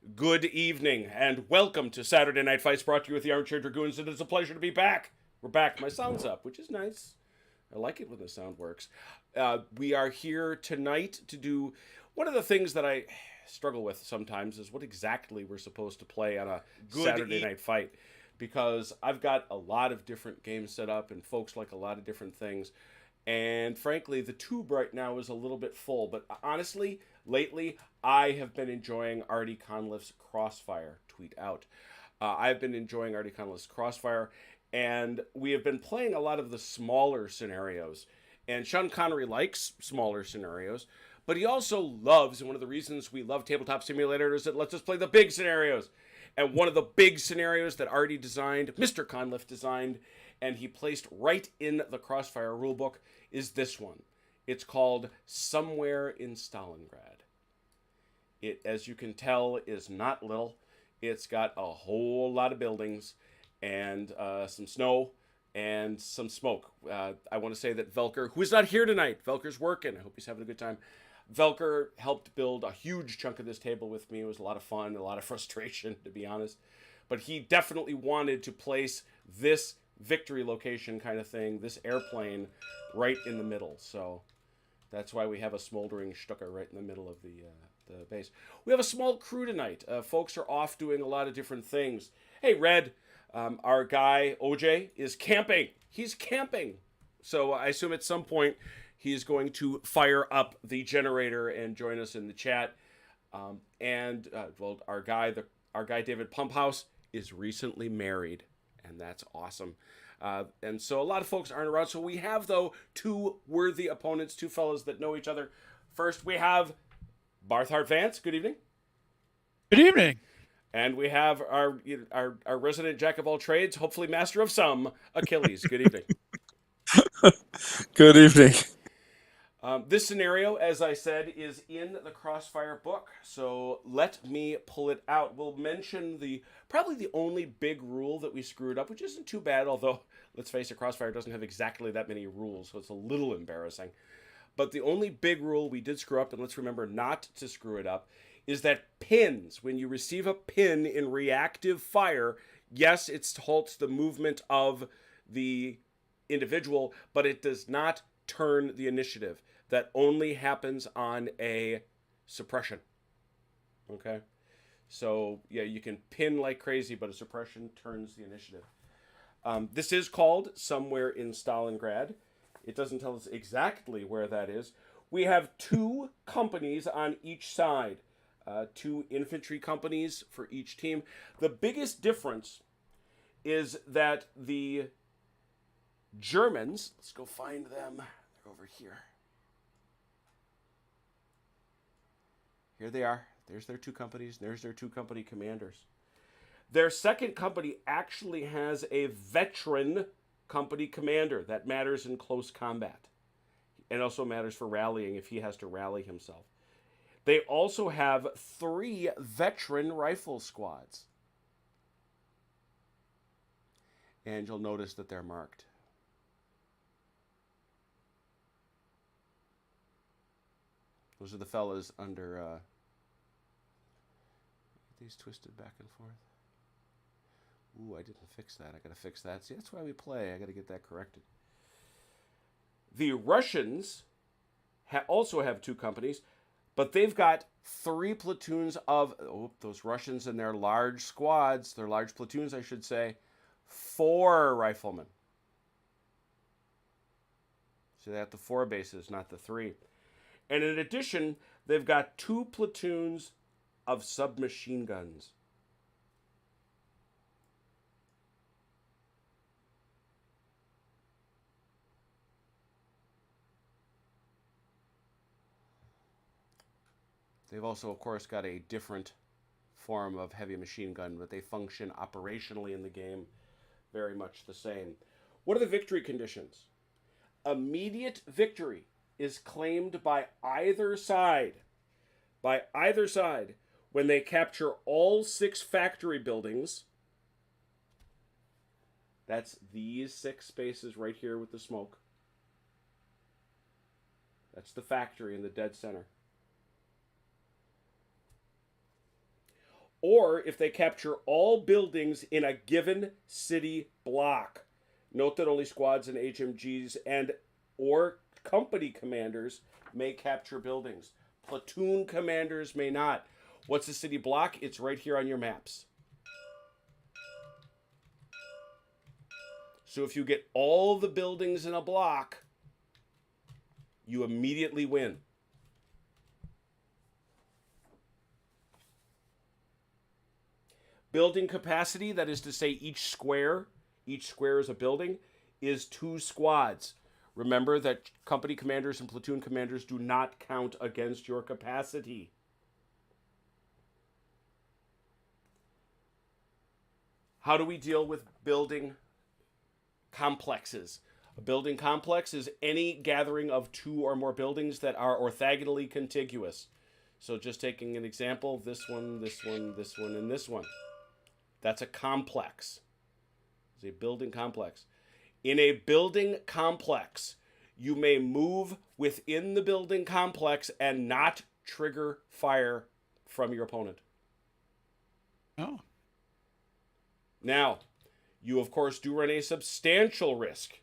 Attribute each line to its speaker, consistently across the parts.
Speaker 1: Good evening, and welcome to Saturday Night Fights, brought to you with the Armchair Dragoons. It is a pleasure to be back. We're back. My sound's up, which is nice. I like it when the sound works. We are here tonight to do one of the things that I struggle with sometimes is what exactly we're supposed to play on a Saturday night fight. Because I've got a lot of different games set up, and folks like a lot of different things. And frankly, the tube right now is a little bit full. But honestly, lately, I have been enjoying Artie Conliff's CrossFire. Tweet out. I've been enjoying Artie Conliff's CrossFire, and we have been playing a lot of the smaller scenarios. And Sean Connery likes smaller scenarios, but he also loves, and one of the reasons we love Tabletop Simulator is it lets us play the big scenarios. And one of the big scenarios that Artie designed, Mr. Conliff designed, and he placed right in the Crossfire rulebook is this one. It's called Somewhere in Stalingrad. It, as you can tell, is not little. It's got a whole lot of buildings and some snow and some smoke. I want to say that Velker, who is not here tonight, Velker's working. I hope he's having a good time. Velker helped build a huge chunk of this table with me. It was a lot of fun, a lot of frustration, to be honest. But he definitely wanted to place this victory location kind of thing, this airplane, right in the middle. So that's why we have a smoldering Stucker right in the middle of the base. We have a small crew tonight. Folks are off doing a lot of different things. Hey, Red, our guy, OJ, is camping. He's camping. So I assume at some point he's going to fire up the generator and join us in the chat. Well, our guy David Pumphouse is recently married, and that's awesome. And so a lot of folks aren't around. So we have, though, two worthy opponents, two fellows that know each other. First, we have Barthart Vance. Good evening.
Speaker 2: Good evening.
Speaker 1: And we have our resident jack of all trades, hopefully master of some, Achilles. Good evening.
Speaker 2: Good evening.
Speaker 1: This scenario, as I said, is in the Crossfire book, so let me pull it out. We'll mention probably the only big rule that we screwed up, which isn't too bad, although, let's face it, Crossfire doesn't have exactly that many rules, so it's a little embarrassing. But the only big rule we did screw up, and let's remember not to screw it up, is that pins, when you receive a pin in reactive fire, yes, it halts the movement of the individual, but it does not turn the initiative. That only happens on a suppression. Okay? So, yeah, you can pin like crazy, but a suppression turns the initiative. This is called Somewhere in Stalingrad. It doesn't tell us exactly where that is. We have two companies on each side. Two infantry companies for each team. The biggest difference is that the Germans, let's go find them. They're over here. Here they are. There's their two companies. There's their two company commanders. Their second company actually has a veteran company commander. That matters in close combat. It also matters for rallying if he has to rally himself. They also have 3 veteran rifle squads. And you'll notice that they're marked. Those are the fellas under... these twisted back and forth. Ooh, I didn't fix that. I gotta fix that. See, that's why we play. I gotta get that corrected. The Russians also have 2 companies, but they've got 3 platoons of... those Russians and their large squads, their large platoons, I should say, 4 riflemen. So they have the 4 bases, not the 3. And in addition, they've got 2 platoons of submachine guns. They've also, of course, got a different form of heavy machine gun, but they function operationally in the game very much the same. What are the victory conditions? Immediate victory is claimed by either side. By either side, when they capture all 6 factory buildings. That's these 6 spaces right here with the smoke. That's the factory in the dead center. or if they capture all buildings in a given city block. Note that only squads and HMGs and or company commanders may capture buildings. Platoon commanders may not. What's a city block? It's right here on your maps. So if you get all the buildings in a block, you immediately win. Building capacity, that is to say each square is a building, is 2 squads. Remember that company commanders and platoon commanders do not count against your capacity. How do we deal with building complexes? A building complex is any gathering of 2 or more buildings that are orthogonally contiguous. So just taking an example, this one, this one, this one, and this one. That's a complex. It's a building complex. In a building complex, you may move within the building complex and not trigger fire from your opponent.
Speaker 2: Oh.
Speaker 1: Now, you of course do run a substantial risk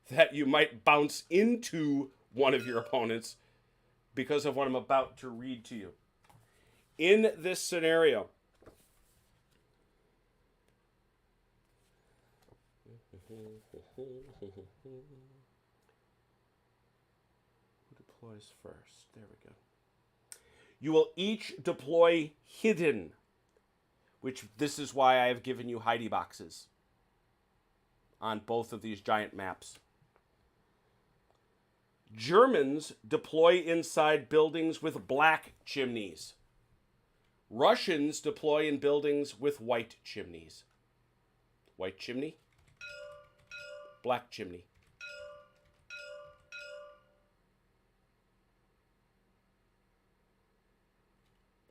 Speaker 1: that you might bounce into one of your opponents because of what I'm about to read to you. In this scenario, who deploys first? There we go. You will each deploy hidden, which this is why I have given you hidey boxes on both of these giant maps. Germans deploy inside buildings with black chimneys. Russians deploy in buildings with white chimneys. White chimney, black chimney.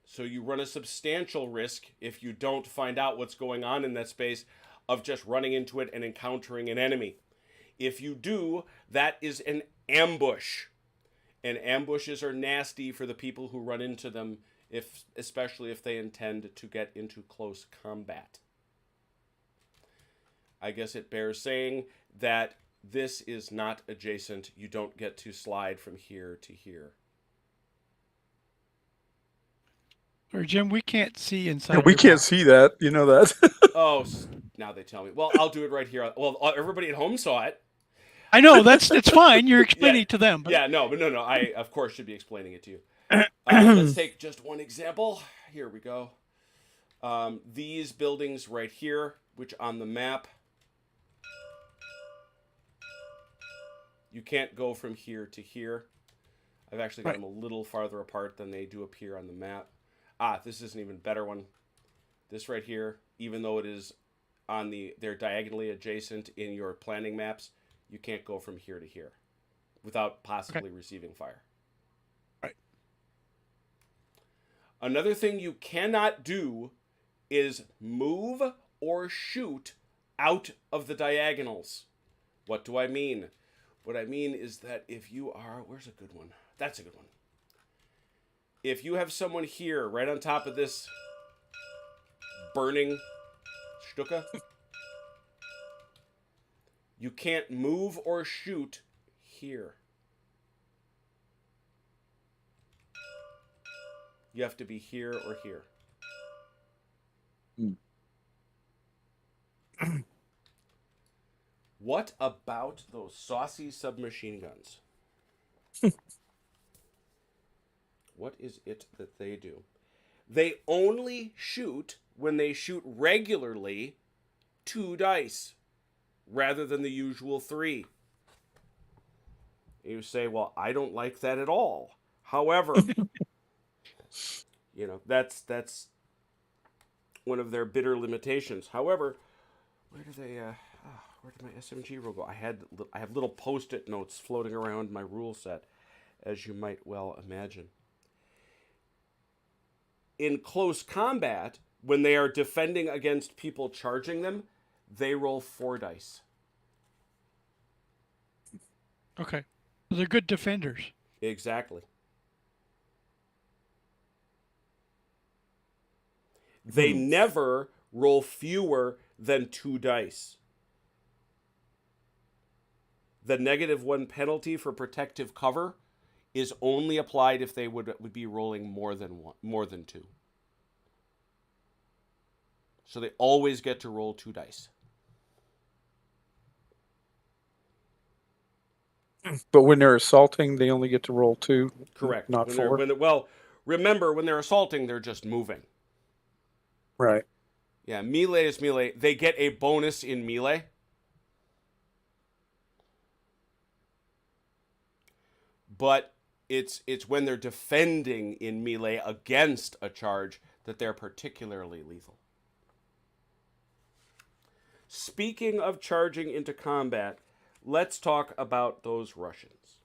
Speaker 1: So you run a substantial risk if you don't find out what's going on in that space of just running into it and encountering an enemy. If you do, that is an ambush. And ambushes are nasty for the people who run into them, especially if they intend to get into close combat. I guess it bears saying that this is not adjacent. You don't get to slide from here to here.
Speaker 2: Or Jim, we can't see inside.
Speaker 3: Yeah, we
Speaker 2: your
Speaker 3: can't
Speaker 2: box.
Speaker 3: see that. You know that.
Speaker 1: Oh, now they tell me. Well, I'll do it right here. Well, everybody at home saw it.
Speaker 2: I know it's fine. You're explaining it to them. But...
Speaker 1: Yeah, no. I of course should be explaining it to you. Let's take just one example. Here we go. These buildings right here, which on the map, you can't go from here to here. I've actually got them a little farther apart than they do appear on the map. This is an even better one. This right here, even though it is they're diagonally adjacent in your planning maps, you can't go from here to here without possibly receiving fire.
Speaker 2: Right.
Speaker 1: Another thing you cannot do is move or shoot out of the diagonals. What do I mean? What I mean is that if you are... Where's a good one? That's a good one. If you have someone here right on top of this burning stuka, you can't move or shoot here. You have to be here or here. What about those saucy submachine guns? What is it that they do? They only shoot when they shoot regularly 2 dice rather than the usual 3. You say, well, I don't like that at all. However, that's one of their bitter limitations. However, where did my SMG rule go? I have little post-it notes floating around my rule set, as you might well imagine. In close combat, when they are defending against people charging them, they roll 4 dice.
Speaker 2: Okay. They're good defenders.
Speaker 1: Exactly. They never roll fewer than 2 dice. The -1 penalty for protective cover is only applied if they would be rolling more than 2. So they always get to roll 2 dice.
Speaker 3: But when they're assaulting, they only get to roll 2.
Speaker 1: Correct.
Speaker 3: Not 4.
Speaker 1: Well, remember, when they're assaulting, they're just moving.
Speaker 3: Right.
Speaker 1: Yeah, melee is melee. They get a bonus in melee. But it's when they're defending in melee against a charge that they're particularly lethal. Speaking of charging into combat, let's talk about those Russians.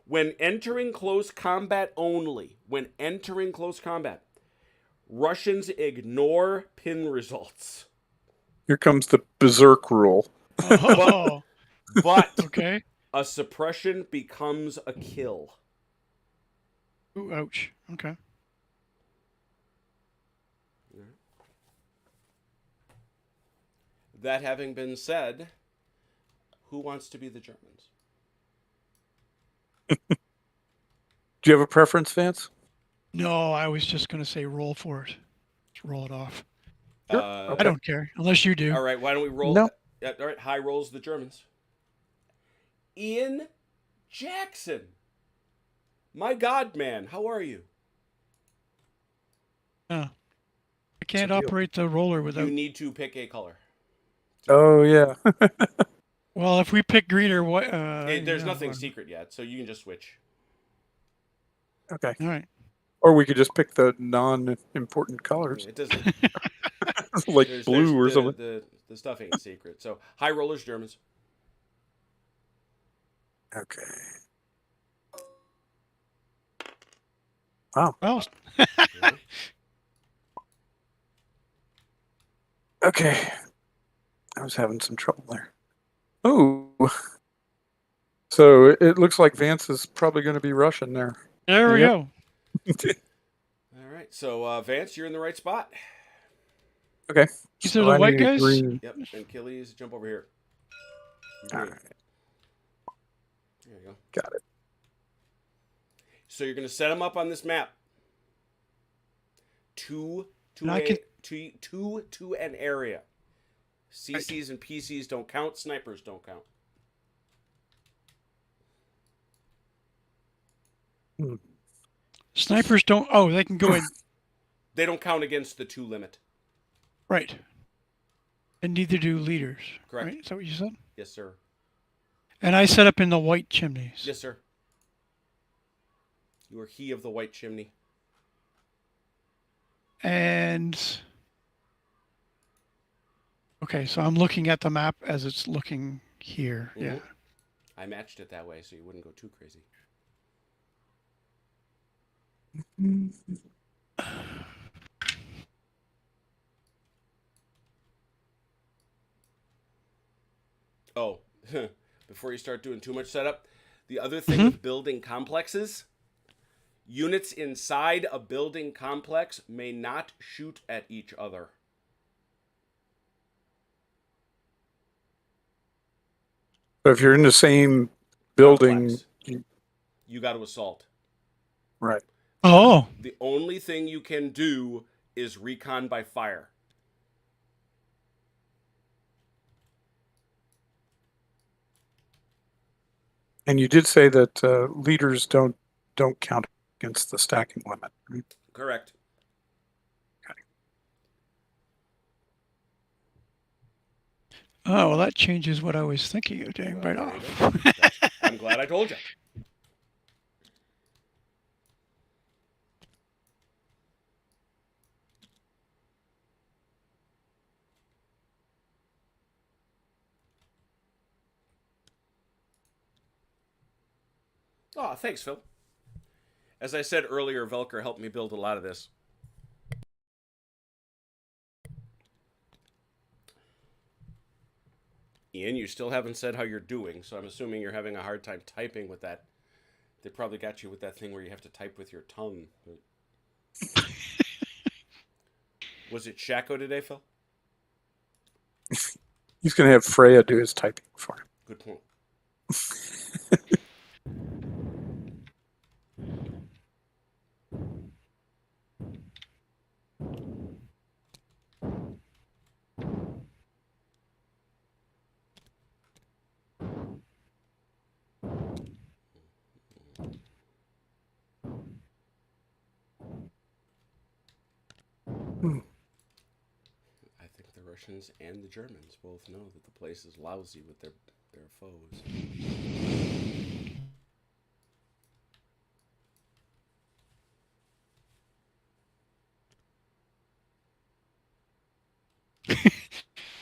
Speaker 1: When entering close combat only, Russians ignore pin results.
Speaker 3: Here comes the berserk rule.
Speaker 2: Oh,
Speaker 1: But
Speaker 2: okay.
Speaker 1: a suppression becomes a kill.
Speaker 2: Ooh, ouch. Okay.
Speaker 1: That having been said, who wants to be the Germans?
Speaker 3: Do you have a preference, Vance?
Speaker 2: No, I was just going to say roll for it. Just roll it off.
Speaker 3: Sure.
Speaker 2: I don't care, unless you do.
Speaker 1: All right, why don't we roll?
Speaker 3: No.
Speaker 1: All right, high rolls the Germans. Ian Jackson. My God, man, how are you?
Speaker 2: I can't
Speaker 3: deal.
Speaker 2: operate the roller without...
Speaker 1: You need to pick a color.
Speaker 3: Oh, yeah.
Speaker 2: Well, if we pick green or white...
Speaker 1: There's nothing secret yet, so you can just switch.
Speaker 3: Okay.
Speaker 2: All right.
Speaker 3: Or we could just pick the non-important colors.
Speaker 1: It doesn't...
Speaker 3: Like blue or something.
Speaker 1: The stuff ain't secret. So, high rollers, Germans.
Speaker 3: Okay. Wow.
Speaker 2: Well,
Speaker 3: Okay. I was having some trouble there. Ooh. So it looks like Vance is probably going to be Russian there.
Speaker 2: there we
Speaker 3: Yep.
Speaker 2: go.
Speaker 1: All right, so Vance, you're in the right spot.
Speaker 3: Okay.
Speaker 2: These are
Speaker 3: So
Speaker 2: the
Speaker 3: I
Speaker 2: white
Speaker 3: need a
Speaker 2: guys?
Speaker 3: green.
Speaker 1: Yep, and Achilles, jump over here.
Speaker 3: All
Speaker 1: Green.
Speaker 3: right.
Speaker 1: There you go.
Speaker 3: Got it.
Speaker 1: So you're going to set them up on this map. To an area. CCs and PCs don't count. Snipers don't count.
Speaker 2: Snipers don't... Oh, they can go in.
Speaker 1: They don't count against the 2 limit.
Speaker 2: Right. And neither do leaders.
Speaker 1: Correct.
Speaker 2: Right? Is that what you said?
Speaker 1: Yes, sir.
Speaker 2: And I set up in the white chimneys.
Speaker 1: Yes, sir. You are he of the white chimney.
Speaker 2: And... Okay, so I'm looking at the map as it's looking here.
Speaker 1: Mhm.
Speaker 2: Yeah.
Speaker 1: I matched it that way so you wouldn't go too crazy. Oh, before you start doing too much setup, the other thing with building complexes, units inside a building complex may not shoot at each other.
Speaker 3: So if you're in the same building,
Speaker 1: Complex. You got to assault.
Speaker 3: right?
Speaker 2: Oh,
Speaker 1: The only thing you can do is recon by fire.
Speaker 3: And you did say that leaders don't count against the stacking limit. Right?
Speaker 1: Correct.
Speaker 2: oh, well, that changes what I was thinking of doing right
Speaker 1: There you
Speaker 2: off.
Speaker 1: go. I'm glad I told you. Oh, thanks, Phil. As I said earlier, Velker helped me build a lot of this. Ian, you still haven't said how you're doing, so I'm assuming you're having a hard time typing with that. They probably got you with that thing where you have to type with your tongue. Was it Shaco today, Phil?
Speaker 3: He's going to have Freya do his typing for him.
Speaker 1: Good point. I think the Russians and the Germans both know that the place is lousy with their foes.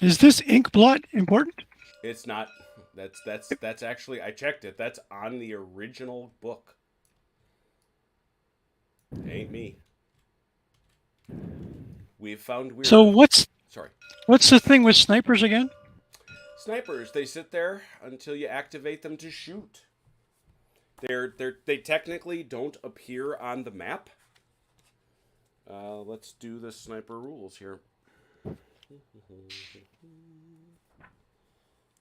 Speaker 2: Is this ink blot important?
Speaker 1: It's not. That's actually, I checked it. That's on the original book. It ain't me. We've found weird.
Speaker 2: So what's
Speaker 1: Sorry.
Speaker 2: the thing with snipers again?
Speaker 1: Snipers, they sit there until you activate them to shoot. They technically don't appear on the map. Let's do the sniper rules here.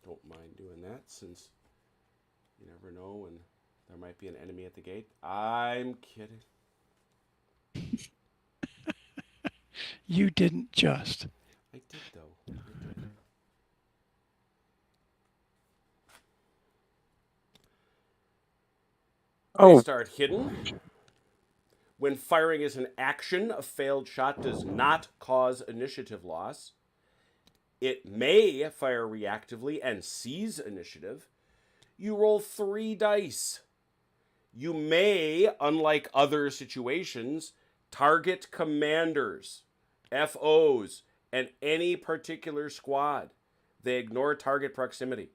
Speaker 1: Don't mind doing that since you never know when there might be an enemy at the gate. I'm kidding.
Speaker 2: You didn't just.
Speaker 1: I did though. I did.
Speaker 3: Oh,
Speaker 1: They start hidden. When firing is an action, a failed shot does not cause initiative loss. It may fire reactively and seize initiative. You roll 3 dice. You may, unlike other situations, target commanders, FOs, and any particular squad. They ignore target proximity.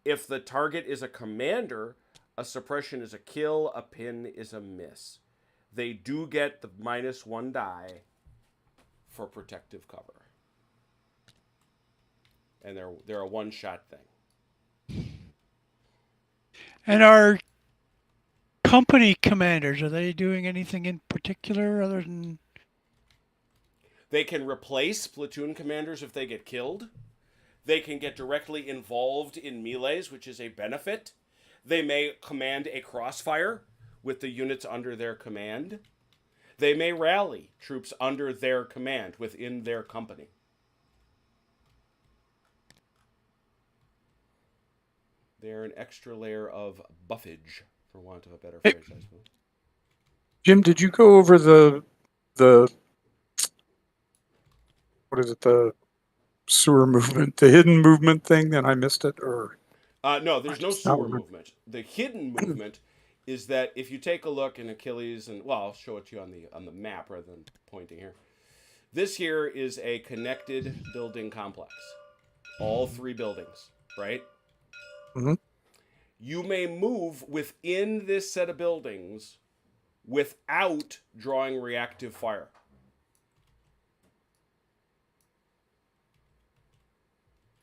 Speaker 1: If the target is a commander, a suppression is a kill, a pin is a miss. They do get the -1 die for protective cover. And they're a one-shot thing.
Speaker 2: And our company commanders, are they doing anything in particular other than...
Speaker 1: They can replace platoon commanders if they get killed. They can get directly involved in melees, which is a benefit. They may command a crossfire with the units under their command. They may rally troops under their command within their company. They're an extra layer of buffage, for want of a better phrase, I suppose.
Speaker 3: Jim, did you go over the what is it, the sewer movement, the hidden movement thing, and I missed it? Or
Speaker 1: No, there's no
Speaker 3: just not
Speaker 1: sewer
Speaker 3: remember.
Speaker 1: movement. The hidden movement is that if you take a look in Achilles, and well, I'll show it to you on the map rather than pointing here. This here is a connected building complex. All 3 buildings, right?
Speaker 3: Mm-hmm.
Speaker 1: You may move within this set of buildings without drawing reactive fire.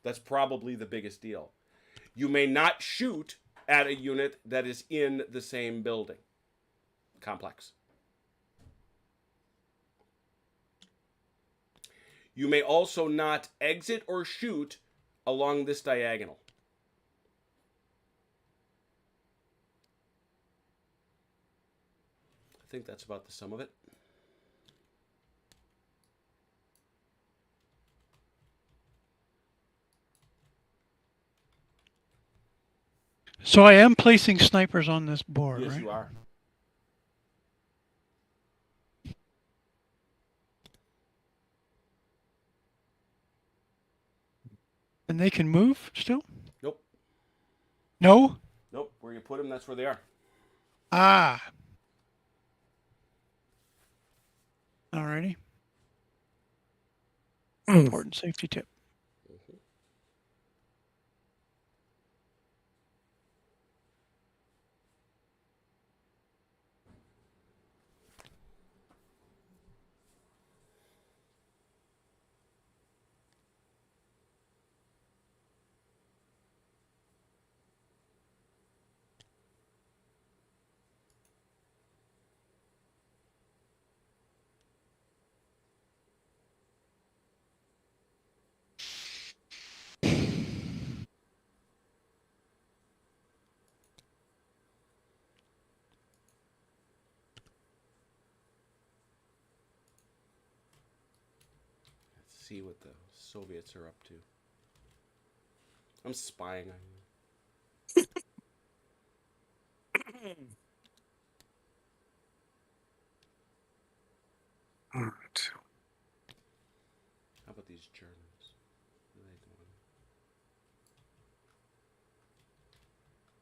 Speaker 1: That's probably the biggest deal. You may not shoot at a unit that is in the same building complex. You may also not exit or shoot along this diagonal. I think that's about the sum of it.
Speaker 2: So I am placing snipers on this board,
Speaker 1: Yes,
Speaker 2: right?
Speaker 1: you are.
Speaker 2: And they can move still?
Speaker 1: Nope.
Speaker 2: No?
Speaker 1: Nope. Where you put them, that's where they are.
Speaker 2: Ah. Alrighty. Important safety tip.
Speaker 1: see what the Soviets are up to. I'm spying on you.
Speaker 3: All right.
Speaker 1: How about these Germans? What are they doing?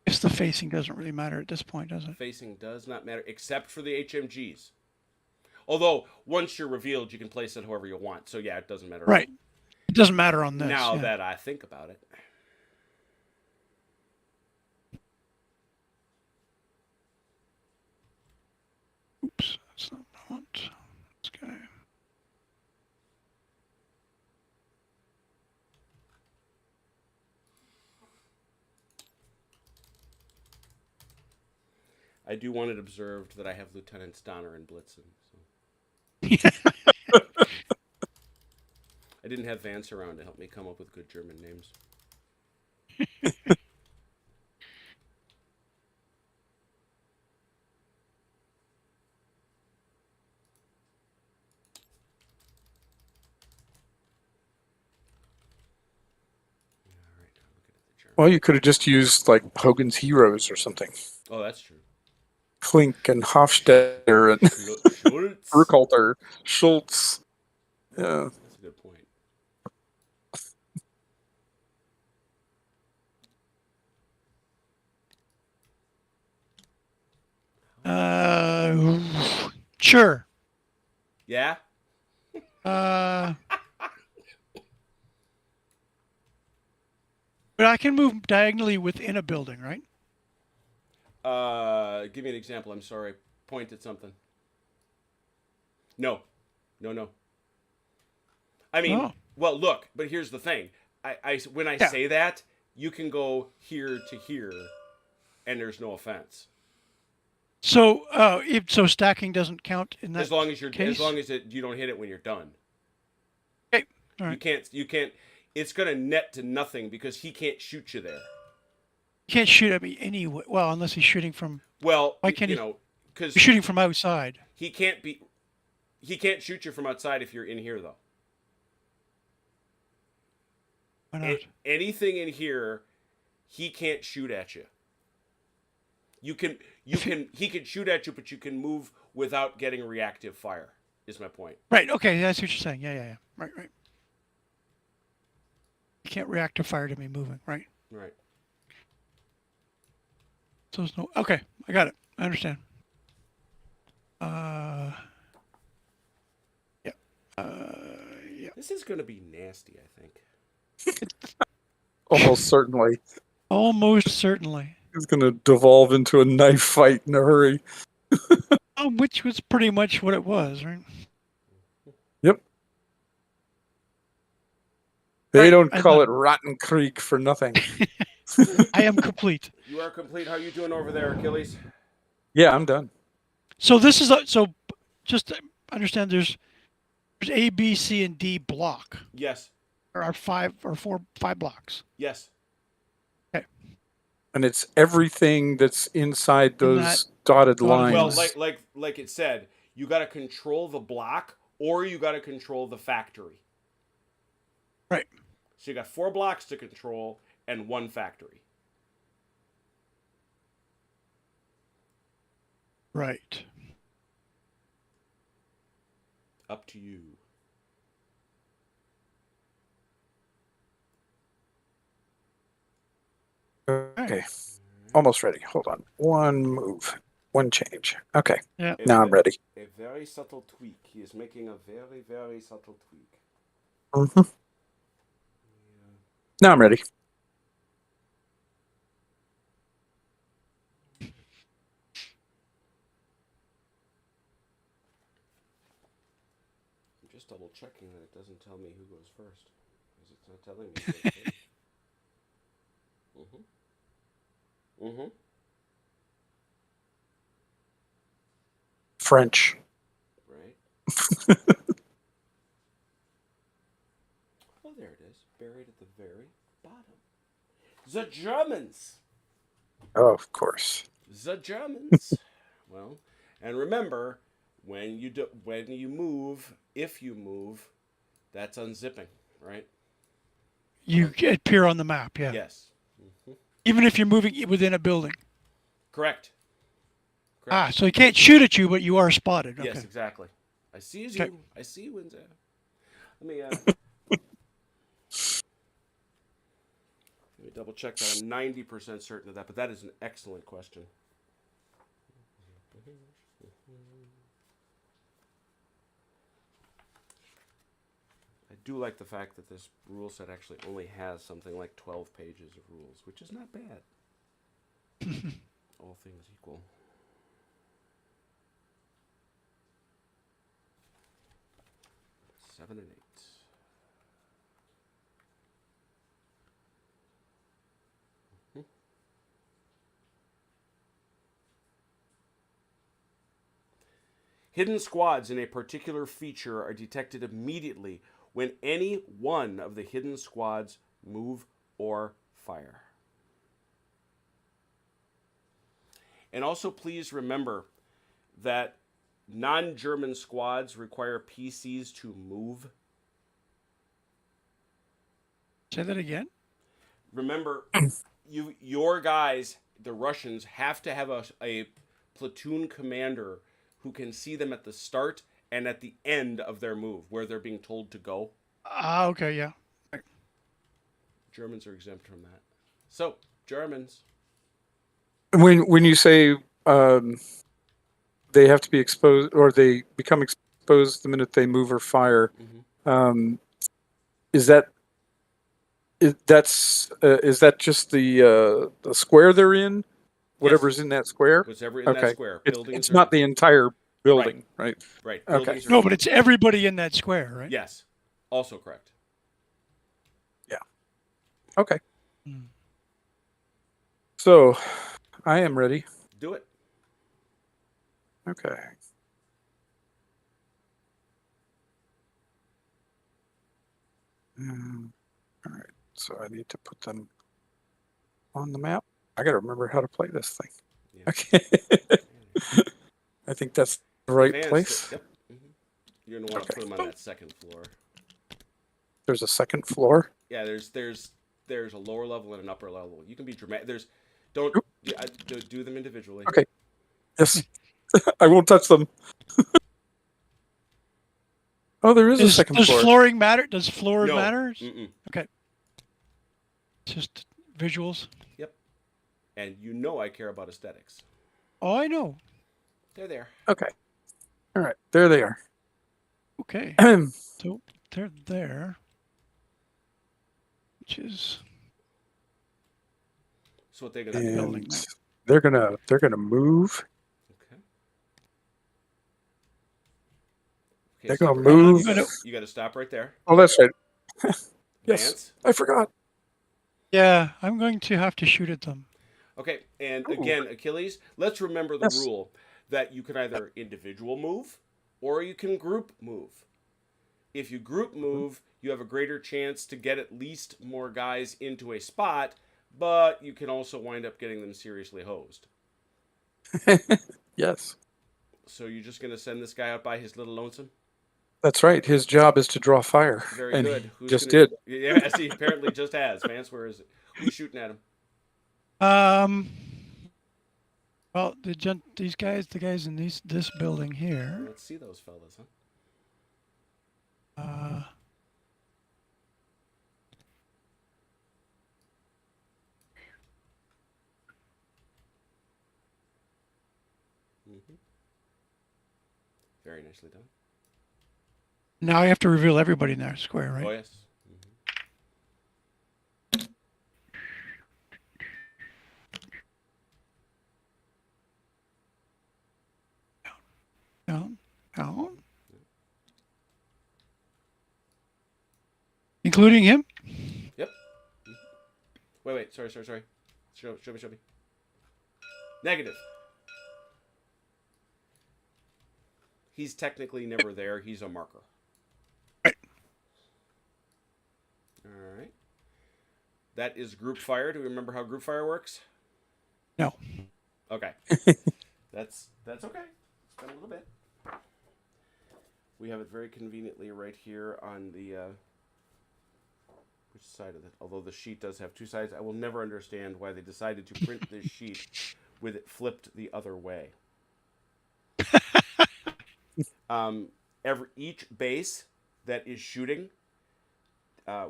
Speaker 2: I guess the facing doesn't really matter at this point, does it?
Speaker 1: Facing does not matter, except for the HMGs. Although, once you're revealed, you can place it however you want. So, yeah, it doesn't matter.
Speaker 2: Right. It doesn't matter on this.
Speaker 1: Now
Speaker 2: yeah.
Speaker 1: that I think about it.
Speaker 2: Oops, that's not what I want. This guy.
Speaker 1: I do want it observed that I have Lieutenants Donner and Blitzen. So. I didn't have Vance around to help me come up with good German names.
Speaker 3: Well, you could have just used like Hogan's Heroes or something.
Speaker 1: Oh, that's true.
Speaker 3: Klink and Hofstetter and
Speaker 1: Schultz.
Speaker 3: Burkhalter, Schultz. Yeah.
Speaker 1: That's a good point.
Speaker 2: Sure.
Speaker 1: Yeah?
Speaker 2: But I can move diagonally within a building, right?
Speaker 1: Give me an example. I'm sorry. Point at something. No. No. I mean, well, look, but here's the thing. When I say that, you can go here to here, and there's no offense.
Speaker 2: So, so stacking doesn't count in that
Speaker 1: as long as you're
Speaker 2: case?
Speaker 1: as long as you don't hit it when you're done.
Speaker 2: Okay. All right.
Speaker 1: You can't. It's gonna net to nothing because he can't shoot you there.
Speaker 2: He can't shoot at me anyway. Well, unless he's shooting from.
Speaker 1: Well,
Speaker 2: why can't
Speaker 1: you know, because
Speaker 2: he's shooting from outside.
Speaker 1: He can't shoot you from outside if you're in here though.
Speaker 2: Why not?
Speaker 1: Anything in here, he can't shoot at you. He can shoot at you, but you can move without getting reactive fire. Is my point.
Speaker 2: Right. Okay. That's what you're saying. Yeah. Right. You can't react to fire to me moving. Right.
Speaker 1: Right.
Speaker 2: So there's no. Okay. I got it. I understand. Yeah. Yeah.
Speaker 1: This is going to be nasty, I think.
Speaker 3: Almost certainly.
Speaker 2: Almost certainly.
Speaker 3: It's going to devolve into a knife fight in a hurry.
Speaker 2: Which was pretty much what it was, right?
Speaker 3: Yep. They don't call it Rotten Creek for nothing.
Speaker 2: I am complete.
Speaker 1: You are complete. How you doing over there, Achilles?
Speaker 3: Yeah, I'm done.
Speaker 2: So this is so. Just to understand, there's A, B, C, and D block.
Speaker 1: Yes.
Speaker 2: There are five blocks.
Speaker 1: Yes.
Speaker 2: Okay.
Speaker 3: And it's everything that's inside those dotted lines.
Speaker 1: Well, like it said, you got to control the block or you got to control the factory.
Speaker 2: Right.
Speaker 1: So you got 4 blocks to control and 1 factory.
Speaker 2: Right.
Speaker 1: Up to you.
Speaker 3: Okay. Almost ready. Hold on. One move. One change. Okay.
Speaker 2: Yeah.
Speaker 3: Now I'm ready.
Speaker 1: A very subtle tweak. He is making a very, very subtle tweak.
Speaker 3: Mm-hmm. Yeah. Now I'm ready.
Speaker 1: I'm just double checking that it doesn't tell me who goes first. Because it's not telling me.
Speaker 3: French.
Speaker 1: Right. Oh, there it is. Buried at the very bottom. The Germans.
Speaker 3: Oh, of course.
Speaker 1: The Germans. Well, and remember, when you move, if you move, That's unzipping, right?
Speaker 2: You appear on the map, yeah.
Speaker 1: Yes.
Speaker 2: Even if you're moving within a building.
Speaker 1: Correct.
Speaker 2: Ah, so he can't shoot at you, but you are spotted. Okay.
Speaker 1: Yes, exactly. I sees
Speaker 2: Okay.
Speaker 1: you. I see you, Windsor. Let me double check that. I'm 90% certain of that, but that is an excellent question. I do like the fact that this rule set actually only has something like 12 pages of rules, which is not bad. All things equal. Seven and 8. Hidden squads in a particular feature are detected immediately when any one of the hidden squads move or fire. And also please remember that non-German squads require PCs to move.
Speaker 2: Say that again?
Speaker 1: Remember, your guys, the Russians, have to have a platoon commander who can see them at the start and at the end of their move, where they're being told to go.
Speaker 2: Ah, okay, yeah.
Speaker 1: Germans are exempt from that. So, Germans.
Speaker 3: When you say they have to be exposed, or they become exposed the minute they move or fire, is that is that just the square they're in? Whatever's in that square?
Speaker 1: Whatever in that square.
Speaker 3: It's not the entire building, right?
Speaker 1: Right.
Speaker 3: Okay.
Speaker 1: Buildings are
Speaker 2: No, but it's everybody in that square, right?
Speaker 1: Yes. Also correct.
Speaker 3: Yeah. Okay. So, I am ready.
Speaker 1: Do it.
Speaker 3: Okay. All right. So I need to put them on the map. I got to remember how to play this thing. Yeah. Okay. I think that's the right place.
Speaker 1: Yep. You're gonna want to put them on that second floor.
Speaker 3: There's a second floor.
Speaker 1: Yeah. There's a lower level and an upper level. You can be dramatic. Don't do them individually.
Speaker 3: Okay. Yes. I won't touch them. Oh, there is a second floor.
Speaker 2: Does flooring matter? Does floor matter?
Speaker 1: Mm-mm.
Speaker 2: Okay. It's just visuals.
Speaker 1: Yep. And I care about aesthetics.
Speaker 2: Oh, I know.
Speaker 1: They're there.
Speaker 3: Okay. All right. There they are.
Speaker 2: Okay. So they're there. Which is.
Speaker 1: So what they're gonna do?
Speaker 3: And they're gonna move.
Speaker 1: Okay,
Speaker 3: they're gonna move.
Speaker 1: You got to stop right there.
Speaker 3: Oh, that's right. Yes,
Speaker 1: Vance?
Speaker 3: I forgot.
Speaker 2: Yeah, I'm going to have to shoot at them.
Speaker 1: Okay, and again, Achilles, let's remember the rule that you can either individual move or you can group move. If you group move, you have a greater chance to get at least more guys into a spot, but you can also wind up getting them seriously hosed.
Speaker 3: Yes.
Speaker 1: So you're just going to send this guy out by his little lonesome?
Speaker 3: That's right. His job is to draw fire.
Speaker 1: Very good.
Speaker 3: Who's just did.
Speaker 1: Yes, he apparently just has. Vance, where is it? Who's shooting at him?
Speaker 2: Well, the guys in this building here.
Speaker 1: Let's see those fellas, huh? Very nicely done.
Speaker 2: Now I have to reveal everybody in that square, right?
Speaker 1: Oh, yes.
Speaker 2: Down. Including him?
Speaker 1: Yep. Wait. Sorry. Show me. Negative. He's technically never there. He's a marker.
Speaker 2: Right.
Speaker 1: All right. That is group fire. Do we remember how group fire works?
Speaker 2: No.
Speaker 1: Okay. That's okay. It's been a little bit. We have it very conveniently right here on the which side of it? Although the sheet does have two sides, I will never understand why they decided to print this sheet with it flipped the other way. Each base that is shooting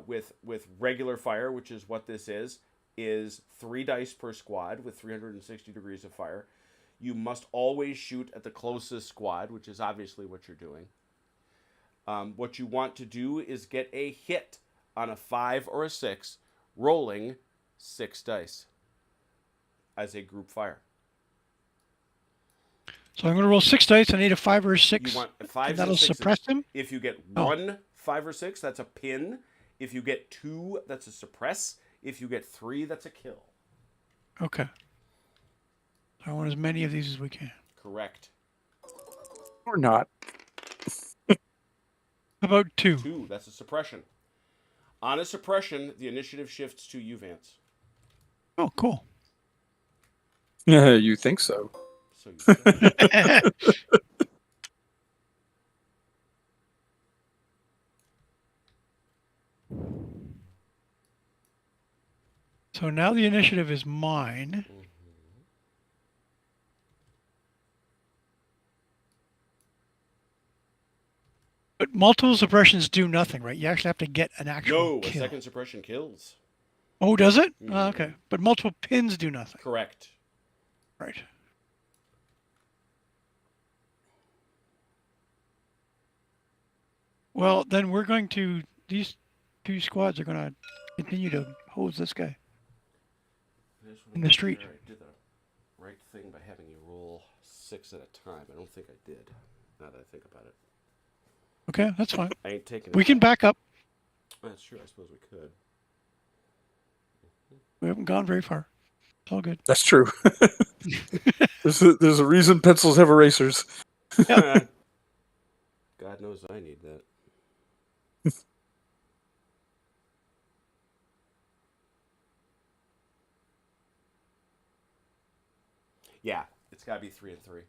Speaker 1: with regular fire, which is what this is 3 dice per squad with 360 degrees of fire. You must always shoot at the closest squad, which is obviously what you're doing. What you want to do is get a hit on a 5 or a 6, rolling 6 dice as a group fire.
Speaker 2: So I'm going to roll 6 dice. I need a 5 or a 6.
Speaker 1: You want 5
Speaker 2: and that'll
Speaker 1: and 6s.
Speaker 2: suppress him?
Speaker 1: If you get 1 5 or 6, that's a pin. If you get 2, that's a suppress. If you get 3, that's a kill.
Speaker 2: Okay. I want as many of these as we can.
Speaker 1: Correct.
Speaker 3: Or not.
Speaker 2: How about 2?
Speaker 1: 2, that's a suppression. On a suppression, the initiative shifts to you, Vance.
Speaker 2: Oh, cool.
Speaker 3: You think so?
Speaker 1: So you said.
Speaker 2: So now the initiative is mine. But multiple suppressions do nothing, right? You actually have to get an actual
Speaker 1: No,
Speaker 2: kill.
Speaker 1: a second suppression kills.
Speaker 2: Oh, does it?
Speaker 1: Mhm.
Speaker 2: Oh, okay. But multiple pins do nothing.
Speaker 1: Correct.
Speaker 2: Right. Well, then we're going to... These 2 squads are going to continue to hose this guy. In the street.
Speaker 1: Sure I did the right thing by having you roll 6 at a time. I don't think I did, now that I think about it.
Speaker 2: Okay, that's fine.
Speaker 1: I ain't taking it.
Speaker 2: We can back up.
Speaker 1: That's true, I suppose we could.
Speaker 2: We haven't gone very far. It's all good.
Speaker 3: That's true. there's a reason pencils have erasers.
Speaker 1: God knows I need that. Yeah, it's got to be 3 and 3.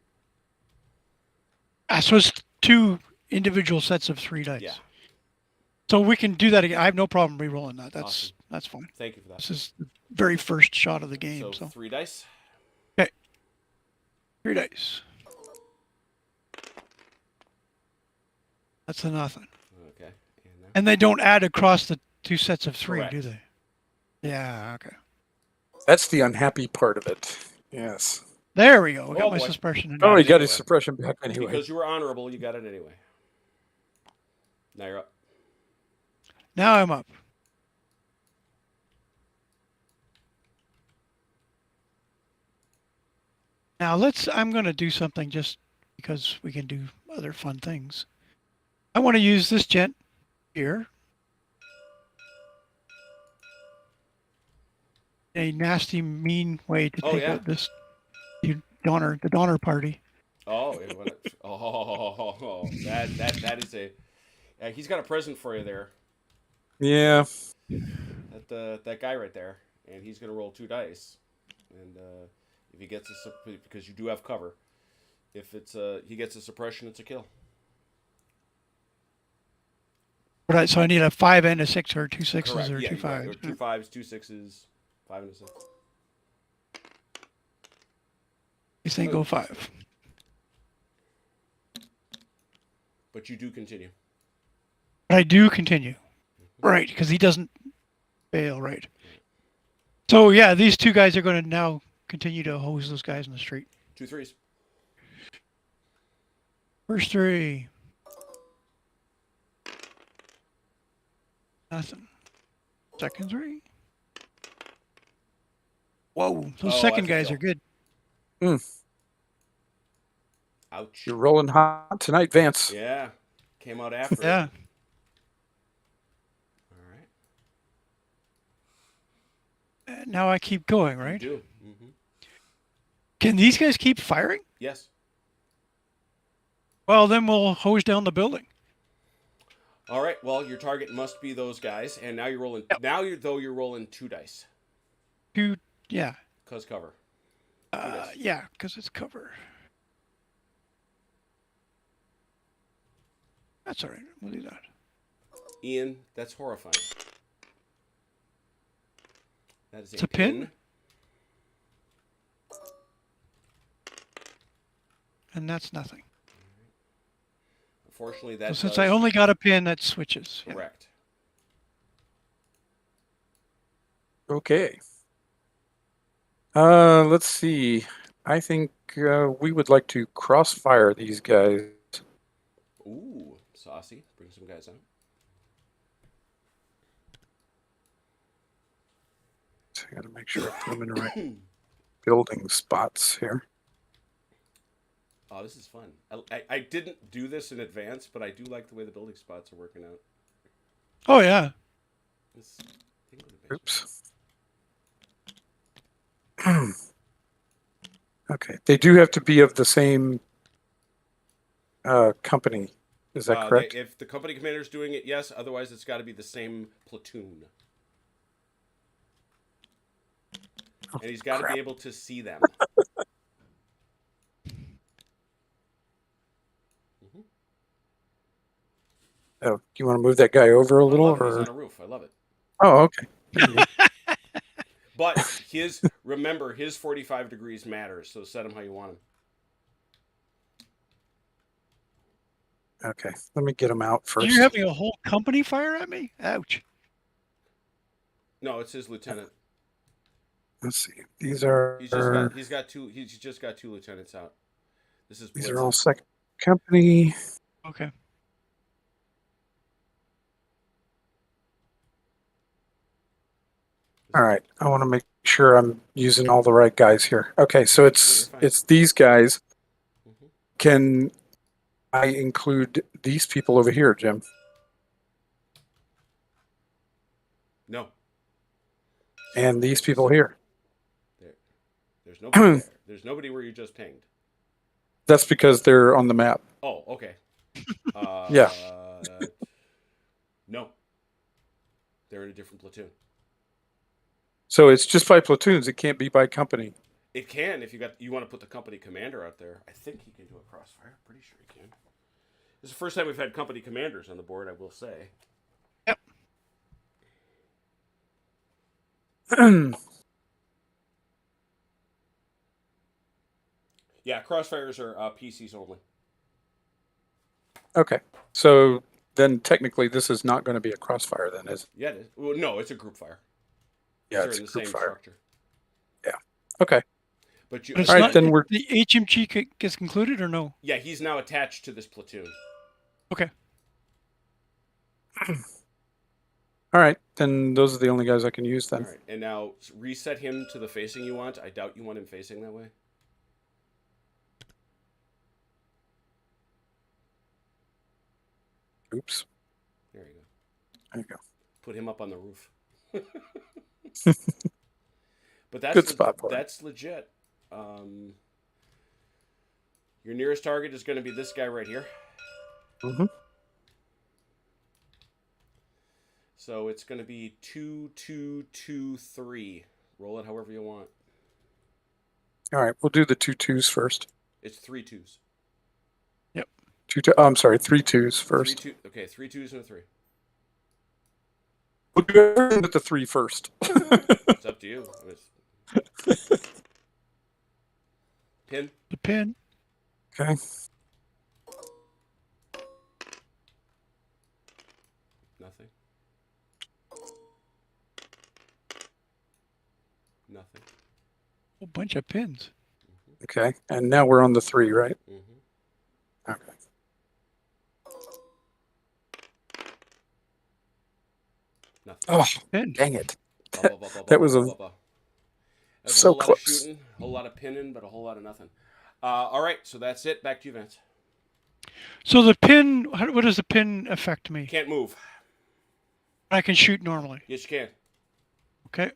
Speaker 2: So it's 2 individual sets of 3 dice.
Speaker 1: Yeah.
Speaker 2: So we can do that again. I have no problem re-rolling that.
Speaker 1: Awesome.
Speaker 2: That's fine.
Speaker 1: Thank you for that.
Speaker 2: This is the very first shot of the game. So
Speaker 1: 3 dice.
Speaker 2: 3 dice. That's a nothing.
Speaker 1: Okay.
Speaker 2: And they don't add across the 2 sets of 3,
Speaker 1: Correct.
Speaker 2: do they? Yeah, okay.
Speaker 3: That's the unhappy part of it. Yes.
Speaker 2: There we go. I got
Speaker 1: Oh,
Speaker 2: my
Speaker 1: boy.
Speaker 2: suppression. In
Speaker 3: Oh,
Speaker 2: there.
Speaker 3: he got his
Speaker 1: Anyway.
Speaker 3: suppression back anyway.
Speaker 1: Because you were honorable, you got it anyway. Now you're up.
Speaker 2: Now I'm up. Now I'm going to do something just because we can do other fun things. I want to use this gent here. A nasty, mean way to take out this the Donner Party.
Speaker 1: Oh, that is a. He's got a present for you there.
Speaker 3: Yeah.
Speaker 1: That guy right there, and he's gonna roll 2 dice, and if he gets because you do have cover, if he gets a suppression, it's a kill.
Speaker 2: Right, so I need a 5 and a 6, or 2 6s,
Speaker 1: Correct.
Speaker 2: or
Speaker 1: Yeah,
Speaker 2: 2
Speaker 1: you got-
Speaker 2: 5s.
Speaker 1: or 2 5s, 2 6s, 5 and a 6.
Speaker 2: You think go 5.
Speaker 1: But you do continue.
Speaker 2: But I do continue. Right, because he doesn't fail, right. So yeah, these 2 guys are going to now continue to hose those guys in the street.
Speaker 1: 2 3s.
Speaker 2: First 3. Nothing. Second 3. Whoa, those
Speaker 1: Oh,
Speaker 2: second
Speaker 1: that's a
Speaker 2: guys
Speaker 1: kill.
Speaker 2: are good.
Speaker 1: Ouch.
Speaker 3: You're rolling hot tonight, Vance.
Speaker 1: Yeah, came out after.
Speaker 2: Yeah.
Speaker 1: All right.
Speaker 2: Now I keep going, right?
Speaker 1: You do. Mm-hmm.
Speaker 2: Can these guys keep firing?
Speaker 1: Yes.
Speaker 2: Well, then we'll hose down the building.
Speaker 1: All right. Well, your target must be those guys, and now you're rolling.
Speaker 2: Yep.
Speaker 1: Now you're rolling 2 dice.
Speaker 2: 2, yeah.
Speaker 1: Cause cover.
Speaker 2: Yeah, because it's cover. That's all right. We'll do that.
Speaker 1: Ian, that's horrifying. That is
Speaker 2: It's a pin? And that's nothing.
Speaker 1: Unfortunately,
Speaker 2: So
Speaker 1: that
Speaker 2: since
Speaker 1: does...
Speaker 2: I only got a pin, that switches. Yeah.
Speaker 1: Correct.
Speaker 3: Okay. Let's see. I think we would like to crossfire these guys.
Speaker 1: Ooh, saucy. Bring some guys out.
Speaker 3: So I got to make sure I put them in the right building spots here.
Speaker 1: Oh, this is fun. I didn't do this in advance, but I do like the way the building spots are working out.
Speaker 2: Oh, yeah.
Speaker 1: This thing with the basement.
Speaker 3: Oops. Okay. They do have to be of the same company. Is that correct?
Speaker 1: If the company commander's doing it, yes. Otherwise, it's got to be the same platoon.
Speaker 3: Oh,
Speaker 1: and he's got to
Speaker 3: crap.
Speaker 1: be able to see them.
Speaker 3: Oh, do you want to move that guy over a little?
Speaker 1: I love it. He's
Speaker 3: Or...
Speaker 1: on a roof. I love it.
Speaker 3: Oh, okay.
Speaker 1: But remember, his 45 degrees matters, so set him how you want him.
Speaker 3: Okay, let me get him out first.
Speaker 2: You're having a whole company fire at me? Ouch.
Speaker 1: No, it's his lieutenant.
Speaker 3: Let's see. These are.
Speaker 1: He's just got two lieutenants out.
Speaker 3: These are all second company.
Speaker 2: Okay.
Speaker 3: All right. I want to make sure I'm using all the right guys here. Okay, so it's these guys.
Speaker 1: Mm-hmm.
Speaker 3: Can I include these people over here, Jim?
Speaker 1: No.
Speaker 3: And these people here.
Speaker 1: There's nobody there. There's nobody where you just pinged.
Speaker 3: That's because they're on the map.
Speaker 1: Oh, okay.
Speaker 3: Yeah.
Speaker 1: No. They're in a different platoon.
Speaker 3: So it's just by platoons. It can't be by company.
Speaker 1: It can if you want to put the company commander out there. I think he can do a crossfire. Pretty sure he can. This is the first time we've had company commanders on the board, I will say.
Speaker 2: Yep.
Speaker 1: Yeah, crossfires are PCs only.
Speaker 3: Okay. So then technically this is not going to be a crossfire then, is it?
Speaker 1: Yeah, it is. Well, no, it's a group fire.
Speaker 3: Yeah,
Speaker 1: They're
Speaker 3: it's
Speaker 1: in
Speaker 3: a
Speaker 1: the
Speaker 3: group
Speaker 1: same
Speaker 3: fire.
Speaker 1: structure.
Speaker 3: Yeah. Okay.
Speaker 1: But
Speaker 2: But it's
Speaker 3: All right,
Speaker 2: not,
Speaker 3: then we're...
Speaker 2: the HMG gets included or no?
Speaker 1: Yeah, he's now attached to this platoon.
Speaker 2: Okay.
Speaker 3: All right, then those are the only guys I can use then.
Speaker 1: All right, and now reset him to the facing you want. I doubt you want him facing that way.
Speaker 3: Oops.
Speaker 1: There you go.
Speaker 3: There you go.
Speaker 1: Put him up on the roof. But that's
Speaker 3: Good spot for him.
Speaker 1: That's legit. Your nearest target is going to be this guy right here.
Speaker 3: Mm-hmm.
Speaker 1: So it's going to be 2, 2, 2, 3. Roll it however you want.
Speaker 3: All right, we'll do the 2 2s first.
Speaker 1: It's 3 2s.
Speaker 2: Yep.
Speaker 3: 2 2. Oh, I'm sorry, 3 2s first.
Speaker 1: 3 2. Okay, 3 2s and a 3.
Speaker 3: We'll do everything with the 3 first.
Speaker 1: It's up to you. Pin.
Speaker 2: The pin.
Speaker 3: Okay.
Speaker 1: Nothing. Nothing.
Speaker 2: Whole bunch of pins.
Speaker 3: Okay, and now we're on the 3, right?
Speaker 1: Mm-hmm.
Speaker 3: Okay.
Speaker 1: Nothing.
Speaker 3: Oh,
Speaker 2: Pin.
Speaker 3: dang it.
Speaker 1: Blah, blah, blah, blah,
Speaker 3: That was
Speaker 1: blah,
Speaker 3: a...
Speaker 1: blah, blah. That's
Speaker 3: so
Speaker 1: a whole lot of
Speaker 3: close.
Speaker 1: shooting, a whole lot of pinning, but a whole lot of nothing. All right, so that's it. Back to you, Vance.
Speaker 2: So the pin, what does the pin affect me?
Speaker 1: Can't move.
Speaker 2: I can shoot normally.
Speaker 1: Yes, you can.
Speaker 2: Okay.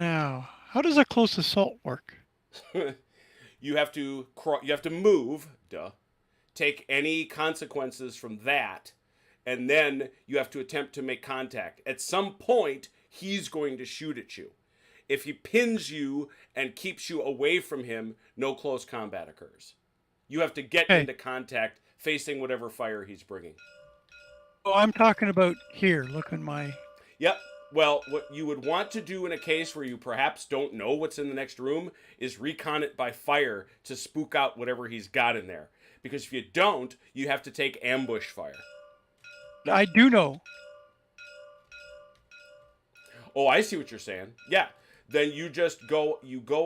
Speaker 2: Now, how does a close assault work?
Speaker 1: You have to move, take any consequences from that, and then you have to attempt to make contact. At some point, he's going to shoot at you. If he pins you and keeps you away from him, no close combat occurs. You have to get
Speaker 2: Okay.
Speaker 1: into contact facing whatever fire he's bringing.
Speaker 2: Oh, I'm talking about here. Look in my.
Speaker 1: Yep. Well, what you would want to do in a case where you perhaps don't know what's in the next room is recon it by fire to spook out whatever he's got in there. Because if you don't, you have to take ambush fire.
Speaker 2: I do know.
Speaker 1: Oh, I see what you're saying. Yeah. Then you just go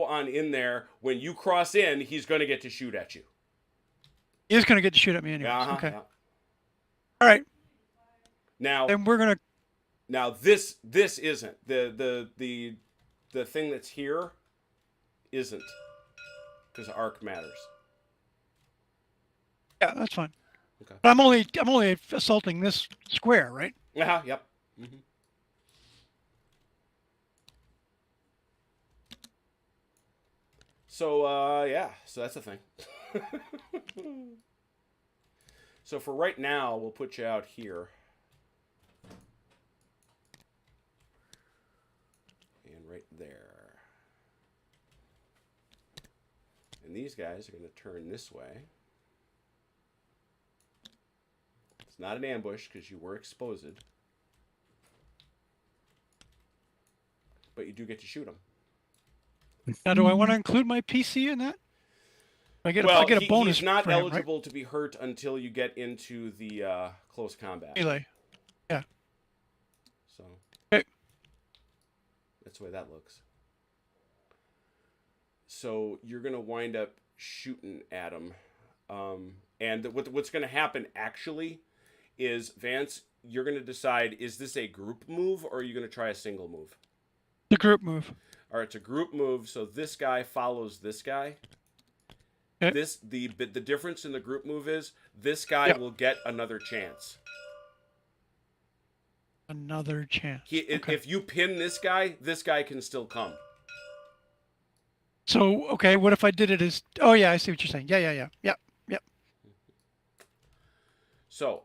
Speaker 1: on in there. When you cross in, he's going to get to shoot at you.
Speaker 2: He is going to get to shoot at me anyways.
Speaker 1: Uh-huh,
Speaker 2: Okay.
Speaker 1: yeah.
Speaker 2: All right.
Speaker 1: Now,
Speaker 2: Then we're going to.
Speaker 1: Now this isn't the thing that's here isn't, because arc matters.
Speaker 2: Yeah, that's fine.
Speaker 1: Okay.
Speaker 2: But I'm only assaulting this square, right?
Speaker 1: Yeah. Yep. Mm-hmm. So yeah, so that's the thing. So for right now, we'll put you out here. And right there. And these guys are going to turn this way. It's not an ambush because you were exposed. But you do get to shoot them.
Speaker 2: Now, do I want to include my PC in that? I get a bonus.
Speaker 1: He's not
Speaker 2: for him,
Speaker 1: eligible to be hurt until you get into the close combat.
Speaker 2: right? Melee. Yeah.
Speaker 1: So
Speaker 2: Okay.
Speaker 1: that's the way that looks. So you're gonna wind up shooting at him, and what's gonna happen actually is, Vance, you're gonna decide, is this a group move or are you gonna try a single move?
Speaker 2: The group move.
Speaker 1: All right, it's a group move. So this guy follows this guy.
Speaker 2: Okay.
Speaker 1: The difference in the group move is this guy will get another chance.
Speaker 2: Another chance. Okay.
Speaker 1: If you pin this guy can still come.
Speaker 2: So, okay, what if I did it as... Oh, yeah, I see what you're saying. Yeah. Yep.
Speaker 1: So,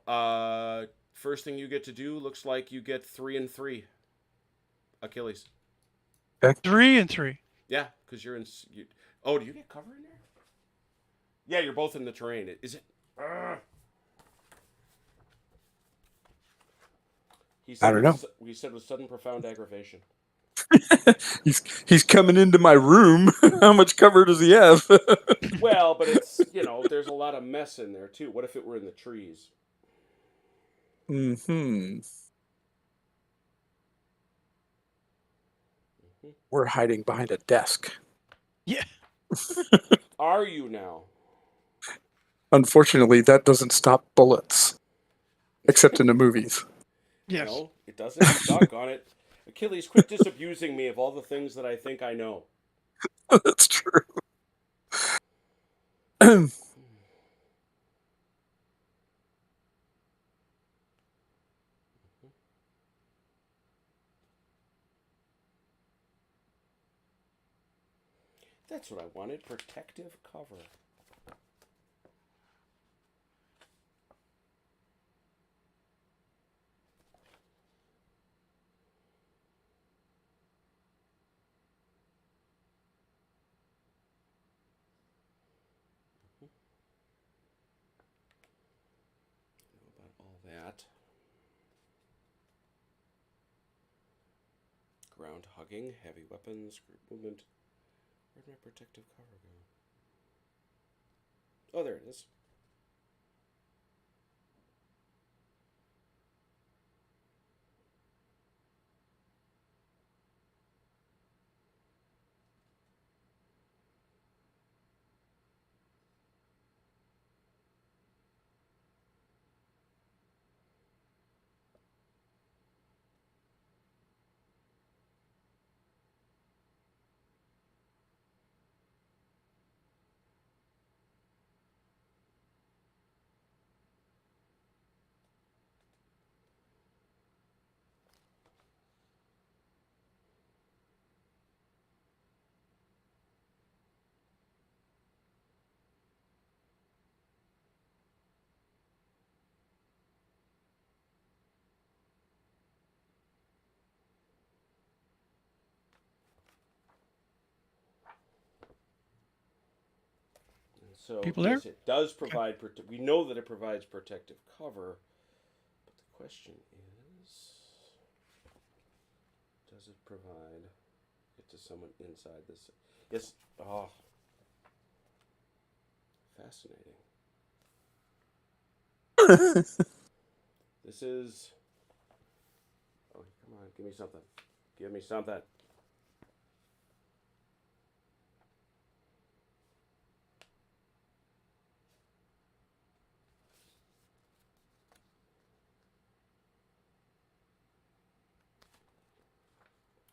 Speaker 1: first thing you get to do, looks like you get 3 and 3. Achilles.
Speaker 2: 3 and 3.
Speaker 1: Yeah, because you're in... oh, do you get cover in there? Yeah, you're both in the terrain. Is it...
Speaker 3: I don't know.
Speaker 1: He said with sudden profound aggravation.
Speaker 3: He's coming into my room. How much cover does he have?
Speaker 1: Well, but it's, there's a lot of mess in there, too. What if it were in the trees?
Speaker 3: We're hiding behind a desk.
Speaker 2: Yeah.
Speaker 1: Are you now?
Speaker 3: Unfortunately, that doesn't stop bullets. Except in the movies.
Speaker 1: You
Speaker 2: Yes.
Speaker 1: know, it doesn't. Doggone it. Achilles, quit disabusing me of all the things that I think I know.
Speaker 3: That's true.
Speaker 1: That's what I wanted. Protective cover. That. Ground hugging, heavy weapons, group movement. Where'd my protective cover go? Oh, there it is. So
Speaker 2: People there?
Speaker 1: yes, it does provide. We know that it provides protective cover, but the question is, does it provide it to someone inside this? Yes. Oh, fascinating. This is. Oh, come on! Give me something. Give me something.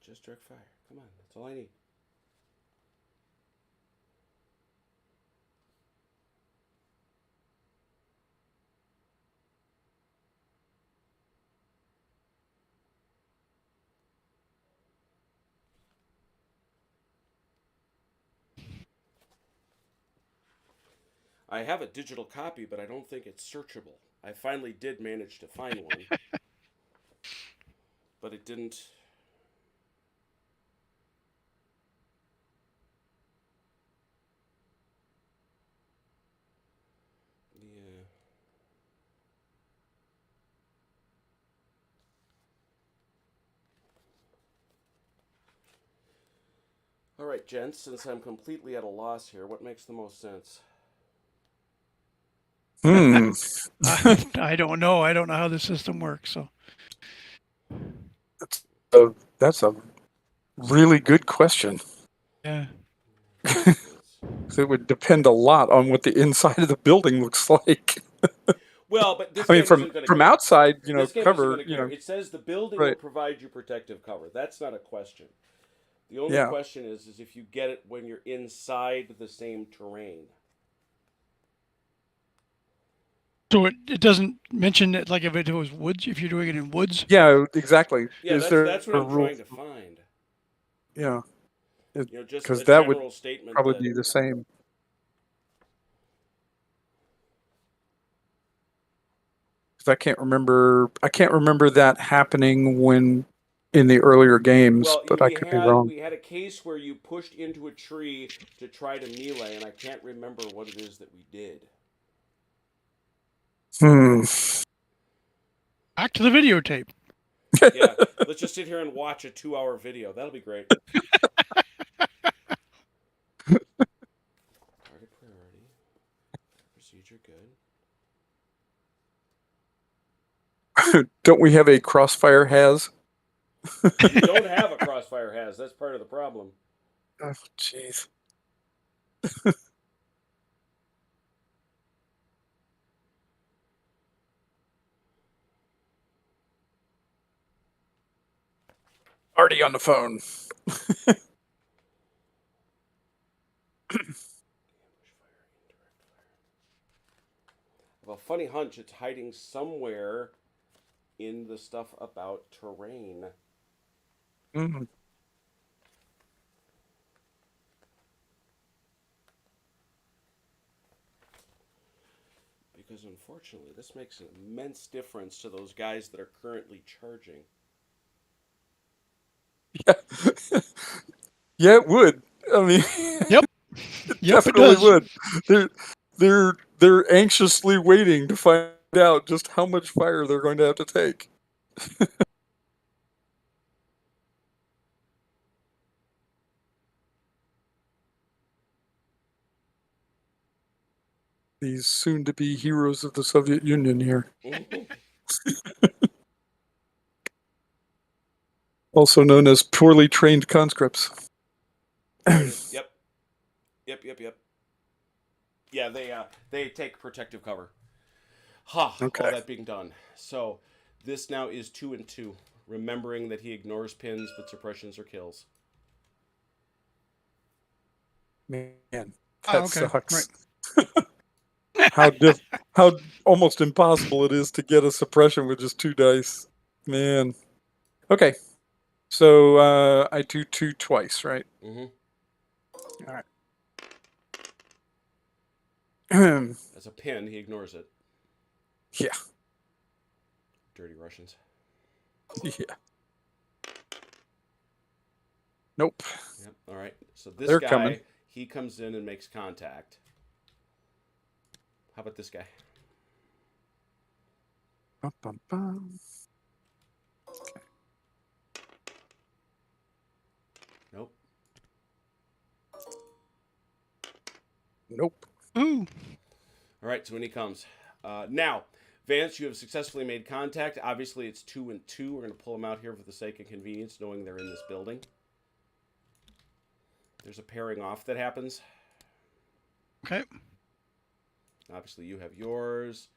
Speaker 1: Just direct fire. Come on, that's all I need. I have a digital copy, but I don't think it's searchable. I finally did manage to find one, but it didn't. Yeah. All right, gents, since I'm completely at a loss here, what makes the most sense?
Speaker 2: I don't know. I don't know how the system works. So
Speaker 3: That's a really good question.
Speaker 2: yeah.
Speaker 3: So it would depend a lot on what the inside of the building looks like.
Speaker 1: Well, but this
Speaker 3: I mean,
Speaker 1: game isn't going to
Speaker 3: from
Speaker 1: care.
Speaker 3: outside,
Speaker 1: This game isn't
Speaker 3: cover,
Speaker 1: going to care. It says the building will
Speaker 3: right?
Speaker 1: provide you protective cover. That's not a question. The only
Speaker 3: Yeah.
Speaker 1: question is if you get it when you're inside the same terrain.
Speaker 2: So it doesn't mention it like if it was woods. If you're doing it in woods.
Speaker 3: Yeah, exactly.
Speaker 1: Yeah,
Speaker 3: Is there
Speaker 1: that's what
Speaker 3: a
Speaker 1: I'm
Speaker 3: rule?
Speaker 1: trying to find.
Speaker 3: Yeah,
Speaker 1: Just
Speaker 3: because
Speaker 1: a
Speaker 3: that would
Speaker 1: general statement
Speaker 3: probably
Speaker 1: that
Speaker 3: be the same. 'Cause I can't remember that happening when in the earlier games,
Speaker 1: well,
Speaker 3: but I could be wrong.
Speaker 1: we had a case where you pushed into a tree to try to melee, and I can't remember what it is that we did.
Speaker 2: Back to the videotape.
Speaker 1: Yeah, let's just sit here and watch a 2-hour video. That'll be great. Target priority. Procedure good.
Speaker 3: Don't we have a CrossFire has?
Speaker 1: We don't have a CrossFire has. That's part of the problem.
Speaker 3: Oh, jeez. Already on the phone.
Speaker 1: I have a funny hunch it's hiding somewhere in the stuff about terrain.
Speaker 3: Mm.
Speaker 1: Because unfortunately, this makes an immense difference to those guys that are currently charging.
Speaker 3: Yeah. Yeah, it would. I mean,
Speaker 2: Yep.
Speaker 3: it
Speaker 2: Yep, it
Speaker 3: definitely
Speaker 2: does.
Speaker 3: would. They're anxiously waiting to find out just how much fire they're going to have to take. These soon-to-be heroes of the Soviet Union here. Also known as poorly trained conscripts.
Speaker 1: Yep. Yeah, they take protective cover.
Speaker 3: Okay.
Speaker 1: All that being done. So this now is 2 and 2, remembering that he ignores pins but suppressions or kills.
Speaker 3: Man, that
Speaker 2: Okay.
Speaker 3: sucks.
Speaker 2: Right.
Speaker 3: How almost impossible it is to get a suppression with just 2 dice. Man. Okay. So I do 2 twice, right?
Speaker 1: Mm-hmm.
Speaker 3: All right.
Speaker 1: As a pin, he ignores it.
Speaker 3: Yeah.
Speaker 1: Dirty Russians.
Speaker 3: Yeah. Nope.
Speaker 1: Yep. All right. So this
Speaker 3: They're
Speaker 1: guy,
Speaker 3: coming.
Speaker 1: he comes in and makes contact. How about this guy?
Speaker 3: Bum, bum, bum.
Speaker 1: Nope.
Speaker 3: Nope.
Speaker 2: Ooh.
Speaker 1: All right, so in he comes. Now, Vance, you have successfully made contact. Obviously, it's 2 and 2. We're going to pull them out here for the sake of convenience, knowing they're in this building. There's a pairing off that happens.
Speaker 2: Okay.
Speaker 1: Obviously, you have yours.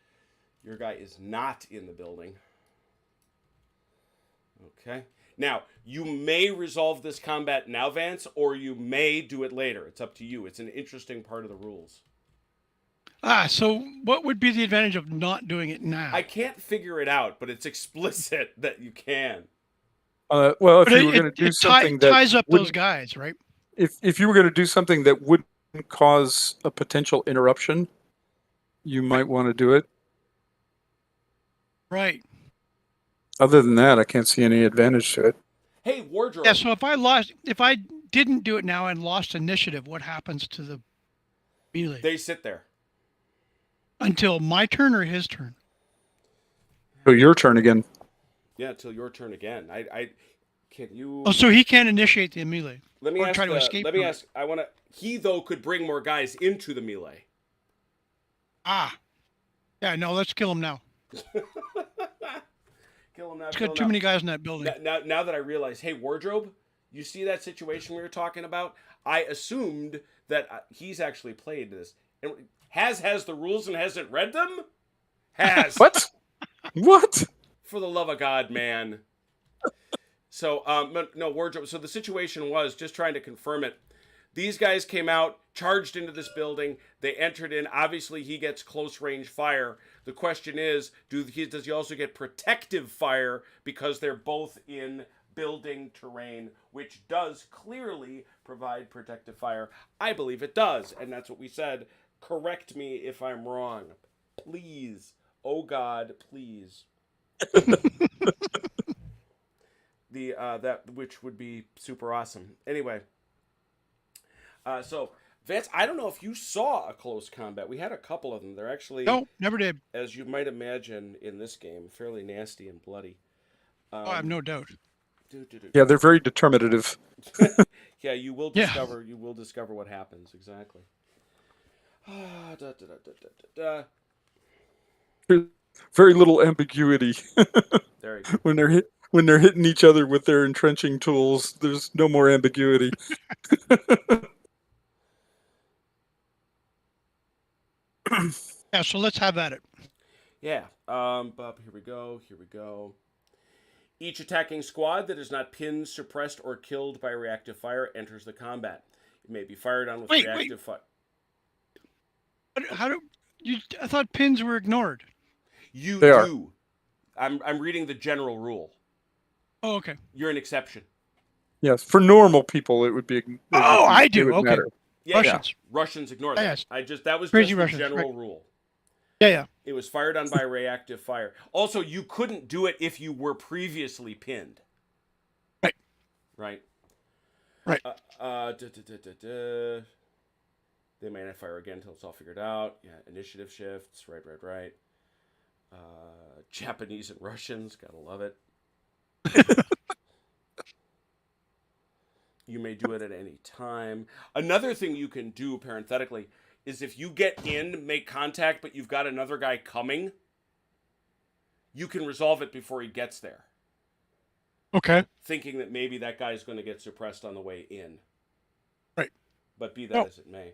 Speaker 1: Your guy is not in the building. Okay. Now, you may resolve this combat now, Vance, or you may do it later. It's up to you. It's an interesting part of the rules.
Speaker 2: So what would be the advantage of not doing it now?
Speaker 1: I can't figure it out, but it's explicit that you can.
Speaker 3: Well, if
Speaker 2: But
Speaker 3: you were going to do something that
Speaker 2: ties up those
Speaker 3: wouldn't-
Speaker 2: guys, right?
Speaker 3: if you were going to do something that wouldn't cause a potential interruption, you might want to do it.
Speaker 2: Right.
Speaker 3: Other than that, I can't see any advantage to it.
Speaker 1: Hey, Wardrobe.
Speaker 2: Yeah. So if I didn't do it now and lost initiative, what happens to the melee?
Speaker 1: They sit there.
Speaker 2: Until my turn or his turn?
Speaker 3: So your turn again.
Speaker 1: Yeah, until your turn again. I can you.
Speaker 2: Oh, so he can't initiate the melee.
Speaker 1: Let me
Speaker 2: or
Speaker 1: ask.
Speaker 2: try to escape
Speaker 1: let me
Speaker 2: from it.
Speaker 1: ask. I want to. He though could bring more guys into the melee.
Speaker 2: Ah. Yeah. No. Let's kill him now.
Speaker 1: Kill him now.
Speaker 2: There's
Speaker 1: Kill
Speaker 2: got
Speaker 1: him
Speaker 2: too
Speaker 1: now.
Speaker 2: many guys in that building.
Speaker 1: Now that I realize, hey, Wardrobe, you see that situation we were talking about? I assumed that he's actually played this. And has the rules and hasn't read them? Has.
Speaker 3: What? What?
Speaker 1: For the love of God, man. So, no, Wardrobe. So the situation was, just trying to confirm it, these guys came out, charged into this building. They entered in. Obviously, he gets close range fire. The question is, does he also get protective fire because they're both in building terrain, which does clearly provide protective fire? I believe it does, and that's what we said. Correct me if I'm wrong. Please. Oh, God, please. That which would be super awesome. Anyway, so Vance, I don't know if you saw a close combat. We had a couple of them. They're actually
Speaker 2: No, never did.
Speaker 1: as you might imagine in this game, fairly nasty and bloody.
Speaker 2: I have no doubt.
Speaker 3: Yeah, they're very determinative.
Speaker 1: Yeah, you will
Speaker 2: Yeah.
Speaker 1: discover. You will discover what happens exactly.
Speaker 3: Very little ambiguity
Speaker 1: There you go.
Speaker 3: when they're hitting each other with their entrenching tools. There's no more ambiguity.
Speaker 2: Yeah, so let's have at it.
Speaker 1: Yeah. But here we go. Here we go. Each attacking squad that is not pinned, suppressed, or killed by reactive fire enters the combat. It may be fired on with reactive fire.
Speaker 2: How do you? I thought pins were ignored.
Speaker 1: You
Speaker 3: They
Speaker 1: do.
Speaker 3: are.
Speaker 1: I'm reading the general rule.
Speaker 2: Oh, okay.
Speaker 1: You're an exception.
Speaker 3: Yes, for normal people, it would be.
Speaker 2: I do.
Speaker 3: It would
Speaker 2: Okay.
Speaker 3: matter.
Speaker 1: Yeah,
Speaker 2: Russians.
Speaker 1: Russians ignore that.
Speaker 2: Yes.
Speaker 1: That was
Speaker 2: Crazy
Speaker 1: just the
Speaker 2: Russians,
Speaker 1: general
Speaker 2: right.
Speaker 1: rule.
Speaker 2: Yeah.
Speaker 1: It was fired on by reactive fire. Also, you couldn't do it if you were previously pinned.
Speaker 2: Right.
Speaker 1: Right.
Speaker 2: Right.
Speaker 1: They may not fire again until it's all figured out. Yeah, initiative shifts. Right. Japanese and Russians, gotta love it. You may do it at any time. Another thing you can do, parenthetically, is if you get in, make contact, but you've got another guy coming, you can resolve it before he gets there.
Speaker 2: Okay.
Speaker 1: Thinking that maybe that guy is going to get suppressed on the way in.
Speaker 2: Right.
Speaker 1: But be that as it may.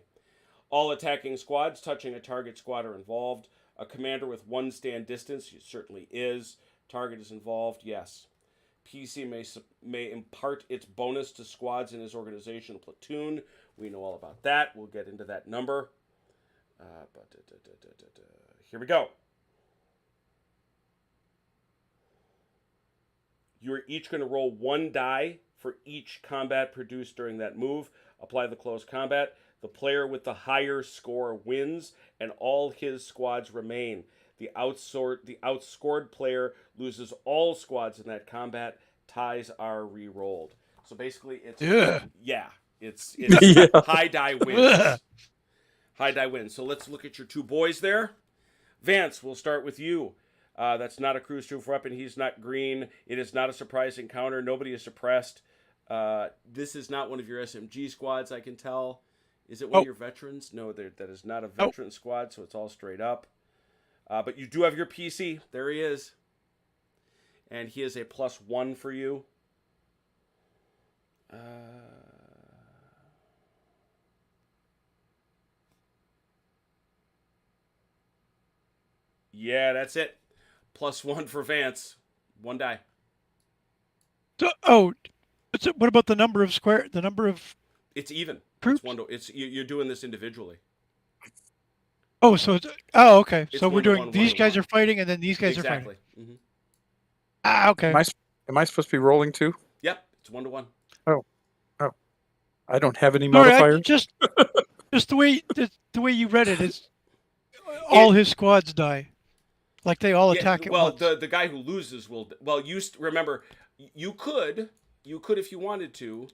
Speaker 1: All attacking squads touching a target squad are involved. A commander with one stand distance certainly is. Target is involved, yes. PC may impart its bonus to squads in his organizational platoon. We know all about that. We'll get into that number. Here we go. You're each going to roll one die for each combat produced during that move. Apply the close combat. The player with the higher score wins, and all his squads remain. The outscored player loses all squads in that combat. Ties are re-rolled. So basically, it's
Speaker 2: Yeah.
Speaker 1: yeah, it's
Speaker 3: Yeah.
Speaker 1: high die wins. High die wins. So let's look at your two boys there. Vance, we'll start with you. That's not a cruise troop weapon. He's not green. It is not a surprise encounter. Nobody is suppressed. This is not one of your SMG squads, I can tell. Is it one of your veterans? No, that is not a veteran squad, so it's all straight up. But you do have your PC. There he is. And he is a +1 for you. Yeah, that's it. +1 for Vance. 1 die.
Speaker 2: So, what about the number of square? The number of
Speaker 1: It's even.
Speaker 2: troops?
Speaker 1: You're doing this individually.
Speaker 2: Oh, so okay.
Speaker 1: It's
Speaker 2: So we're
Speaker 1: 1 to
Speaker 2: doing
Speaker 1: 1,
Speaker 2: these
Speaker 1: 1 to
Speaker 2: guys
Speaker 1: 1.
Speaker 2: are fighting, and then these guys are fighting.
Speaker 1: Exactly. Mm-hmm.
Speaker 2: Okay.
Speaker 3: Am I supposed to be rolling too?
Speaker 1: Yep, it's 1 to 1.
Speaker 3: I don't have any
Speaker 2: Sorry,
Speaker 3: modifiers.
Speaker 2: just the way you read it is all his squads die, like they all attack at once.
Speaker 1: Well, the guy who loses will. Well, remember, you could if you wanted to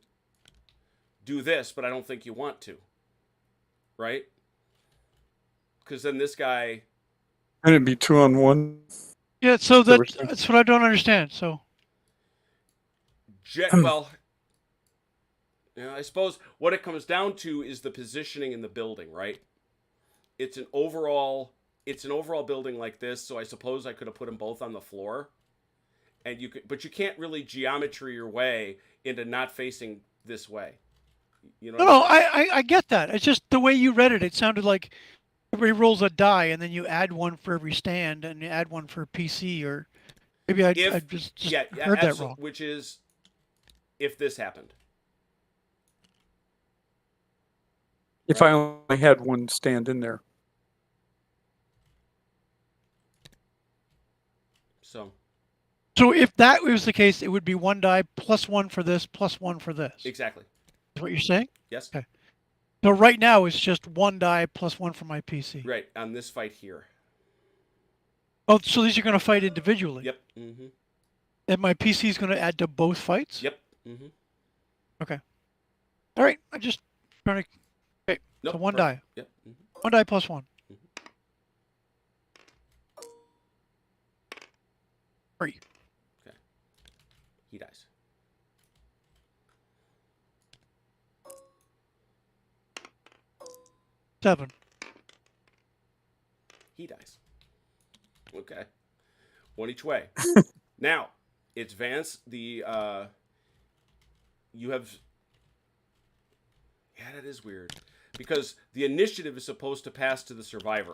Speaker 1: do this, but I don't think you want to, right? Because then this guy.
Speaker 3: And it'd be 2 on 1.
Speaker 2: Yeah, so that's what I don't understand. So.
Speaker 1: Well, yeah, I suppose what it comes down to is the positioning in the building, right? It's an overall building like this, so I suppose I could have put them both on the floor, and but you can't really geometry your way into not facing this way. You know?
Speaker 2: No, I get that. It's just the way you read it. It sounded like everybody rolls a die, and then you add one for every stand, and you add one for PC, or maybe I just heard that wrong.
Speaker 1: Which is, if this happened.
Speaker 3: If I only had one stand in there.
Speaker 1: So
Speaker 2: if that was the case, it would be 1 die +1 for this, +1 for this.
Speaker 1: Exactly.
Speaker 2: Is what you're saying?
Speaker 1: Yes.
Speaker 2: Okay. So right now it's just 1 die +1 for my PC.
Speaker 1: Right, on this fight here.
Speaker 2: Oh, so these are going to fight individually?
Speaker 1: Yep. Mm-hmm.
Speaker 2: And my PC is going to add to both fights?
Speaker 1: Yep. Mm-hmm.
Speaker 2: Okay. All right. I'm just trying to. Okay.
Speaker 1: Nope,
Speaker 2: so 1 die.
Speaker 1: Yep. Mm-hmm.
Speaker 2: 1 die +1. 3.
Speaker 1: Okay. He dies.
Speaker 2: Seven.
Speaker 1: He dies. Okay. 1 each way. Now, it's Vance. You have. Yeah, that is weird. Because the initiative is supposed to pass to the survivor.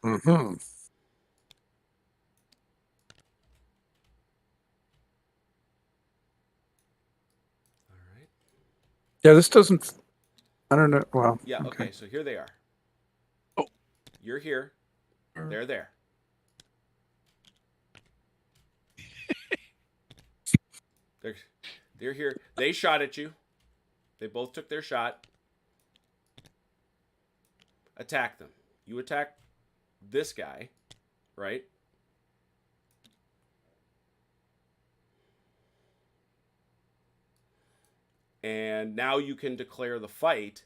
Speaker 3: Mm-hmm.
Speaker 1: All right.
Speaker 3: Yeah, this doesn't. I don't know. Well.
Speaker 1: Yeah, okay, so here they are.
Speaker 2: Oh.
Speaker 1: You're here. They're there. They're here. They shot at you. They both took their shot. Attack them. You attack this guy, right? And now you can declare the fight.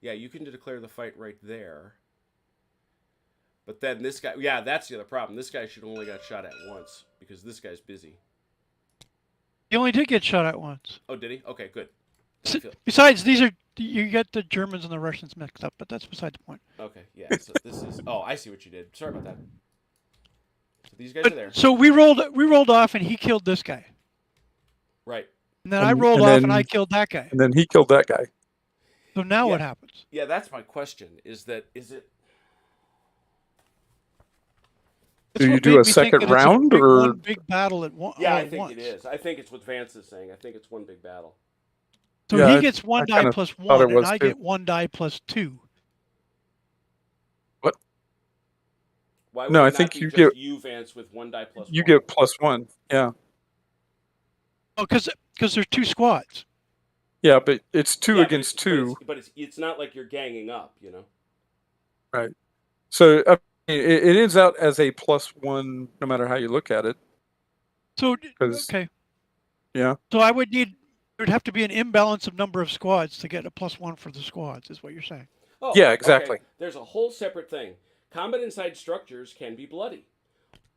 Speaker 1: Yeah, you can declare the fight right there. But then this guy, yeah, that's the other problem. This guy should only got shot at once because this guy's busy.
Speaker 2: He only did get shot at once.
Speaker 1: Oh, did he? Okay, good.
Speaker 2: Besides, you get the Germans and the Russians mixed up, but that's beside the point.
Speaker 1: Okay, yeah. So this is. Oh, I see what you did. Sorry about that. So these guys are there.
Speaker 2: So we rolled off, and he killed this guy.
Speaker 1: Right.
Speaker 2: And then I rolled off, and I killed that guy.
Speaker 3: And then he killed that guy.
Speaker 2: So now what happens?
Speaker 1: Yeah, that's my question. Is it?
Speaker 3: Do you do a second round or
Speaker 2: one big battle at one?
Speaker 1: Yeah, I think it is. I think it's what Vance is saying. I think it's one big battle.
Speaker 2: So
Speaker 3: Yeah,
Speaker 2: he gets 1 die +1, and I get 1 die +2.
Speaker 3: What?
Speaker 1: Why would
Speaker 3: No,
Speaker 1: it
Speaker 3: I
Speaker 1: not
Speaker 3: think
Speaker 1: be
Speaker 3: you
Speaker 1: just
Speaker 3: get
Speaker 1: you, Vance, with 1 die +1.
Speaker 3: you get +1. Yeah.
Speaker 2: Oh, because there's 2 squads.
Speaker 3: Yeah, but it's 2
Speaker 1: Yeah,
Speaker 3: against 2.
Speaker 1: But it's not like you're ganging up, you know.
Speaker 3: Right. So It ends out as a +1 no matter how you look at it.
Speaker 2: So,
Speaker 3: 'Cause-
Speaker 2: okay.
Speaker 3: Yeah.
Speaker 2: So I would need, there'd have to be an imbalance of number of squads to get a +1 for the squads, is what you're saying.
Speaker 1: Oh,
Speaker 3: Yeah, exactly.
Speaker 1: Okay. There's a whole separate thing. Combat inside structures can be bloody.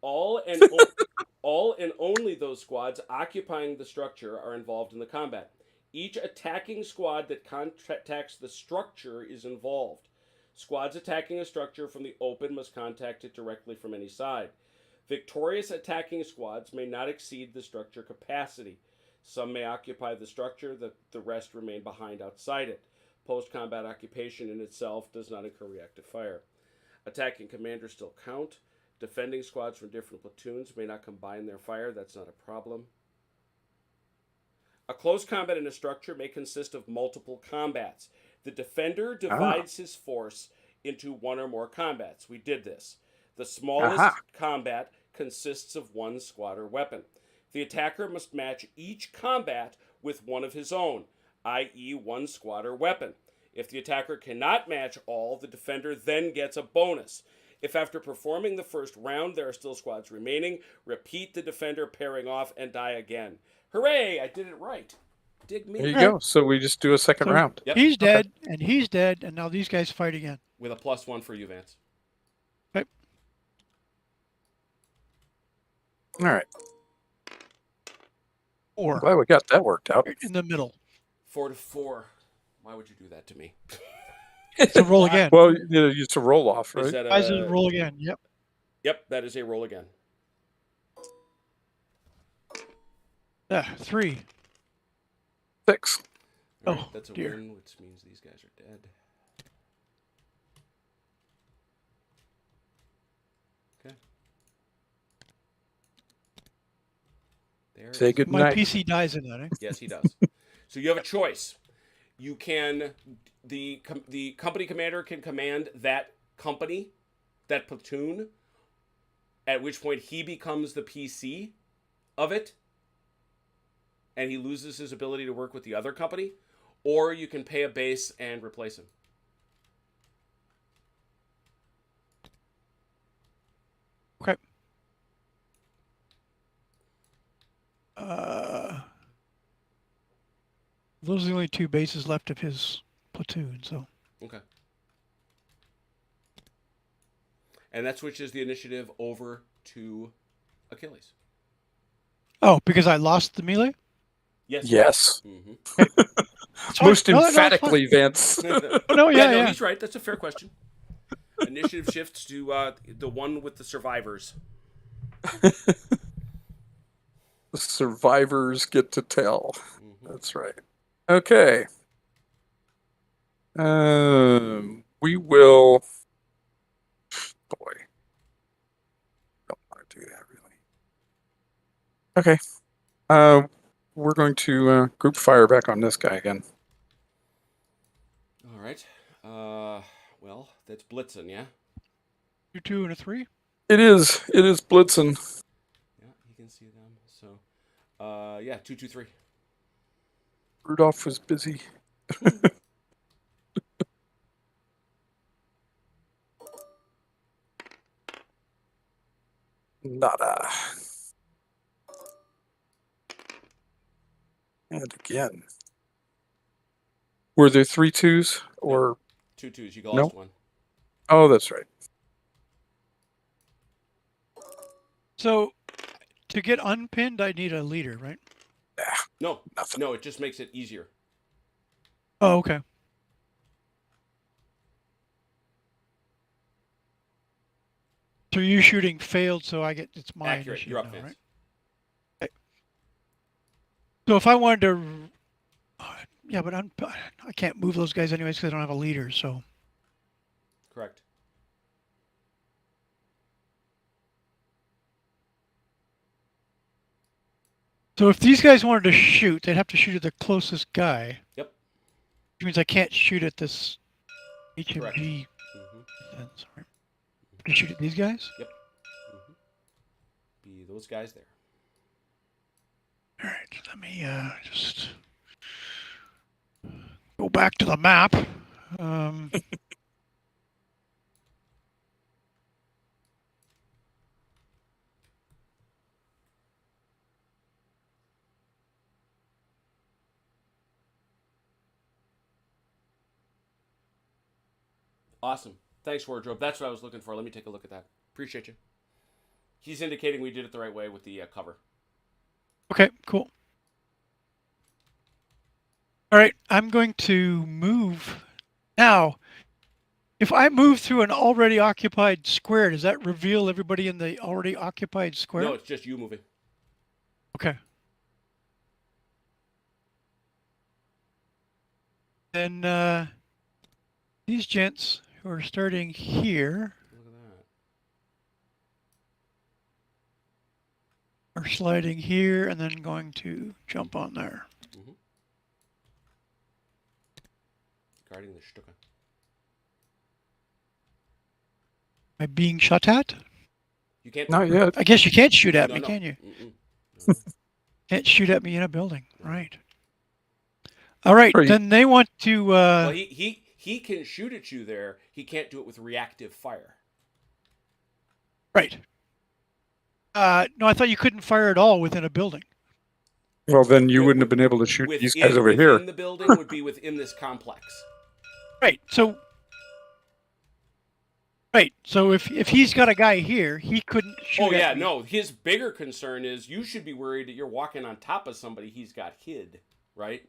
Speaker 1: All and only those squads occupying the structure are involved in the combat. Each attacking squad that contacts the structure is involved. Squads attacking a structure from the open must contact it directly from any side. Victorious attacking squads may not exceed the structure capacity. Some may occupy the structure, the rest remain behind outside it. Post-combat occupation in itself does not incur reactive fire. Attacking commanders still count. Defending squads from different platoons may not combine their fire. That's not a problem. A close combat in a structure may consist of multiple combats. The defender divides his force into one or more combats. We did this. The smallest combat consists of one squad or weapon. The attacker must match each combat with one of his own, i.e. one squad or weapon. If the attacker cannot match all, the defender then gets a bonus. If after performing the first round there are still squads remaining, repeat the defender pairing off and die again. Hooray! I did it right. Dig me.
Speaker 3: There you go. So we just do a second round.
Speaker 1: Yep.
Speaker 2: He's dead, and he's dead, and now these guys fight again.
Speaker 1: With a +1 for you, Vance.
Speaker 2: Okay.
Speaker 3: All right.
Speaker 2: 4.
Speaker 3: Glad we got that worked out.
Speaker 2: In the middle.
Speaker 1: 4 to 4. Why would you do that to me?
Speaker 2: So roll again.
Speaker 3: Well, it's a roll off, right?
Speaker 1: Is that
Speaker 2: Guys, roll again. Yep.
Speaker 1: Yep, that is a roll again.
Speaker 2: 3.
Speaker 3: 6.
Speaker 1: All right,
Speaker 2: Oh,
Speaker 1: that's a
Speaker 2: dear.
Speaker 1: win, which means these guys are dead. Okay. There
Speaker 3: Say
Speaker 1: is-
Speaker 3: good
Speaker 2: My
Speaker 3: night.
Speaker 2: PC dies in that, eh?
Speaker 1: Yes, he does. So you have a choice. You can the company commander can command that company, that platoon, at which point he becomes the PC of it, and he loses his ability to work with the other company, or you can pay a base and replace him.
Speaker 2: Okay. Those are the only 2 bases left of his platoon, so.
Speaker 1: Okay. And that switches the initiative over to Achilles.
Speaker 2: Oh, because I lost the melee?
Speaker 1: Yes.
Speaker 3: Yes.
Speaker 1: Mm-hmm.
Speaker 3: Most
Speaker 2: No,
Speaker 3: emphatically, Vince.
Speaker 2: Oh, no, yeah.
Speaker 1: He's right. That's a fair question. Initiative shifts to the one with the survivors.
Speaker 3: The survivors get to tell.
Speaker 1: Mm-hmm.
Speaker 3: That's right. Okay. We will. Boy, don't want to do that really. Okay. We're going to group fire back on this guy again.
Speaker 1: All right. Well, that's Blitzen, yeah?
Speaker 2: 2 and a 3?
Speaker 3: It is Blitzen.
Speaker 1: Yeah, he can see them. So, 2, 2, 3.
Speaker 3: Rudolph was busy. Nada. And again. Were there 3 2s or
Speaker 1: 2 2s. You lost
Speaker 3: No.
Speaker 1: one.
Speaker 3: Oh, that's right.
Speaker 2: So, to get unpinned, I need a leader, right?
Speaker 1: No,
Speaker 3: Nothing.
Speaker 1: no, it just makes it easier.
Speaker 2: Oh, okay. So you shooting failed, so I get it's my
Speaker 1: Accurate.
Speaker 2: initiative
Speaker 1: You're up,
Speaker 2: now,
Speaker 1: Vance.
Speaker 2: right? Okay. So if I wanted to, yeah, but I can't move those guys anyways because I don't have a leader. So
Speaker 1: Correct.
Speaker 2: if these guys wanted to shoot, they'd have to shoot at the closest guy.
Speaker 1: Yep.
Speaker 2: Which means I can't shoot at this
Speaker 1: Correct.
Speaker 2: HMG.
Speaker 1: Mm-hmm.
Speaker 2: Then, sorry. I can shoot at these guys.
Speaker 1: Yep. Mm-hmm. Be those guys there.
Speaker 2: All right, let me just go back to the map.
Speaker 1: Awesome. Thanks, Wardrobe. That's what I was looking for. Let me take a look at that. Appreciate you. He's indicating we did it the right way with the cover.
Speaker 2: Okay, cool. All right, I'm going to move. Now, if I move through an already occupied square, does that reveal everybody in the already occupied square?
Speaker 1: No, it's just you moving.
Speaker 2: Okay. Then these gents who are starting here
Speaker 1: Look at that.
Speaker 2: are sliding here and then going to jump on there.
Speaker 1: Mm-hmm. Guarding the Stuka.
Speaker 2: Am I being shot at?
Speaker 1: You can't.
Speaker 3: Not yet.
Speaker 2: I guess you can't shoot at
Speaker 1: No,
Speaker 2: me,
Speaker 1: no.
Speaker 2: can you?
Speaker 1: No.
Speaker 2: Can't shoot at me in a building, right? All right,
Speaker 3: Right.
Speaker 2: then they want to.
Speaker 1: Well, he can shoot at you there. He can't do it with reactive fire.
Speaker 2: Right. No, I thought you couldn't fire at all within a building.
Speaker 3: Well, then you wouldn't have been able to shoot these guys over here.
Speaker 1: Within the building would be within this complex.
Speaker 2: Right. So if he's got a guy here, he couldn't shoot.
Speaker 1: Oh yeah,
Speaker 2: at me.
Speaker 1: no. His bigger concern is you should be worried that you're walking on top of somebody he's got hid, right?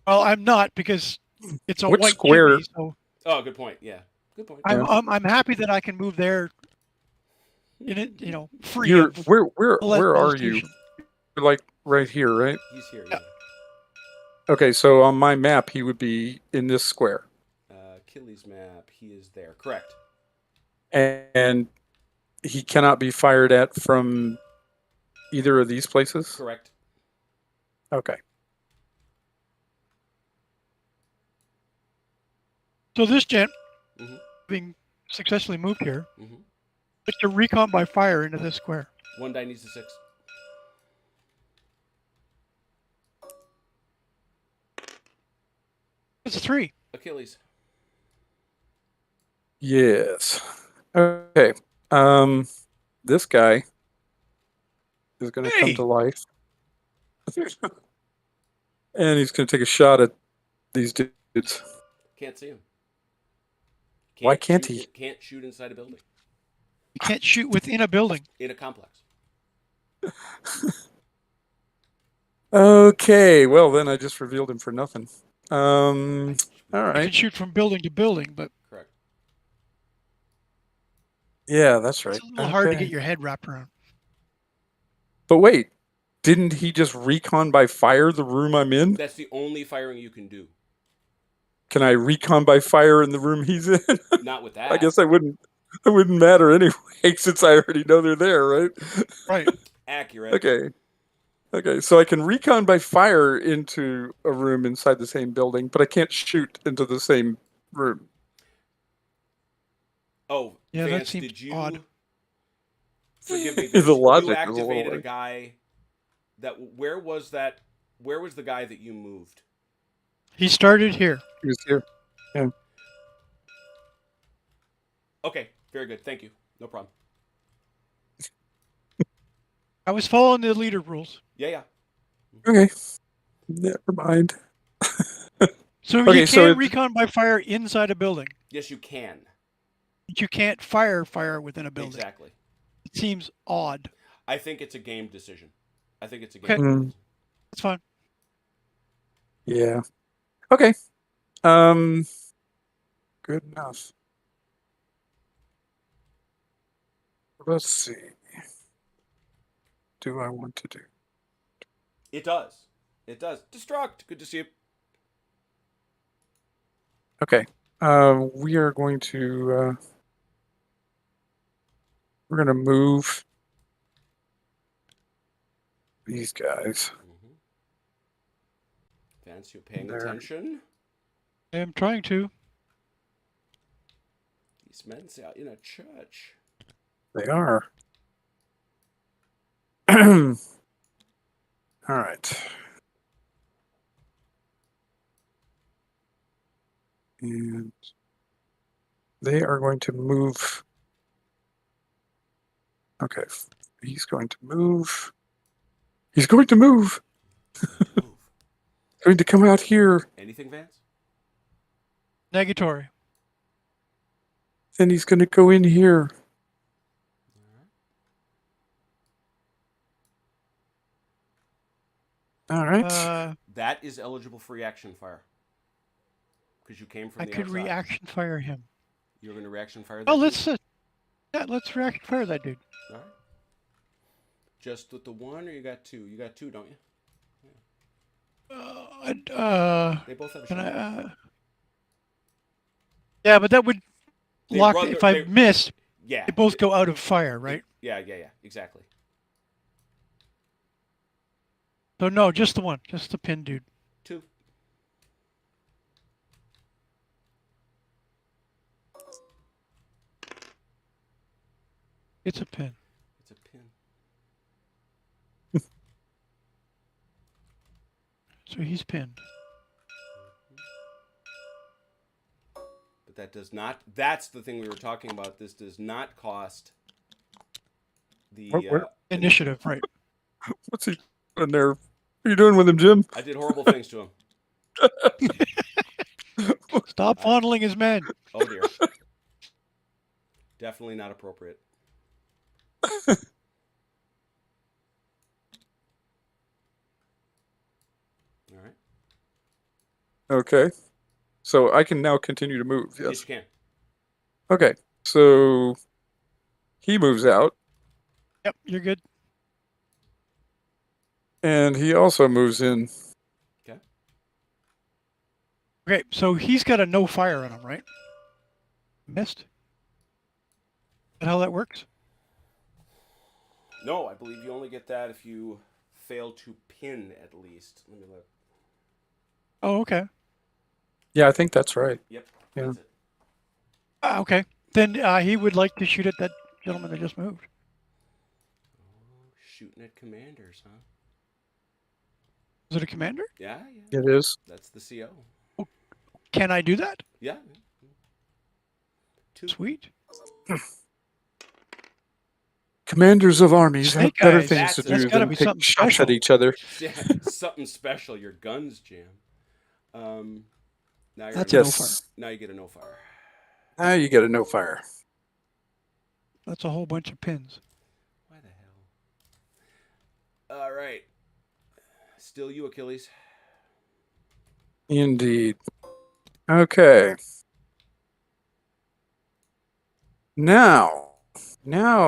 Speaker 2: Well, I'm not because it's a
Speaker 3: Which
Speaker 2: white
Speaker 3: square-
Speaker 2: chimney, so
Speaker 1: Oh, good point. Yeah, good point.
Speaker 2: I'm happy that I can move there. In it, free.
Speaker 3: You're
Speaker 2: of
Speaker 3: where are you?
Speaker 2: molestation.
Speaker 3: You're like right here, right?
Speaker 1: He's here. Yeah.
Speaker 3: Okay, so on my map he would be in this square.
Speaker 1: Achilles map. He is there. Correct.
Speaker 3: And he cannot be fired at from either of these places?
Speaker 1: Correct.
Speaker 3: Okay.
Speaker 2: So this gent,
Speaker 1: Mhm.
Speaker 2: being successfully moved here,
Speaker 1: Mm-hmm.
Speaker 2: gets to recon by fire into this square.
Speaker 1: One die needs a 6.
Speaker 2: It's a 3.
Speaker 1: Achilles.
Speaker 3: Yes. Okay. This guy is going to come
Speaker 2: Hey!
Speaker 3: to life. And he's going to take a shot at these dudes.
Speaker 1: Can't see him.
Speaker 3: Why can't
Speaker 1: shoot-
Speaker 3: he?
Speaker 1: Can't shoot inside a building.
Speaker 2: You can't shoot within a building.
Speaker 1: In a complex.
Speaker 3: Okay, well then I just revealed him for nothing. All
Speaker 2: You
Speaker 3: right.
Speaker 2: can shoot from building to building, but
Speaker 1: Correct.
Speaker 3: Yeah, that's right.
Speaker 2: it's a little hard to
Speaker 3: Okay.
Speaker 2: get your head wrapped around.
Speaker 3: But wait, didn't he just recon by fire the room I'm in?
Speaker 1: That's the only firing you can do.
Speaker 3: Can I recon by fire in the room he's in?
Speaker 1: Not with that.
Speaker 3: I guess I wouldn't. It wouldn't matter anyway, since I already know they're there, right?
Speaker 2: Right.
Speaker 1: Accurate.
Speaker 3: Okay. Okay, so I can recon by fire into a room inside the same building, but I can't shoot into the same room.
Speaker 1: Oh,
Speaker 2: Yeah, that
Speaker 1: Vance,
Speaker 2: seems
Speaker 1: did you
Speaker 2: odd.
Speaker 1: forgive me?
Speaker 3: The
Speaker 1: Vince,
Speaker 3: logic
Speaker 1: you
Speaker 3: is a little
Speaker 1: activated a
Speaker 3: weird.
Speaker 1: guy that where was that? Where was the guy that you moved?
Speaker 2: He started here.
Speaker 3: He was here.
Speaker 1: Okay, very good. Thank you. No problem.
Speaker 2: I was following the leader rules.
Speaker 1: Yeah.
Speaker 3: Okay. Never mind.
Speaker 2: So
Speaker 3: Okay,
Speaker 2: you
Speaker 3: so
Speaker 2: can
Speaker 3: it-
Speaker 2: recon by fire inside a building,
Speaker 1: Yes, you can.
Speaker 2: but you can't fire within a building.
Speaker 1: Exactly.
Speaker 2: It seems odd.
Speaker 1: I think it's a game decision. I think it's a game.
Speaker 2: Okay.
Speaker 3: Mm,
Speaker 2: That's fine.
Speaker 3: yeah. Okay. Good enough. Let's see. Do I want to do?
Speaker 1: It does. It does. Destruct. Good to see you.
Speaker 3: Okay. We are going to. We're going to move these guys.
Speaker 1: Mm-hmm. Vance, you paying
Speaker 3: There.
Speaker 1: attention?
Speaker 2: I am trying to.
Speaker 1: These men say in a church.
Speaker 3: They are. All right. And they are going to move. Okay. He's going to move. He's going to move.
Speaker 1: Move.
Speaker 3: Going to come out here.
Speaker 1: Anything, Vance?
Speaker 2: Negatory.
Speaker 3: Then he's going to go in here. All right.
Speaker 1: That is eligible for reaction fire. Because you came from
Speaker 2: I
Speaker 1: the
Speaker 2: could
Speaker 1: outside.
Speaker 2: reaction fire him.
Speaker 1: You're going to reaction fire that
Speaker 2: Oh,
Speaker 1: dude?
Speaker 2: let's reaction fire that dude.
Speaker 1: All right. Just with the one, or you got two? You got two, don't you?
Speaker 2: They
Speaker 1: both have a shield.
Speaker 2: Yeah, but that would lock. If I missed,
Speaker 1: yeah,
Speaker 2: they both go out of fire, right?
Speaker 1: Yeah, exactly.
Speaker 2: So no, just the one, just the pin dude.
Speaker 1: Two.
Speaker 2: It's a pin.
Speaker 1: It's a pin.
Speaker 2: So he's pinned.
Speaker 1: But that does not. That's the thing we were talking about. This does not cost the
Speaker 2: initiative, right?
Speaker 3: What's he doing there? What are you doing with him, Jim?
Speaker 1: I did horrible things to him.
Speaker 2: Stop fondling his men.
Speaker 1: Oh dear. Definitely not appropriate. All right.
Speaker 3: Okay. So I can now continue to move. Yes,
Speaker 1: Yes, you can.
Speaker 3: Okay. So he moves out.
Speaker 2: Yep, you're good.
Speaker 3: And he also moves in.
Speaker 1: Okay.
Speaker 2: Okay, so he's got a no fire on him, right? Missed. Is that how that works?
Speaker 1: No, I believe you only get that if you fail to pin at least. Let me look.
Speaker 2: Oh, okay.
Speaker 3: Yeah, I think that's right.
Speaker 1: Yep.
Speaker 3: Yeah.
Speaker 1: That's it.
Speaker 2: Okay. Then he would like to shoot at that gentleman that just moved.
Speaker 1: Oh, shooting at commanders, huh?
Speaker 2: Is it a commander?
Speaker 1: Yeah.
Speaker 3: It is.
Speaker 1: That's the CO.
Speaker 2: Oh, can I do that?
Speaker 1: Yeah. Two.
Speaker 2: Sweet.
Speaker 3: Commanders of armies have
Speaker 2: Snake
Speaker 3: better
Speaker 2: eyes.
Speaker 3: things to
Speaker 1: That's
Speaker 3: do
Speaker 2: gotta
Speaker 3: than
Speaker 2: be
Speaker 3: take
Speaker 2: something
Speaker 3: shots
Speaker 2: special.
Speaker 3: at each other.
Speaker 1: Yeah, something special. Your guns jam. Now you're
Speaker 2: That's
Speaker 1: a
Speaker 2: a
Speaker 1: no
Speaker 2: no
Speaker 1: fire.
Speaker 2: fire.
Speaker 1: Now you get a no fire.
Speaker 3: Now you get a no fire.
Speaker 2: That's a whole bunch of pins.
Speaker 1: Why the hell? All right. Still you, Achilles.
Speaker 3: Indeed. Okay. Now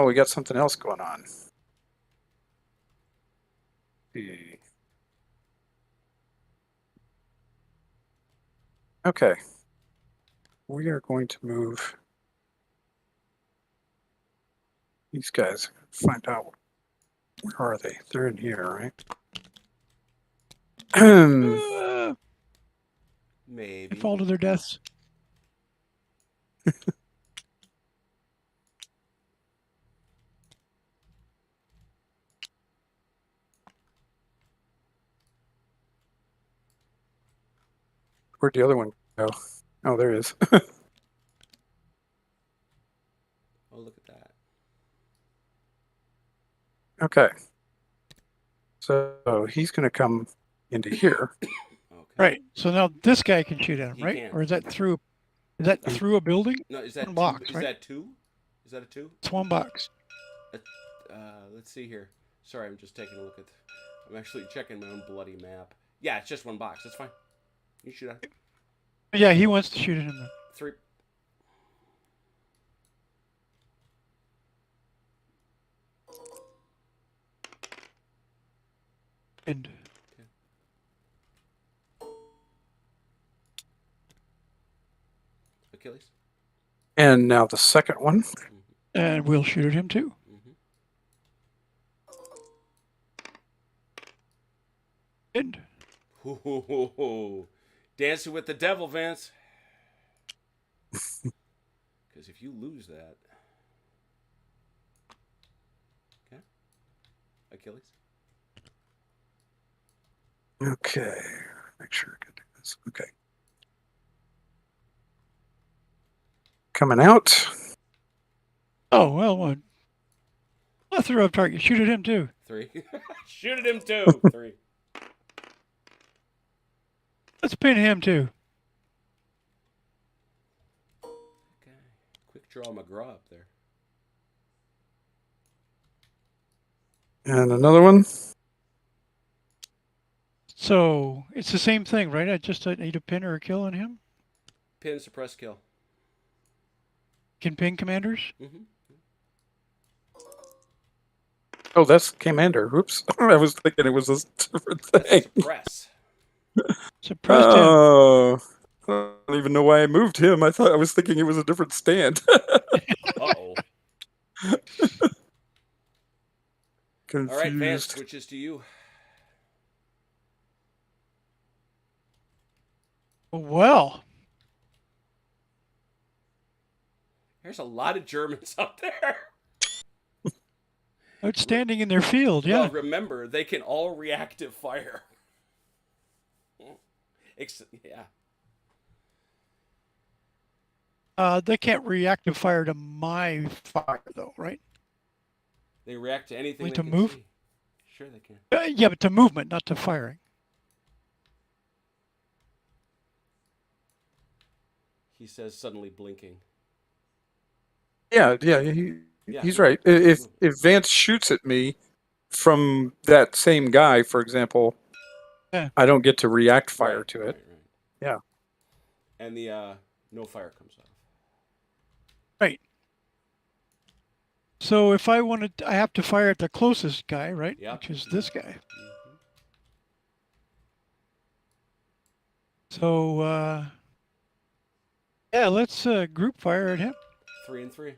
Speaker 3: we got something else going on. Okay. We are going to move these guys. Find out where are they? They're in here, right?
Speaker 1: Maybe.
Speaker 2: They fall to their deaths.
Speaker 3: Where'd the other one go? Oh, there it is.
Speaker 1: Oh, look at that.
Speaker 3: Okay. So he's going to come into here.
Speaker 1: Okay.
Speaker 2: Right. So now this guy can shoot at him,
Speaker 1: He
Speaker 2: right?
Speaker 1: can.
Speaker 2: Or is that through? Is that through a building?
Speaker 1: No, is that
Speaker 2: One
Speaker 1: two?
Speaker 2: box,
Speaker 1: Is
Speaker 2: right?
Speaker 1: that two? Is that a two?
Speaker 2: It's one box.
Speaker 1: Let's see here. Sorry, I'm just taking a look at. I'm actually checking my own bloody map. Yeah, it's just one box. That's fine. You shoot at it.
Speaker 2: Yeah, he wants to shoot at him. Then.
Speaker 1: Three.
Speaker 2: End.
Speaker 1: Achilles.
Speaker 3: And now the second one.
Speaker 2: And we'll shoot at him too. End.
Speaker 1: Dancing with the devil, Vince. Because if you lose that. Okay. Achilles.
Speaker 3: Okay. Make sure I can do this. Okay. Coming out.
Speaker 2: Oh, well, one. Plethora of targets. Shoot at him too.
Speaker 1: Three. Shoot at him too. Three.
Speaker 2: Let's pin him too.
Speaker 1: Okay. Quick Straw McGraw up there.
Speaker 3: And another one.
Speaker 2: So it's the same thing, right? I need a pin or a kill on him.
Speaker 1: Pin, suppress, kill.
Speaker 2: Can pin commanders?
Speaker 1: Mm-hmm.
Speaker 3: Oh, that's Commander. Oops. I was thinking it was a different thing.
Speaker 1: That's suppress.
Speaker 2: Suppressed him.
Speaker 3: Oh, I don't even know why I moved him. I was thinking it was a different stand.
Speaker 1: Uh-oh.
Speaker 3: Confused.
Speaker 1: All right, Vance, switches to you.
Speaker 2: Well,
Speaker 1: There's a lot of Germans up there.
Speaker 2: outstanding in their field, yeah.
Speaker 1: Well, remember, they can all reactive fire. Yeah.
Speaker 2: They can't reactive fire to my fire, though, right?
Speaker 1: They react to anything
Speaker 2: Like
Speaker 1: they
Speaker 2: to
Speaker 1: can
Speaker 2: move?
Speaker 1: see. Sure they can.
Speaker 2: Yeah, but to movement, not to firing.
Speaker 1: He says, suddenly blinking.
Speaker 3: Yeah, he's right. If Vance shoots at me from that same guy, for example,
Speaker 2: Yeah.
Speaker 3: I don't get to react fire to it.
Speaker 1: Right.
Speaker 3: Yeah.
Speaker 1: And the no fire comes off.
Speaker 2: Right. So if I wanted, I have to fire at the closest guy, right?
Speaker 1: Yep.
Speaker 2: Which is this guy.
Speaker 1: Mm-hmm.
Speaker 2: So, yeah, let's group fire at him.
Speaker 1: 3 and 3.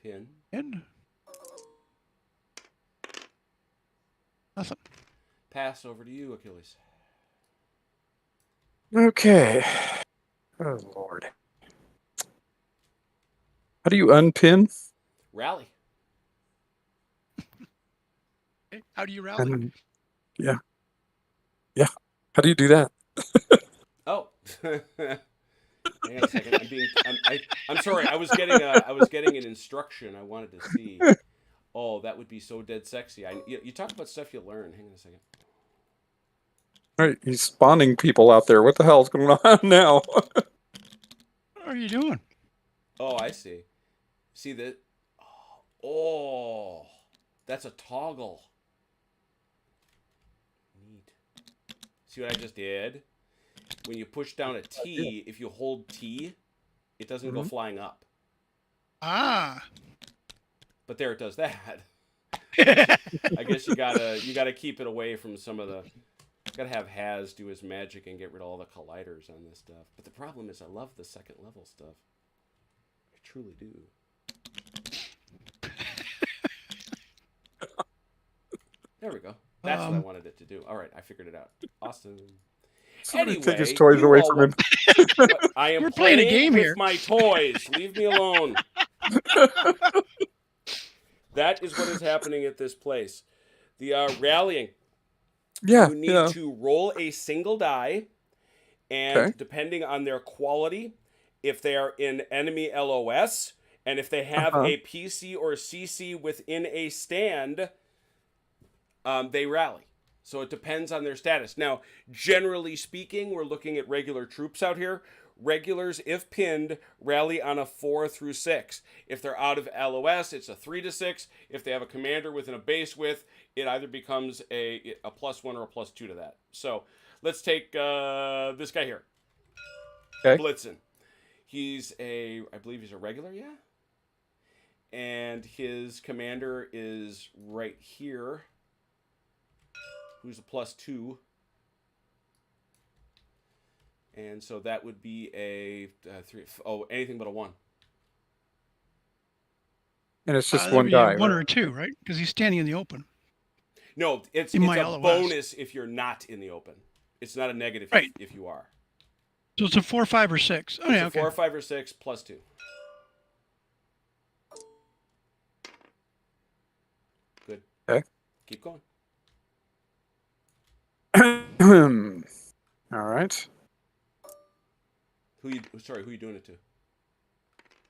Speaker 1: Pin.
Speaker 2: In. Nothing.
Speaker 1: Pass over to you, Achilles.
Speaker 3: Okay. Oh, Lord. How do you unpin?
Speaker 1: Rally.
Speaker 2: How do you rally?
Speaker 3: Yeah. How do you do that?
Speaker 1: Oh. Hang on a second. I'm sorry. I was getting an instruction. I wanted to see. Oh, that would be so dead sexy. You talk about stuff you learn. Hang on a second.
Speaker 3: All right, he's spawning people out there. What the hell's going on now?
Speaker 2: What are you doing?
Speaker 1: Oh, I see. See that? Oh, that's a toggle. Neat. See what I just did? When you push down a T, if you hold T, it doesn't go flying up.
Speaker 2: Ah.
Speaker 1: But there it does that. I guess you gotta keep it away from some of the. Gotta have Haz do his magic and get rid of all the colliders on this stuff. But the problem is, I love the second level stuff. I truly do. There we go. That's what I wanted it to do. All right, I figured it out. Awesome.
Speaker 3: Somebody
Speaker 1: Anyway,
Speaker 3: take his toys away from him.
Speaker 1: I am
Speaker 2: We're playing a game
Speaker 1: with
Speaker 2: here.
Speaker 1: my toys. Leave me alone. That is what is happening at this place. The rallying.
Speaker 3: Yeah.
Speaker 1: You need to roll a single die, and depending on their quality, if they are in enemy LOS, and if they have a PC or CC within a stand, they rally. So it depends on their status. Now, generally speaking, we're looking at regular troops out here. Regulars, if pinned, rally on a 4 through 6. If they're out of LOS, it's a 3 to 6. If they have a commander within a base width, it either becomes a +1 or a +2 to that. So let's take this guy here.
Speaker 3: Okay.
Speaker 1: Blitzen. I believe he's a regular, yeah? And his commander is right here, who's a +2. And so that would be a 3. Oh, anything but a 1.
Speaker 3: And it's just
Speaker 2: That'd
Speaker 3: one
Speaker 2: be
Speaker 3: guy.
Speaker 2: a 1
Speaker 3: right?
Speaker 2: or a 2, right? Because he's standing in the open.
Speaker 1: No, it's
Speaker 2: In my
Speaker 1: a
Speaker 2: LOS.
Speaker 1: bonus if you're not in the open. It's not a negative
Speaker 2: Right.
Speaker 1: if you are.
Speaker 2: So it's a 4, 5, or 6. Oh,
Speaker 1: It's
Speaker 2: yeah,
Speaker 1: a
Speaker 2: okay.
Speaker 1: 4, 5, or 6 +2. Good.
Speaker 3: Okay.
Speaker 1: Keep going.
Speaker 3: All right.
Speaker 1: Who you doing it to?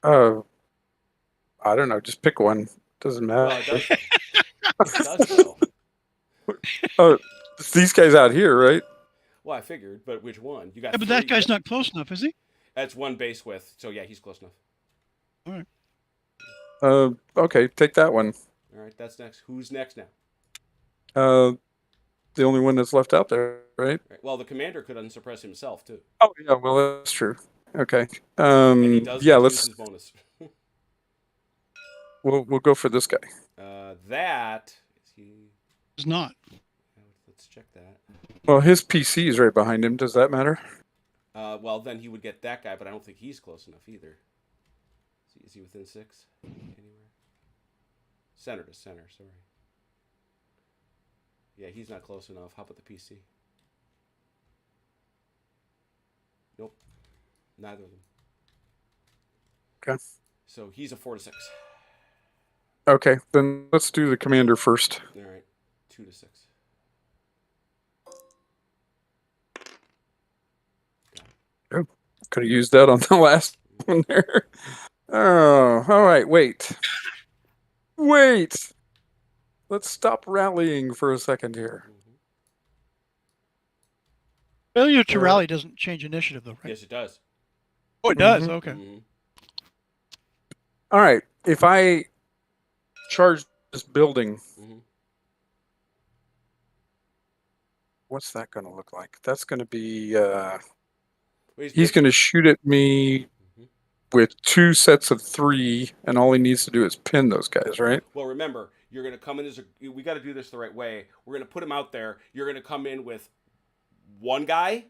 Speaker 3: I don't know. Just pick one. Doesn't matter.
Speaker 1: Well, it does. It does though.
Speaker 3: Oh, it's these guys out here, right?
Speaker 1: Well, I figured, but which one? You got
Speaker 2: Yeah, but
Speaker 1: three.
Speaker 2: that guy's not close enough, is he?
Speaker 1: That's one base width, so yeah, he's close enough.
Speaker 2: All right.
Speaker 3: Okay, take that one.
Speaker 1: All right, that's next. Who's next now?
Speaker 3: The only one that's left out there, right?
Speaker 1: Well, the commander could unsuppress himself too.
Speaker 3: Oh yeah, well that's true. Okay.
Speaker 1: And he does
Speaker 3: Yeah,
Speaker 1: get to use
Speaker 3: let's
Speaker 1: his bonus.
Speaker 3: we'll go for this guy.
Speaker 1: That is he.
Speaker 2: It's not.
Speaker 1: Let's check that.
Speaker 3: Well, his PC is right behind him. Does that matter?
Speaker 1: Well, then he would get that guy, but I don't think he's close enough either. Is he within 6? Anywhere? Center to center, sorry. Yeah, he's not close enough. How about the PC? Nope. Neither of them.
Speaker 3: Okay.
Speaker 1: So he's a 4 to 6.
Speaker 3: Okay, then let's do the commander first.
Speaker 1: All right. 2 to 6.
Speaker 3: Could have used that on the last one there. Oh, all right. Wait. Let's stop rallying for a second here.
Speaker 2: Failure to rally doesn't change initiative, though, right?
Speaker 1: Yes, it does.
Speaker 2: Oh, it does. Okay.
Speaker 1: Mm-hmm.
Speaker 3: All right. If I charge this building, what's that going to look like? That's going to be. He's going to shoot at me with 2 sets of 3, and all he needs to do is pin those guys, right?
Speaker 1: Well, remember, you're going to come in as a. We got to do this the right way. We're going to put him out there. You're going to come in with one guy,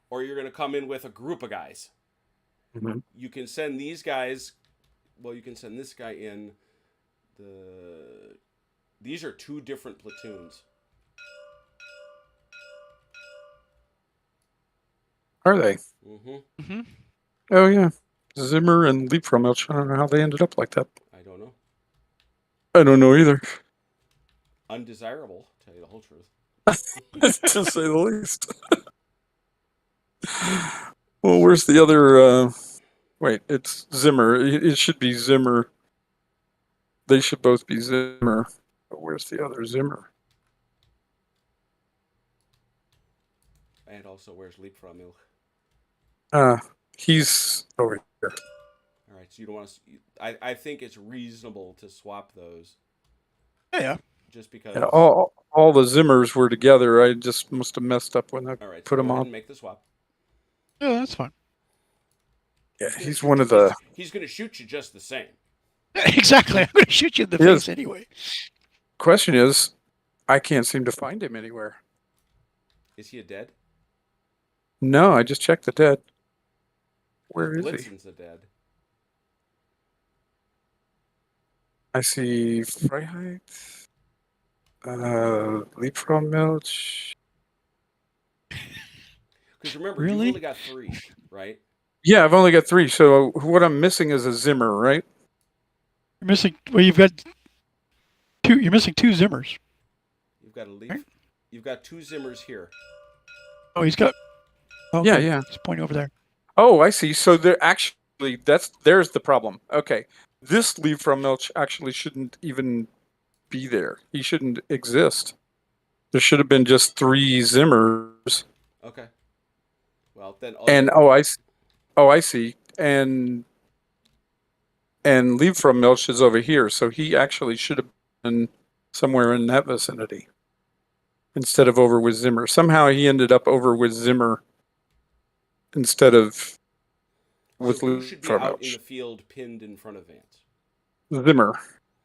Speaker 1: or you're going to come in with a group of guys.
Speaker 3: Mm-hmm.
Speaker 1: You can send these guys. Well, you can send this guy in. These are 2 different platoons.
Speaker 3: Are they?
Speaker 1: Mm-hmm.
Speaker 3: Oh yeah, Zimmer and Liebfraumilch. I don't know how they ended up like that.
Speaker 1: I don't know.
Speaker 3: I don't know either.
Speaker 1: Undesirable, to tell you the whole truth.
Speaker 3: To say the least. Well, where's the other? Wait, it's Zimmer. It should be Zimmer. They should both be Zimmer. But where's the other Zimmer?
Speaker 1: And also, where's Liebfraumilch?
Speaker 3: He's over here.
Speaker 1: All right, so you don't want to. I think it's reasonable to swap those.
Speaker 2: Yeah.
Speaker 1: Just because.
Speaker 3: Yeah, all the Zimmers were together. I just must have messed up when I put them on.
Speaker 1: Make the swap.
Speaker 2: Yeah, that's fine.
Speaker 3: Yeah, he's one of the.
Speaker 1: He's going to shoot you just the same.
Speaker 2: Exactly. I'm going to shoot you in the face anyway.
Speaker 3: Question is, I can't seem to find him anywhere.
Speaker 1: Is he a dead?
Speaker 3: No, I just checked the dead. Where is he?
Speaker 1: Blitzen's a dead.
Speaker 3: I see Freiheit, Liebfraumilch.
Speaker 1: Because remember, you've only got 3, right?
Speaker 3: Yeah, I've only got 3. So what I'm missing is a Zimmer, right?
Speaker 2: You're missing. Well, you've got 2. You're missing 2 Zimmers.
Speaker 1: You've got a leaf. Right? You've got 2 Zimmers here.
Speaker 2: Oh, he's got.
Speaker 3: Okay. Yeah.
Speaker 2: He's pointing over there.
Speaker 3: Oh, I see. So there actually, there's the problem. Okay, this Liebfraumilch actually shouldn't even be there. He shouldn't exist. There should have been just 3 Zimmers.
Speaker 1: Okay. Well, then.
Speaker 3: I see. And Liebfraumilch is over here, so he actually should have been somewhere in that vicinity instead of over with Zimmer. Somehow he ended up over with Zimmer instead of with
Speaker 1: so who should be out in
Speaker 3: Liebfraumilch.
Speaker 1: The field pinned in front of Vance?
Speaker 3: Zimmer.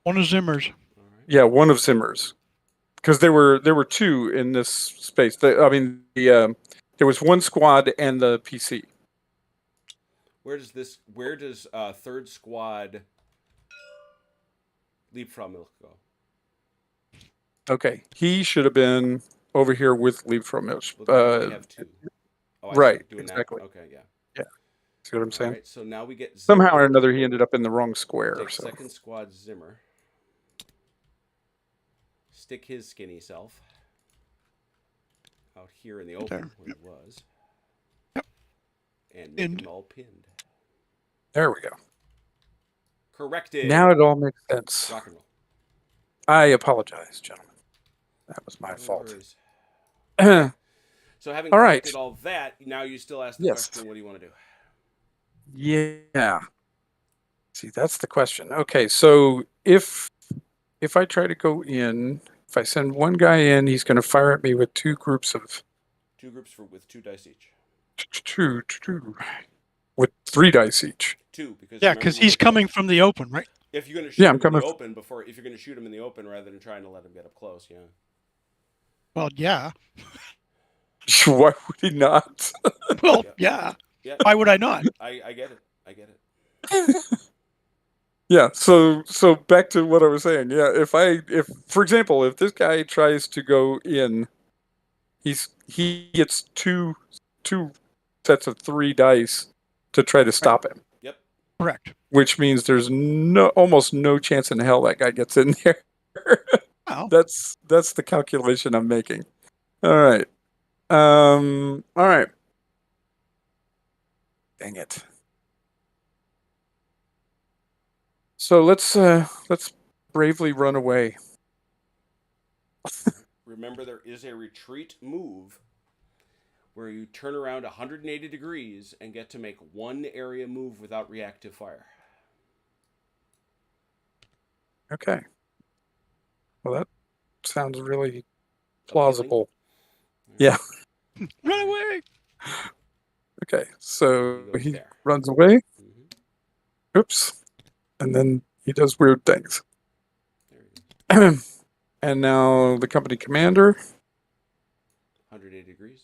Speaker 2: One of Zimmer's.
Speaker 1: All right.
Speaker 3: Yeah, one of Zimmer's. Because there were 2 in this space. There was 1 squad and the PC.
Speaker 1: Where does 3rd squad Liebfraumilch go?
Speaker 3: Okay, he should have been over here with Liebfraumilch.
Speaker 1: Well, we have 2. Oh,
Speaker 3: right,
Speaker 1: exactly. That. Okay, yeah.
Speaker 3: Yeah, see what I'm saying?
Speaker 1: All right, so now we get Zimmer.
Speaker 3: Somehow or another he ended up in the wrong square.
Speaker 1: Take
Speaker 3: so.
Speaker 1: 2nd squad Zimmer. Stick his skinny self out here in the open where he was.
Speaker 2: Yep.
Speaker 1: And make them all pinned.
Speaker 3: There we go.
Speaker 1: Corrected.
Speaker 3: Now it all makes sense.
Speaker 1: Rock and roll.
Speaker 3: I apologize, gentlemen. That was my
Speaker 1: No
Speaker 3: fault.
Speaker 1: worries.
Speaker 3: All
Speaker 1: So having
Speaker 3: right.
Speaker 1: collected all that, now you still ask the
Speaker 3: Yes.
Speaker 1: question, what do you want to do?
Speaker 3: Yeah. See, that's the question. Okay, so if I try to go in, if I send one guy in, he's going to fire at me with two groups of
Speaker 1: 2 groups with 2 dice each.
Speaker 3: two with 3 dice each.
Speaker 1: 2, because
Speaker 2: Yeah,
Speaker 1: remember,
Speaker 2: because
Speaker 1: we're
Speaker 2: he's
Speaker 1: looking
Speaker 2: coming
Speaker 1: at,
Speaker 2: from the open, right?
Speaker 1: if you're going to shoot
Speaker 3: Yeah, I'm
Speaker 1: him in the
Speaker 3: coming.
Speaker 1: open if you're going to shoot him in the open rather than trying to let him get up close, yeah.
Speaker 2: Well, yeah.
Speaker 3: Why would he not?
Speaker 2: Well,
Speaker 1: Yep.
Speaker 2: yeah.
Speaker 1: Yeah,
Speaker 2: Why would I not?
Speaker 1: I get it. I get it.
Speaker 3: Yeah, so back to what I was saying. Yeah, if for example, if this guy tries to go in, he gets two sets of 3 dice to try to stop him.
Speaker 1: Yep.
Speaker 2: Correct.
Speaker 3: Which means there's almost no chance in hell that guy gets in there.
Speaker 2: Well,
Speaker 3: That's the calculation I'm making. All right. All right. Dang it. So let's bravely run away.
Speaker 1: Remember, there is a retreat move where you turn around 180 degrees and get to make 1 area move without reactive fire.
Speaker 3: Okay. Well, that sounds really plausible. Yeah.
Speaker 2: run away.
Speaker 3: Okay. So he
Speaker 1: there.
Speaker 3: runs away.
Speaker 1: Mm-hmm.
Speaker 3: Oops. And then he does weird things.
Speaker 1: There you go.
Speaker 3: And now the company commander.
Speaker 1: 180 degrees.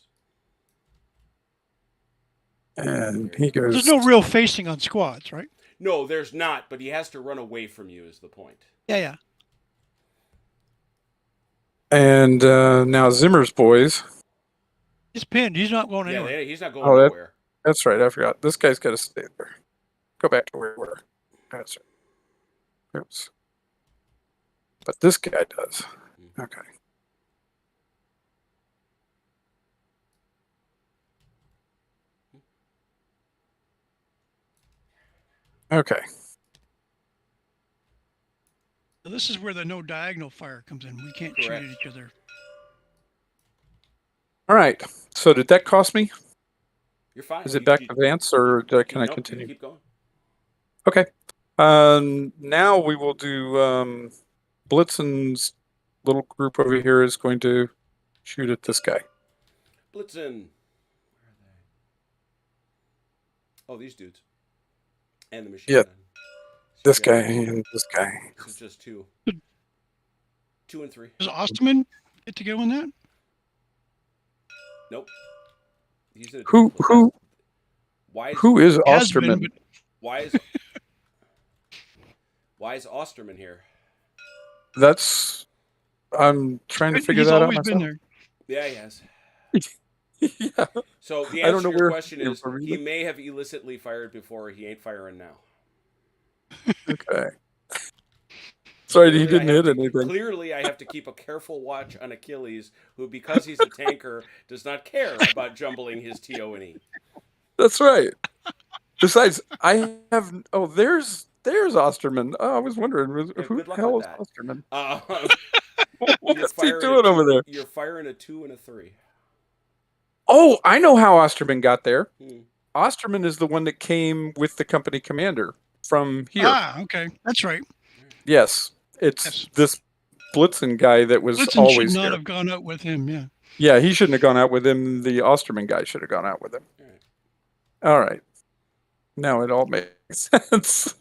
Speaker 3: And he goes.
Speaker 2: There's no real facing on squads, right?
Speaker 1: No, there's not, but he has to run away from you is the point.
Speaker 2: Yeah, yeah.
Speaker 3: And now Zimmer's boys.
Speaker 2: He's pinned. He's not going anywhere.
Speaker 1: Yeah, he's not going nowhere.
Speaker 3: That's right. I forgot. This guy's got to stay there. Go back to where we were. That's right. Oops. But this guy does. Okay. Okay.
Speaker 2: So this is where the no diagonal fire comes in. We can't shoot at each other.
Speaker 3: All right. So did that cost me?
Speaker 1: You're fine.
Speaker 3: Is it back to Vance, or can I continue?
Speaker 1: Keep going.
Speaker 3: Okay. Now we will do Blitzen's little group over here is going to shoot at this guy.
Speaker 1: Blitzen. Where are they? Oh, these dudes. And the machine gun.
Speaker 3: This guy and this guy.
Speaker 1: This is just 2. 2 and 3.
Speaker 2: Does Osterman get to go in that?
Speaker 1: Nope. He's in a
Speaker 3: Who who is Osterman?
Speaker 2: Been,
Speaker 1: why is Osterman here?
Speaker 3: That's I'm trying to figure that out myself.
Speaker 2: Been there.
Speaker 1: Yeah, he has.
Speaker 3: Yeah.
Speaker 1: So the
Speaker 3: I don't
Speaker 1: answer
Speaker 3: know
Speaker 1: to your
Speaker 3: where
Speaker 1: question is he may have illicitly fired before. He ain't firing now.
Speaker 3: Okay. Sorry, he didn't hit anything.
Speaker 1: Clearly, I have to keep a careful watch on Achilles, who, because he's a tanker, does not care about jumbling his TO&E.
Speaker 3: That's right. Besides, I have. Oh, there's Osterman. Oh, I was wondering who the hell is Osterman. What's he doing over there?
Speaker 1: You're firing a 2 and a 3.
Speaker 3: Oh, I know how Osterman got there. Osterman is the one that came with the company commander from here.
Speaker 2: Ah, okay, that's right.
Speaker 3: Yes, it's this Blitzen guy that was
Speaker 2: Blitzen
Speaker 3: always
Speaker 2: should not
Speaker 3: here.
Speaker 2: have gone out with him. Yeah.
Speaker 3: Yeah, he shouldn't have gone out with him. The Osterman guy should have gone out with him. All right. Now it all makes sense.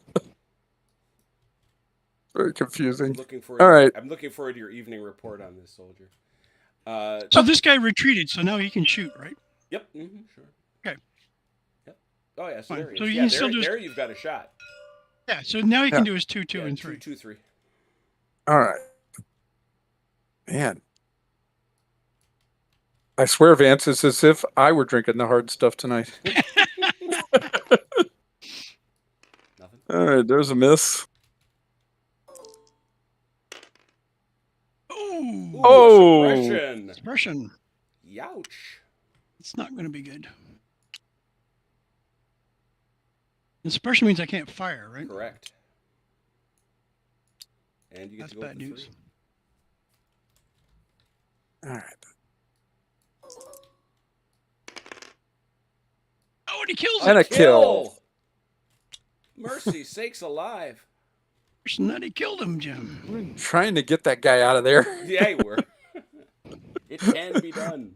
Speaker 3: Very confusing.
Speaker 1: I'm looking forward to your evening report on this, soldier.
Speaker 2: So this guy retreated, so now he can shoot, right?
Speaker 1: Yep. Mm-hmm, sure.
Speaker 2: Okay.
Speaker 1: Yep. Oh yeah. So, there,
Speaker 2: so you can still do.
Speaker 1: There you've got a shot.
Speaker 2: Yeah. So now he can do his 2, 2, and 3.
Speaker 1: 2, 3.
Speaker 3: All right. Man. I swear, Vance, it's as if I were drinking the hard stuff tonight.
Speaker 1: Nothing.
Speaker 3: All right, there's a miss.
Speaker 2: Ooh,
Speaker 1: oh!
Speaker 2: Suppression.
Speaker 1: Youch.
Speaker 2: It's not going to be good. And suppression means I can't fire, right?
Speaker 1: Correct. And you get to go
Speaker 2: bad news.
Speaker 1: 3.
Speaker 3: All right.
Speaker 2: Oh, and he kills
Speaker 3: And
Speaker 2: it.
Speaker 3: a kill.
Speaker 1: Mercy sakes alive.
Speaker 2: And then he killed him, Jim.
Speaker 3: I'm trying to get that guy out of there.
Speaker 1: Yeah, you were. It can be done.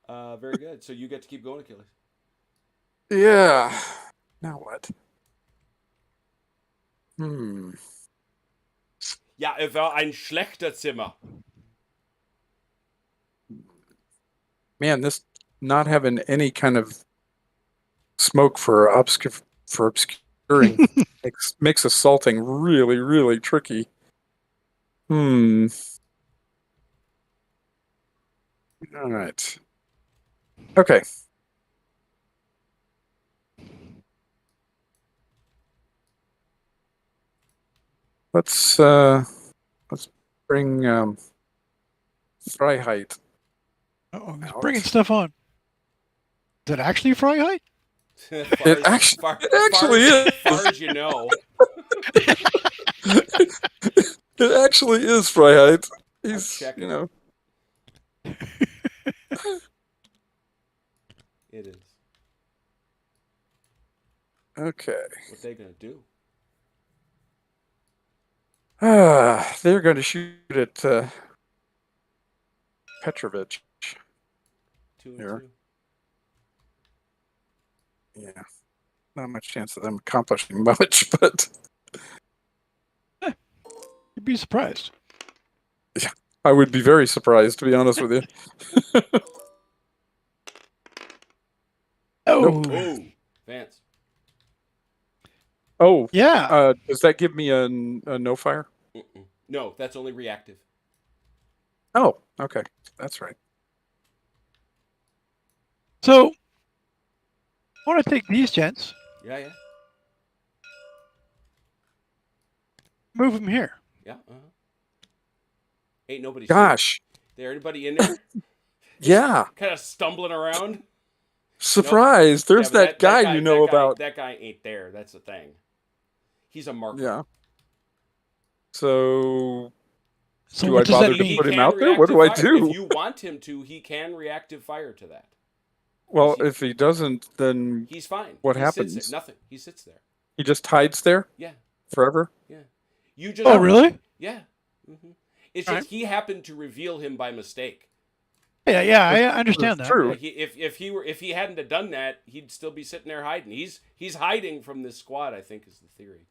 Speaker 1: Very good. So you get to keep going, Achilles.
Speaker 3: Yeah. Now what?
Speaker 1: Ja, war ein schlechter Zimmer.
Speaker 3: Man, this not having any kind of smoke for obscuring makes assaulting really, really tricky. All right. Okay. Let's bring Freiheit.
Speaker 2: Oh, he's bringing stuff on. Is it actually Freiheit?
Speaker 3: It actually is.
Speaker 1: Far as you know.
Speaker 3: It actually is Freiheit. He's,
Speaker 1: checking.
Speaker 3: you know.
Speaker 1: It is.
Speaker 3: Okay.
Speaker 1: What they gonna do?
Speaker 3: They're going to shoot at Petrovich.
Speaker 1: 2 and
Speaker 3: Here.
Speaker 1: 2.
Speaker 3: Yeah. Not much chance of them accomplishing much, but
Speaker 2: You'd be surprised.
Speaker 3: yeah, I would be very surprised, to be honest with you.
Speaker 2: Oh.
Speaker 1: Oh, Vance.
Speaker 3: Oh,
Speaker 2: Yeah.
Speaker 3: does that give me a no fire?
Speaker 1: No, that's only reactive.
Speaker 3: Oh, okay. That's right.
Speaker 2: So, I want to take these gents,
Speaker 1: Yeah.
Speaker 2: move them here.
Speaker 1: Yeah. Ain't nobody.
Speaker 3: Gosh.
Speaker 1: There, anybody in there?
Speaker 3: Yeah.
Speaker 1: Kind of stumbling around.
Speaker 3: Surprise.
Speaker 1: Nope.
Speaker 3: There's
Speaker 1: Yeah,
Speaker 3: that guy you know about.
Speaker 1: That guy ain't there. That's the thing. He's a marker.
Speaker 3: Yeah. So do
Speaker 2: what
Speaker 3: I
Speaker 2: does that
Speaker 3: bother to
Speaker 2: mean?
Speaker 3: put him out there? What do I do?
Speaker 1: If you want him to, he can reactive fire to that.
Speaker 3: Well, if he doesn't, then
Speaker 1: he's fine.
Speaker 3: What
Speaker 1: he
Speaker 3: happens?
Speaker 1: Sits there. Nothing. He sits there.
Speaker 3: He just hides there?
Speaker 1: Yeah.
Speaker 3: Forever?
Speaker 1: Yeah. You just.
Speaker 2: Oh, really?
Speaker 1: Yeah. Mm-hmm. It's just he happened to reveal him by mistake.
Speaker 2: Yeah, I understand that.
Speaker 3: True.
Speaker 1: Yeah, if he hadn't have done that, he'd still be sitting there hiding. He's hiding from this squad, I think, is the theory.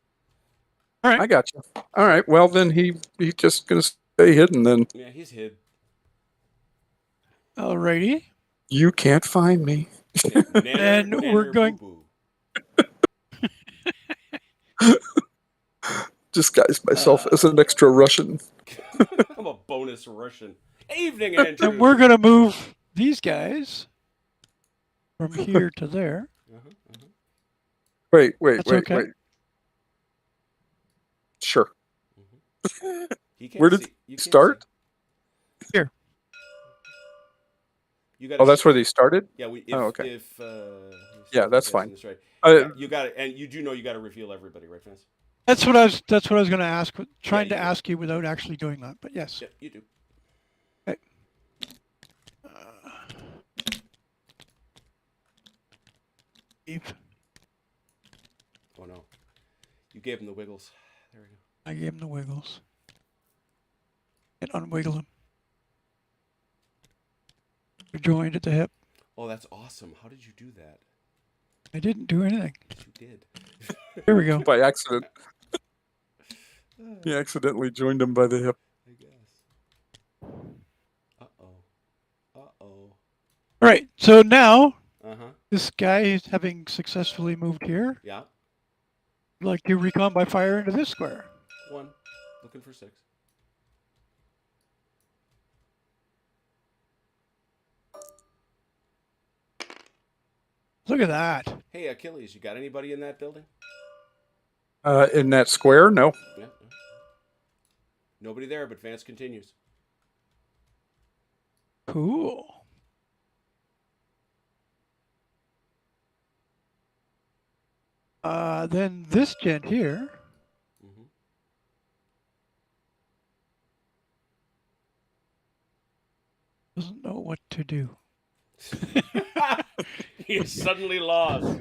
Speaker 2: All right.
Speaker 3: I got you. All right. Well, then he's just gonna stay hidden. Then.
Speaker 1: Yeah, he's hid.
Speaker 2: Alrighty.
Speaker 3: You can't find me.
Speaker 2: And we're going.
Speaker 3: Disguise myself as an extra Russian.
Speaker 1: I'm a bonus Russian. Evening, Andrew.
Speaker 2: And we're going to move these guys from here to there.
Speaker 3: Wait.
Speaker 2: okay.
Speaker 3: Wait. Sure.
Speaker 1: Where
Speaker 3: did start?
Speaker 2: Here.
Speaker 3: Oh, that's where they started?
Speaker 1: Yeah.
Speaker 3: Okay.
Speaker 1: Yeah,
Speaker 3: that's fine.
Speaker 1: That's right. You got it, and you do know you got to reveal everybody, right, Vance?
Speaker 2: That's what I was going to ask. Trying to ask you without actually doing that, but yes.
Speaker 1: Yeah, you do.
Speaker 2: Okay.
Speaker 1: Oh no, you gave him the wiggles. There we go.
Speaker 2: I gave him the wiggles. And unwiggle him. You're joined at the hip.
Speaker 1: Oh, that's awesome. How did you do that?
Speaker 2: I didn't do anything.
Speaker 1: You did.
Speaker 2: Here we go.
Speaker 3: By accident. He accidentally joined him by the hip.
Speaker 1: I guess. Uh-oh.
Speaker 2: All right. So now,
Speaker 1: Uh-huh.
Speaker 2: this guy is having successfully moved here.
Speaker 1: Yeah.
Speaker 2: I'd like to recon by fire into this square.
Speaker 1: 1. Looking for 6.
Speaker 2: Look at that.
Speaker 1: Hey, Achilles, you got anybody in that building?
Speaker 3: In that square? No.
Speaker 1: Yeah. Nobody there, but Vance continues.
Speaker 2: Cool. Then this gent here.
Speaker 1: Mm-hmm.
Speaker 2: Doesn't know what to do.
Speaker 1: He is suddenly lost.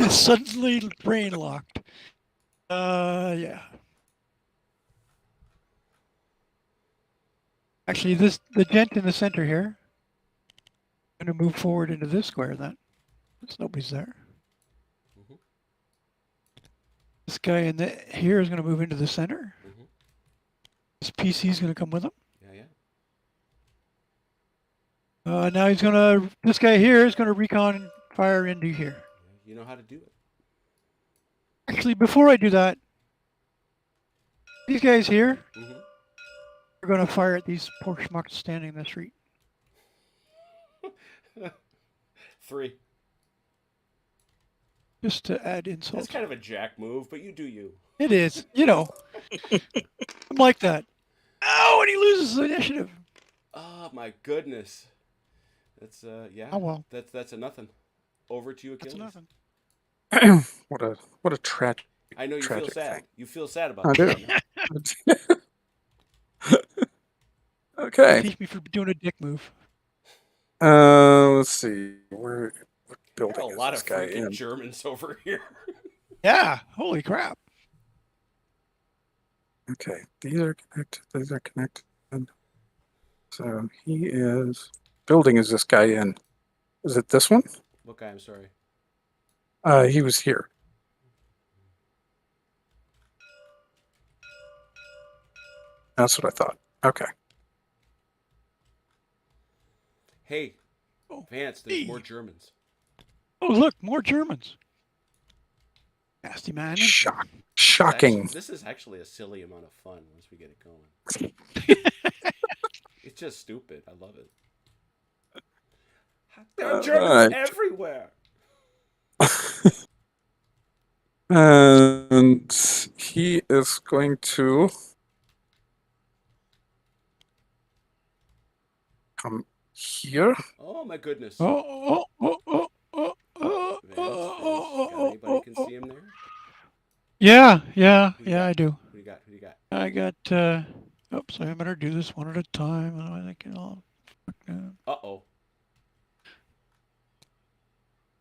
Speaker 2: Suddenly brain locked. Yeah. Actually, the gent in the center here. I'm going to move forward into this square then. Since nobody's there.
Speaker 1: Mhm.
Speaker 2: This guy in here is going to move into the center.
Speaker 1: Mhm.
Speaker 2: This PC is going to come with him.
Speaker 1: Yeah.
Speaker 2: Now this guy here is going to recon fire into here.
Speaker 1: You know how to do it.
Speaker 2: Actually, before I do that, these guys here are going to fire at these poor schmucks standing in the street.
Speaker 1: 3.
Speaker 2: Just to add insult.
Speaker 1: That's kind of a jack move, but you do you.
Speaker 2: It is. I'm like that. Oh, and he loses the initiative.
Speaker 1: Oh my goodness. That's yeah.
Speaker 2: Oh well.
Speaker 1: That's a nothing. Over to you, Achilles.
Speaker 2: That's nothing.
Speaker 3: What a tragic.
Speaker 1: I know you feel sad.
Speaker 3: Thing.
Speaker 1: You feel sad about
Speaker 3: I
Speaker 1: that.
Speaker 3: do. Okay.
Speaker 2: Teach me for doing a dick move.
Speaker 3: Let's see. What building
Speaker 1: a lot
Speaker 3: is
Speaker 1: of
Speaker 3: this guy
Speaker 1: freaking
Speaker 3: in?
Speaker 1: Germans over here.
Speaker 2: Yeah. Holy crap.
Speaker 3: Okay. These are connected. These are connected. So he is. Building is this guy in? Is it this one?
Speaker 1: What guy? I'm sorry.
Speaker 3: He was here. That's what I thought. Okay.
Speaker 1: Hey, Vance, there's more Germans.
Speaker 2: Oh, look, more Germans. Nasty man.
Speaker 3: Shocking.
Speaker 1: This is actually a silly amount of fun once we get it going. It's just stupid. I love it. There are Germans everywhere.
Speaker 3: And he is going to come here.
Speaker 1: Oh my goodness.
Speaker 2: Oh.
Speaker 1: Vance, anybody can see him there?
Speaker 2: Yeah, I do.
Speaker 1: Who you got?
Speaker 2: I got, oops, I better do this one at a time. I think I'll.
Speaker 1: Uh-oh.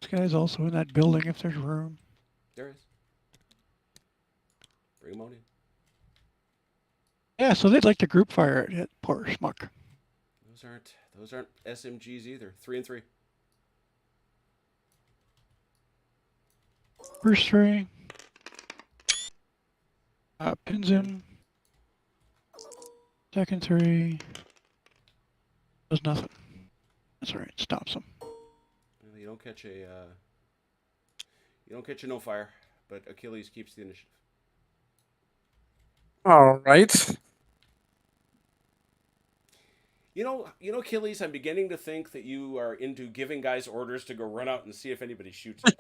Speaker 2: This guy's also in that building if there's room.
Speaker 1: There is. Bring him on in.
Speaker 2: Yeah, so they'd like to group fire at poor schmuck.
Speaker 1: Those aren't SMGs either. 3 and 3.
Speaker 2: First 3. Pins him. Second 3. Does nothing. That's alright. Stops him.
Speaker 1: Well, you don't catch a no fire, but Achilles keeps the initiative.
Speaker 3: All right.
Speaker 1: You know, Achilles, I'm beginning to think that you are into giving guys orders to go run out and see if anybody shoots you.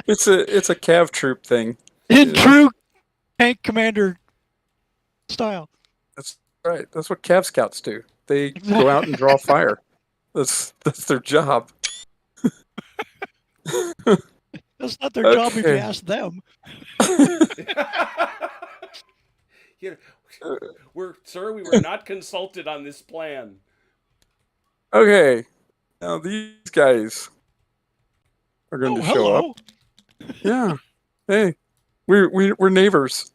Speaker 3: It's a cav troop thing.
Speaker 2: In true tank commander style.
Speaker 3: That's right. That's what cav scouts do. They go out and draw fire. That's their job.
Speaker 2: That's not their job if you ask them.
Speaker 1: We were not consulted on this plan.
Speaker 3: Okay. Now these guys are going to show up. Yeah. Hey, we're neighbors.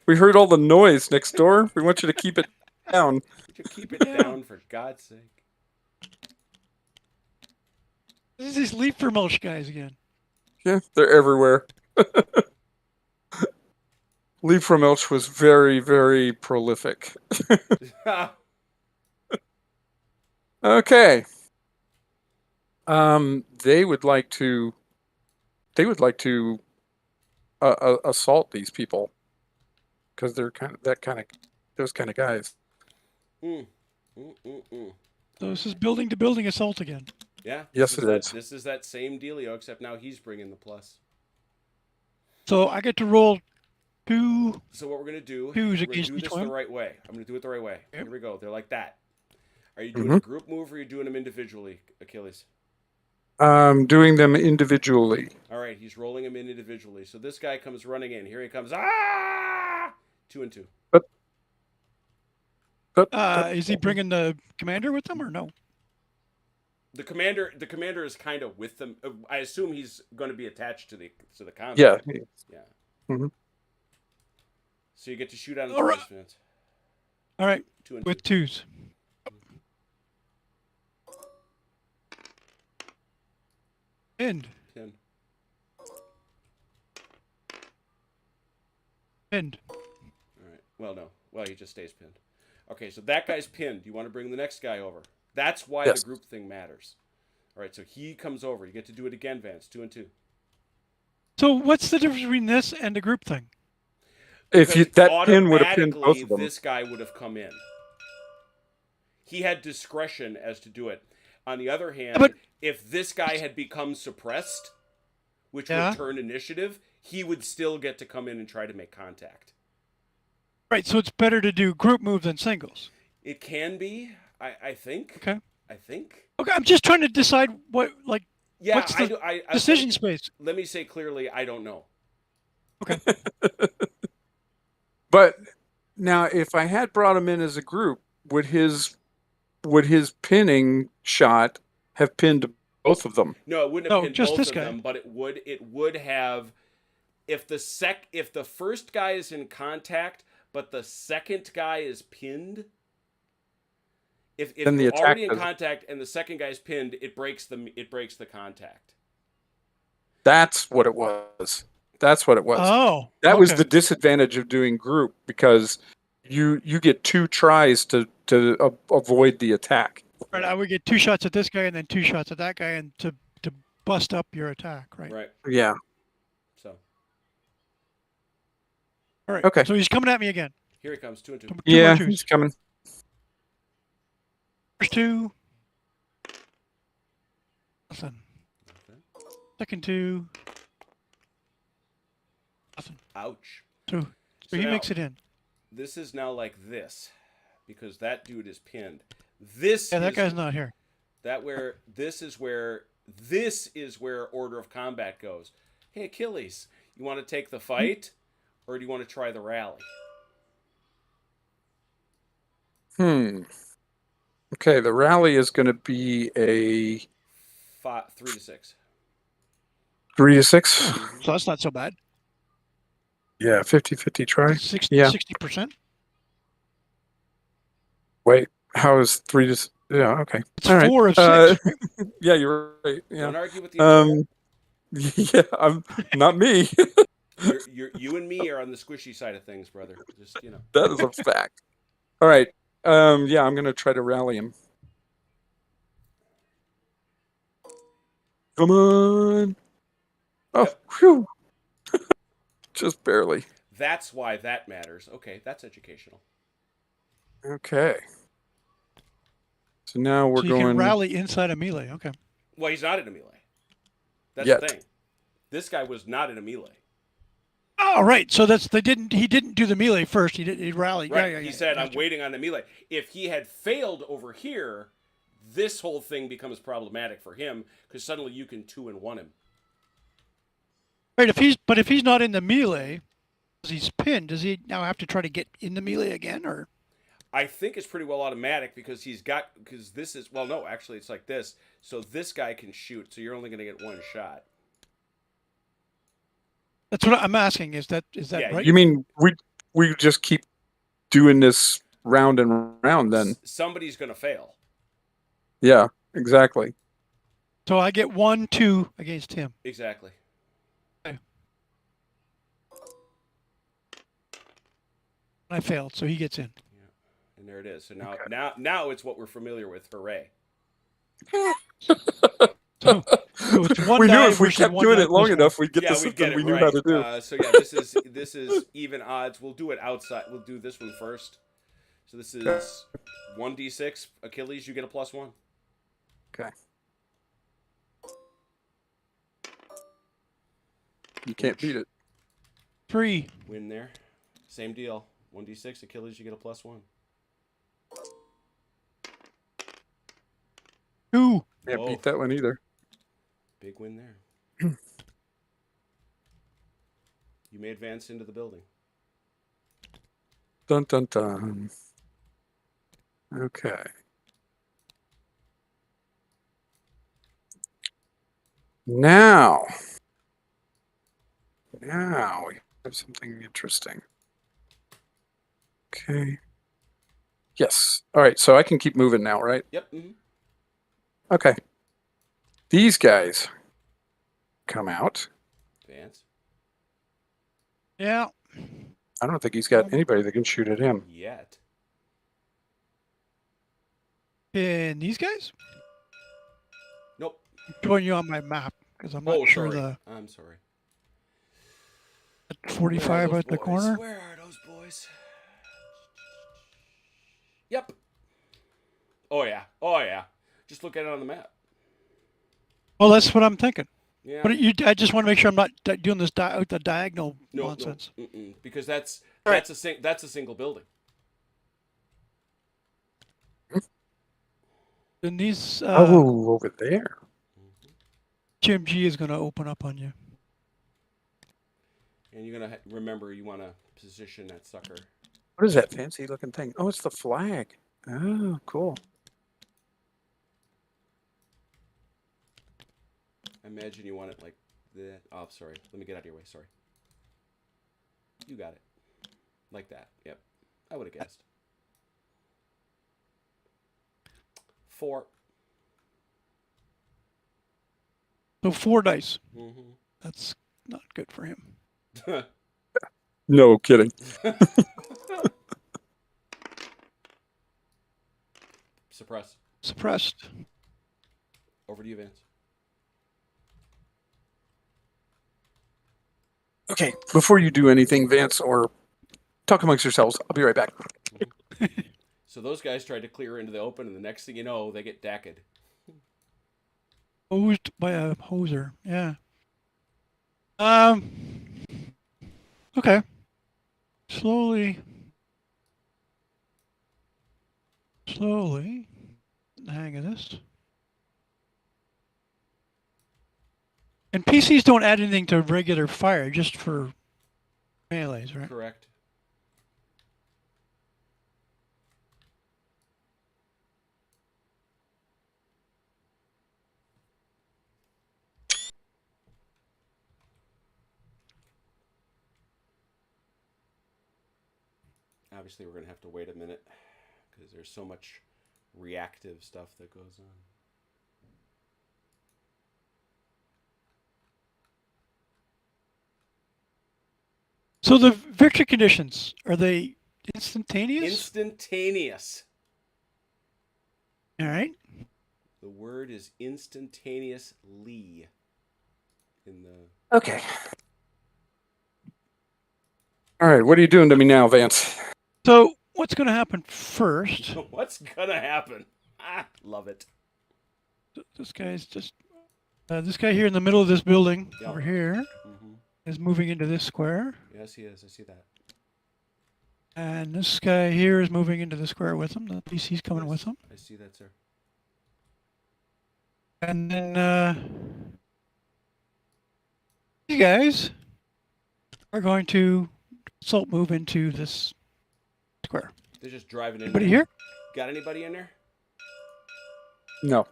Speaker 3: We heard all the noise next door. We want you to keep it down.
Speaker 1: Would you keep it down, for God's sake?
Speaker 2: This is these Leap for Mulch guys again.
Speaker 3: Yeah, they're everywhere. Leap from Elch was very, very prolific. Okay. They would like to assault these people because they're those kind of guys.
Speaker 2: So this is building to building assault again.
Speaker 1: Yeah.
Speaker 3: Yes, it is.
Speaker 1: This is that same dealio, except now he's bringing the plus.
Speaker 2: So I get to roll 2.
Speaker 1: So what we're gonna do?
Speaker 2: Twos
Speaker 1: We're gonna
Speaker 2: against
Speaker 1: do
Speaker 2: each
Speaker 1: this
Speaker 2: one?
Speaker 1: the right way. I'm gonna do it the right way.
Speaker 2: Yep.
Speaker 1: Here we go. They're like that. Are you doing a group move or are you doing them individually, Achilles?
Speaker 3: Doing them individually.
Speaker 1: All right, he's rolling them in individually. So this guy comes running in. Here he comes. Ah! 2 and 2.
Speaker 2: Is he bringing the commander with him or no?
Speaker 1: The commander is kind of with them. I assume he's going to be attached to the
Speaker 3: Yeah.
Speaker 1: combat. Yeah.
Speaker 3: Mm-hmm.
Speaker 1: So you get to shoot out in
Speaker 2: All right.
Speaker 1: twice, Vince.
Speaker 2: All right.
Speaker 1: 2 and
Speaker 2: With
Speaker 1: 2.
Speaker 2: twos. Pinned.
Speaker 1: Pin.
Speaker 2: Pinned.
Speaker 1: All right. Well, no. Well, he just stays pinned. Okay, so that guy's pinned. You want to bring the next guy over. That's why
Speaker 3: Yes.
Speaker 1: the group thing matters. All right, so he comes over. You get to do it again, Vance. 2 and 2.
Speaker 2: So what's the difference between this and the group thing?
Speaker 3: If you,
Speaker 1: Because
Speaker 3: that pin would have pinned both
Speaker 1: automatically
Speaker 3: of them.
Speaker 1: this guy would have come in. He had discretion as to do it. On the other hand,
Speaker 2: But-
Speaker 1: if this guy had become suppressed, which
Speaker 2: Yeah.
Speaker 1: would turn initiative, he would still get to come in and try to make contact.
Speaker 2: Right. So it's better to do group move than singles.
Speaker 1: It can be, I think.
Speaker 2: Okay.
Speaker 1: I think.
Speaker 2: Okay. I'm just trying to decide what
Speaker 1: Yeah,
Speaker 2: What's the
Speaker 1: I
Speaker 2: decision space.
Speaker 1: Let me say clearly, I don't know.
Speaker 2: Okay.
Speaker 3: But now, if I had brought him in as a group, would his pinning shot have pinned both of them?
Speaker 1: No, it wouldn't have
Speaker 2: No,
Speaker 1: pinned
Speaker 2: just
Speaker 1: both
Speaker 2: this
Speaker 1: of
Speaker 2: guy.
Speaker 1: them, but it would have if the first guy is in contact, but the second guy is pinned. If
Speaker 3: Then the
Speaker 1: you're
Speaker 3: attack
Speaker 1: already in
Speaker 3: doesn't-
Speaker 1: contact and the second guy's pinned, it breaks the contact.
Speaker 3: That's what it was. That's what it was.
Speaker 2: Oh.
Speaker 3: That was
Speaker 2: okay.
Speaker 3: the disadvantage of doing group, because you get 2 tries to avoid the attack.
Speaker 2: Right. I would get 2 shots at this guy and then 2 shots at that guy, and to bust up your attack. Right.
Speaker 1: Right.
Speaker 3: Yeah.
Speaker 1: So
Speaker 2: All right.
Speaker 3: Okay.
Speaker 2: So he's coming at me again.
Speaker 1: here he comes. 2 and 2.
Speaker 2: Two
Speaker 3: Yeah,
Speaker 2: more twos.
Speaker 3: he's coming.
Speaker 2: First 2. Nothing.
Speaker 1: Okay.
Speaker 2: Second 2. Nothing.
Speaker 1: Ouch.
Speaker 2: So he
Speaker 1: now,
Speaker 2: makes it in.
Speaker 1: This is now like this because that dude is pinned. This
Speaker 2: Yeah, that
Speaker 1: is
Speaker 2: guy's not here.
Speaker 1: this is where order of combat goes. Hey, Achilles, you want to take the fight, or do you want to try the rally?
Speaker 3: Okay, the rally is going to be a
Speaker 1: 3 to 6.
Speaker 3: 3 to 6.
Speaker 2: So that's not so bad.
Speaker 3: Yeah, 50-50 try.
Speaker 2: 60%.
Speaker 3: Yeah.
Speaker 2: 60%.
Speaker 3: Wait, how is 3 to? Yeah, okay.
Speaker 2: It's
Speaker 3: All right.
Speaker 2: 4 of 6. Right?
Speaker 3: Yeah, you're right. Yeah.
Speaker 1: Don't argue with the
Speaker 3: Yeah, I'm not me.
Speaker 1: you and me are on the squishy side of things, brother. Just
Speaker 3: That is a fact. All right. Yeah, I'm gonna try to rally him. Come on. Oh, whew. Just barely.
Speaker 1: That's why that matters. Okay, that's educational.
Speaker 3: Okay. So now we're
Speaker 2: So you
Speaker 3: going.
Speaker 2: can rally inside a melee. Okay.
Speaker 1: Well, he's not in a melee. That's
Speaker 3: Yet.
Speaker 1: the thing. This guy was not in a melee.
Speaker 2: Oh, right. So he didn't do the melee first. He rallied.
Speaker 1: Right.
Speaker 2: Yeah.
Speaker 1: He said,
Speaker 2: Gotcha.
Speaker 1: I'm waiting on the melee. If he had failed over here, this whole thing becomes problematic for him because suddenly you can 2-1 him.
Speaker 2: Right. If he's not in the melee, because he's pinned, does he now have to try to get in the melee again, or?
Speaker 1: I think it's pretty well automatic because this is, well, no, actually it's like this. So this guy can shoot, so you're only going to get 1 shot.
Speaker 2: That's what I'm asking. Is that
Speaker 1: Yeah,
Speaker 2: right?
Speaker 3: You mean we just keep doing this round and round then?
Speaker 1: Somebody's going to fail.
Speaker 3: Yeah, exactly.
Speaker 2: So I get 1, 2 against him.
Speaker 1: Exactly.
Speaker 2: I failed, so he gets in.
Speaker 1: And there it is. So now,
Speaker 3: Okay.
Speaker 1: now it's what we're familiar with. Hooray.
Speaker 2: So it's one
Speaker 3: We knew
Speaker 2: die
Speaker 3: if we
Speaker 2: versus
Speaker 3: kept
Speaker 2: one
Speaker 3: doing
Speaker 2: die
Speaker 3: it long
Speaker 2: plus one.
Speaker 3: enough, we'd get the
Speaker 1: we
Speaker 3: system
Speaker 1: get it
Speaker 3: we knew
Speaker 1: right.
Speaker 3: how to do.
Speaker 1: So yeah, this is even odds. We'll do it outside. We'll do this one first. So this is 1d6. Achilles, you get a +1.
Speaker 3: Okay. You can't beat it.
Speaker 2: 3.
Speaker 1: Win there. Same deal. 1d6. Achilles, you get a +1.
Speaker 2: 2.
Speaker 3: Can't
Speaker 1: Whoa.
Speaker 3: beat that one either.
Speaker 1: Big win there. You may advance into the building.
Speaker 3: Dun dun dun. Okay. Now we have something interesting. Okay. Yes. All right. So I can keep moving now, right?
Speaker 1: Yep. Mm-hmm.
Speaker 3: Okay. These guys come out.
Speaker 1: Vance.
Speaker 2: Yeah.
Speaker 3: I don't think he's got anybody that can shoot at him.
Speaker 1: Yet.
Speaker 2: And these guys?
Speaker 1: Nope.
Speaker 2: I'm showing you on my map because I'm not sure
Speaker 1: sorry. I'm sorry.
Speaker 2: the 45 at the corner.
Speaker 1: Where are those boys? Yep. Oh yeah. Oh yeah. Just look at it on the map.
Speaker 2: Well, that's what I'm thinking.
Speaker 1: Yeah.
Speaker 2: But I just want to make sure I'm not doing this the diagonal nonsense.
Speaker 1: No. Because that's a single building.
Speaker 2: And these
Speaker 3: over there.
Speaker 2: GMG is going to open up on you.
Speaker 1: And you're gonna remember you want to position that sucker.
Speaker 3: What is that fancy looking thing? Oh, it's the flag. Oh, cool.
Speaker 1: I imagine you want it like that. Oh, sorry. Let me get out of your way. Sorry. You got it. Like that. Yep. I would have guessed. 4.
Speaker 2: So 4 dice.
Speaker 1: Mm-hmm.
Speaker 2: That's not good for him.
Speaker 3: No kidding.
Speaker 1: Suppress.
Speaker 2: Suppressed.
Speaker 1: Over to you, Vance.
Speaker 3: Okay, before you do anything, Vance, or talk amongst yourselves, I'll be right back.
Speaker 1: So those guys tried to clear into the open, and the next thing you know, they get dacked.
Speaker 2: Hosed by a hoser. Yeah. Okay. Slowly. The hang of this. And PCs don't add anything to regular fire, just for melees, right?
Speaker 1: Correct. Obviously, we're going to have to wait a minute because there's so much reactive stuff that goes on.
Speaker 2: So the victory conditions, are they instantaneous?
Speaker 1: Instantaneous.
Speaker 2: All right.
Speaker 1: The word is instantaneously in the...
Speaker 3: Okay. All right, what are you doing to me now, Vance?
Speaker 2: So what's going to happen first?
Speaker 1: What's going to happen? Love it.
Speaker 2: This guy's just... this guy here in the middle of this building,
Speaker 1: Yep.
Speaker 2: over here, is moving into this square.
Speaker 1: Yes, he is. I see that.
Speaker 2: And this guy here is moving into the square with him. The PC's coming with him.
Speaker 1: I see that, sir.
Speaker 2: And then you guys are going to assault move into this square.
Speaker 1: They're just driving in.
Speaker 2: Anybody here?
Speaker 1: Got anybody in there?
Speaker 3: No.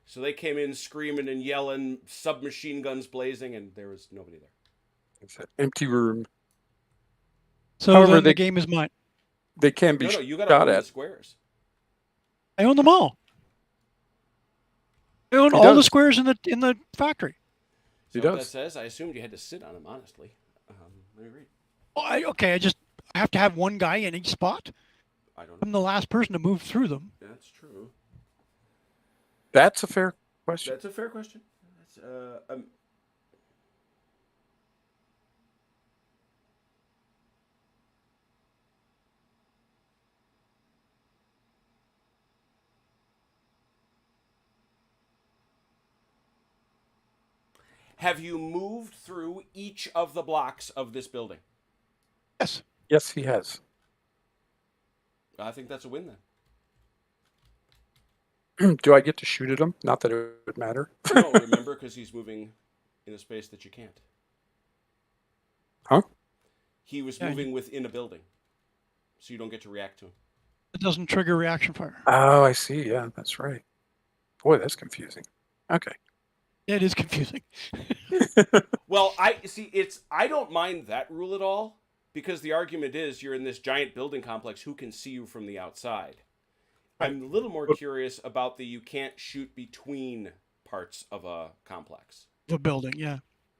Speaker 1: So they came in screaming and yelling, submachine guns blazing, and there was nobody there.
Speaker 3: It's an empty room.
Speaker 2: So
Speaker 3: However,
Speaker 2: then the game is mine.
Speaker 3: They can be
Speaker 1: No, you got
Speaker 3: shot
Speaker 1: to own
Speaker 3: at.
Speaker 1: the squares.
Speaker 2: I own them all. I own all the squares in the factory.
Speaker 1: So what that says, I assumed you had to sit on them, honestly. Let me read.
Speaker 2: Oh, I have to have one guy in each spot?
Speaker 1: I don't know.
Speaker 2: I'm the last person to move through them.
Speaker 1: That's true.
Speaker 3: That's a fair question.
Speaker 1: That's a fair question. That's, Have you moved through each of the blocks of this building?
Speaker 2: Yes.
Speaker 3: Yes, he has.
Speaker 1: I think that's a win then.
Speaker 3: Do I get to shoot at him? Not that it would matter.
Speaker 1: No, remember, because he's moving in a space that you can't.
Speaker 3: Huh?
Speaker 1: He was moving within a building, so you don't get to react to him.
Speaker 2: It doesn't trigger reaction fire.
Speaker 3: Oh, I see. Yeah, that's right. Boy, that's confusing. Okay.
Speaker 2: Yeah, it is confusing.
Speaker 1: Well, I don't mind that rule at all because the argument is you're in this giant building complex. Who can see you from the outside?
Speaker 2: Right.
Speaker 1: I'm a little more curious about the you can't shoot between parts of a complex.
Speaker 2: The building, yeah.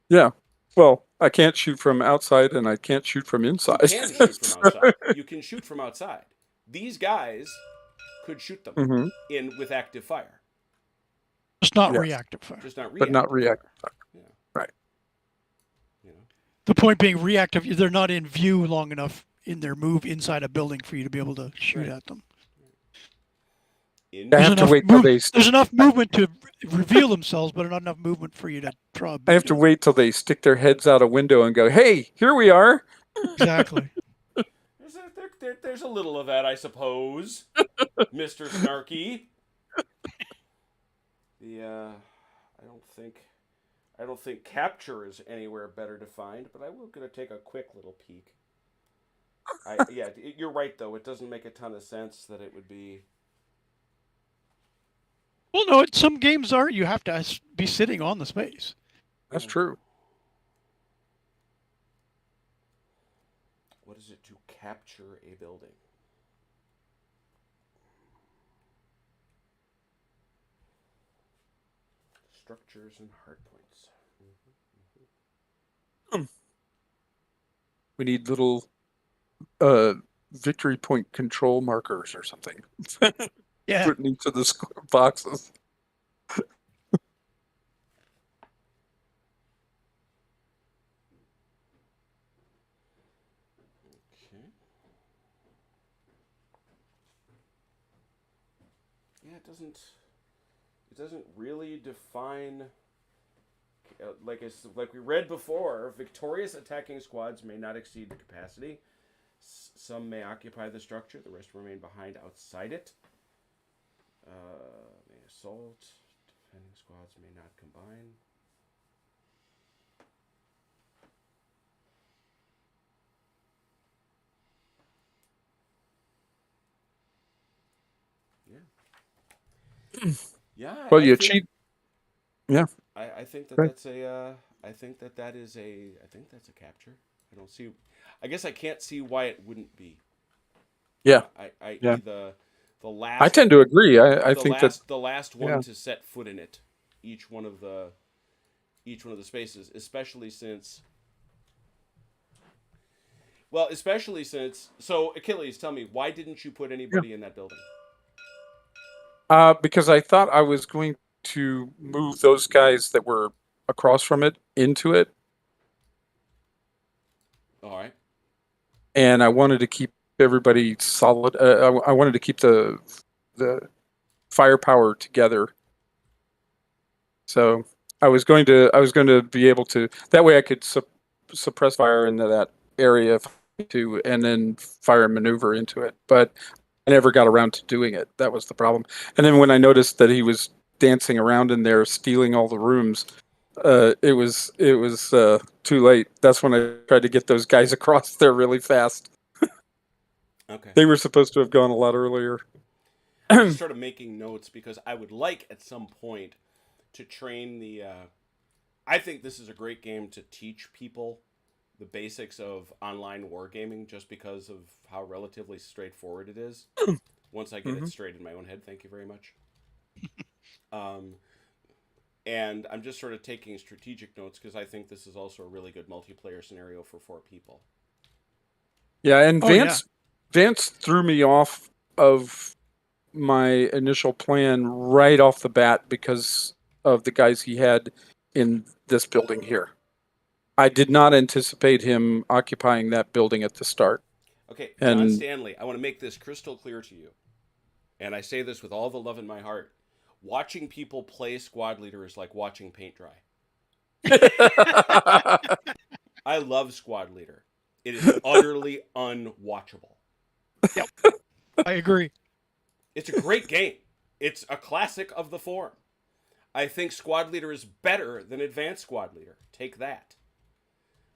Speaker 3: Yeah. Well, I can't shoot from outside and I can't shoot from inside.
Speaker 1: You can shoot from outside. You can shoot from outside. These guys could shoot them
Speaker 3: Mhm.
Speaker 1: in with active fire,
Speaker 2: Just not
Speaker 3: Yes.
Speaker 2: reactive fire.
Speaker 1: just not
Speaker 3: But
Speaker 1: reactive.
Speaker 3: not reactive
Speaker 1: fire.
Speaker 3: fire.
Speaker 1: Yeah.
Speaker 3: Right.
Speaker 1: You know.
Speaker 2: The point being reactive, they're not in view long enough in their move inside a building for you to be able to shoot
Speaker 1: Right.
Speaker 2: at them.
Speaker 3: I have to wait till they.
Speaker 2: There's enough movement to reveal themselves, but not enough movement for you to draw.
Speaker 3: I have to wait till they stick their heads out a window and go, "Hey, here we are."
Speaker 2: Exactly.
Speaker 1: There's a little of that, I suppose, Mr. Snarky. I don't think capture is anywhere better defined, but I will gonna take a quick little peek. Yeah, you're right though. It doesn't make a ton of sense that it would be.
Speaker 2: Well, no, some games are you have to be sitting on the space.
Speaker 3: That's true.
Speaker 1: What is it to capture a building? Structures and hardpoints.
Speaker 3: We need little victory point control markers or something.
Speaker 2: Yeah.
Speaker 3: Put in each of the square boxes.
Speaker 1: Okay. Yeah, it doesn't really define. Like we read before, victorious attacking squads may not exceed the capacity. Some may occupy the structure, the rest remain behind outside it. May assault. Defending squads may not combine. Yeah. Yeah.
Speaker 3: Well, you cheat. Yeah.
Speaker 1: I think that
Speaker 3: Right.
Speaker 1: that's a. I think that is a. I think that's a capture. I don't see. I guess I can't see why it wouldn't be.
Speaker 3: Yeah.
Speaker 1: Yeah. The last.
Speaker 3: I tend to agree. I think
Speaker 1: the last one
Speaker 3: yeah.
Speaker 1: to set foot in it, each one of the spaces, especially since. Well, especially since. So Achilles, tell me, why didn't you put anybody in that building?
Speaker 3: Because I thought I was going to move those guys that were across from it into it.
Speaker 1: All right.
Speaker 3: And I wanted to keep everybody solid. I wanted to keep the firepower together. So I was going to be able to. That way, I could suppress fire into that area to, and then fire and maneuver into it. But I never got around to doing it. That was the problem. And then when I noticed that he was dancing around in there, stealing all the rooms, it was too late. That's when I tried to get those guys across there really fast.
Speaker 1: Okay.
Speaker 3: They were supposed to have gone a lot earlier.
Speaker 1: I just started making notes because I would like at some point to train the. I think this is a great game to teach people the basics of online wargaming, just because of how relatively straightforward it is. Once I get it straight in my own head, thank you very much. And I'm just sort of taking strategic notes because I think this is also a really good multiplayer scenario for 4 people.
Speaker 3: Yeah, and Vance threw me off of my initial plan right off the bat because of the guys he had in this building here. I did not anticipate him occupying that building at the start.
Speaker 1: Okay, John Stanley, I want to make this crystal clear to you. And I say this with all the love in my heart. Watching people play squad leader is like watching paint dry. I love squad leader. It is utterly unwatchable.
Speaker 2: Yep. I agree.
Speaker 1: It's a great game. It's a classic of the form. I think squad leader is better than advanced squad leader. Take that.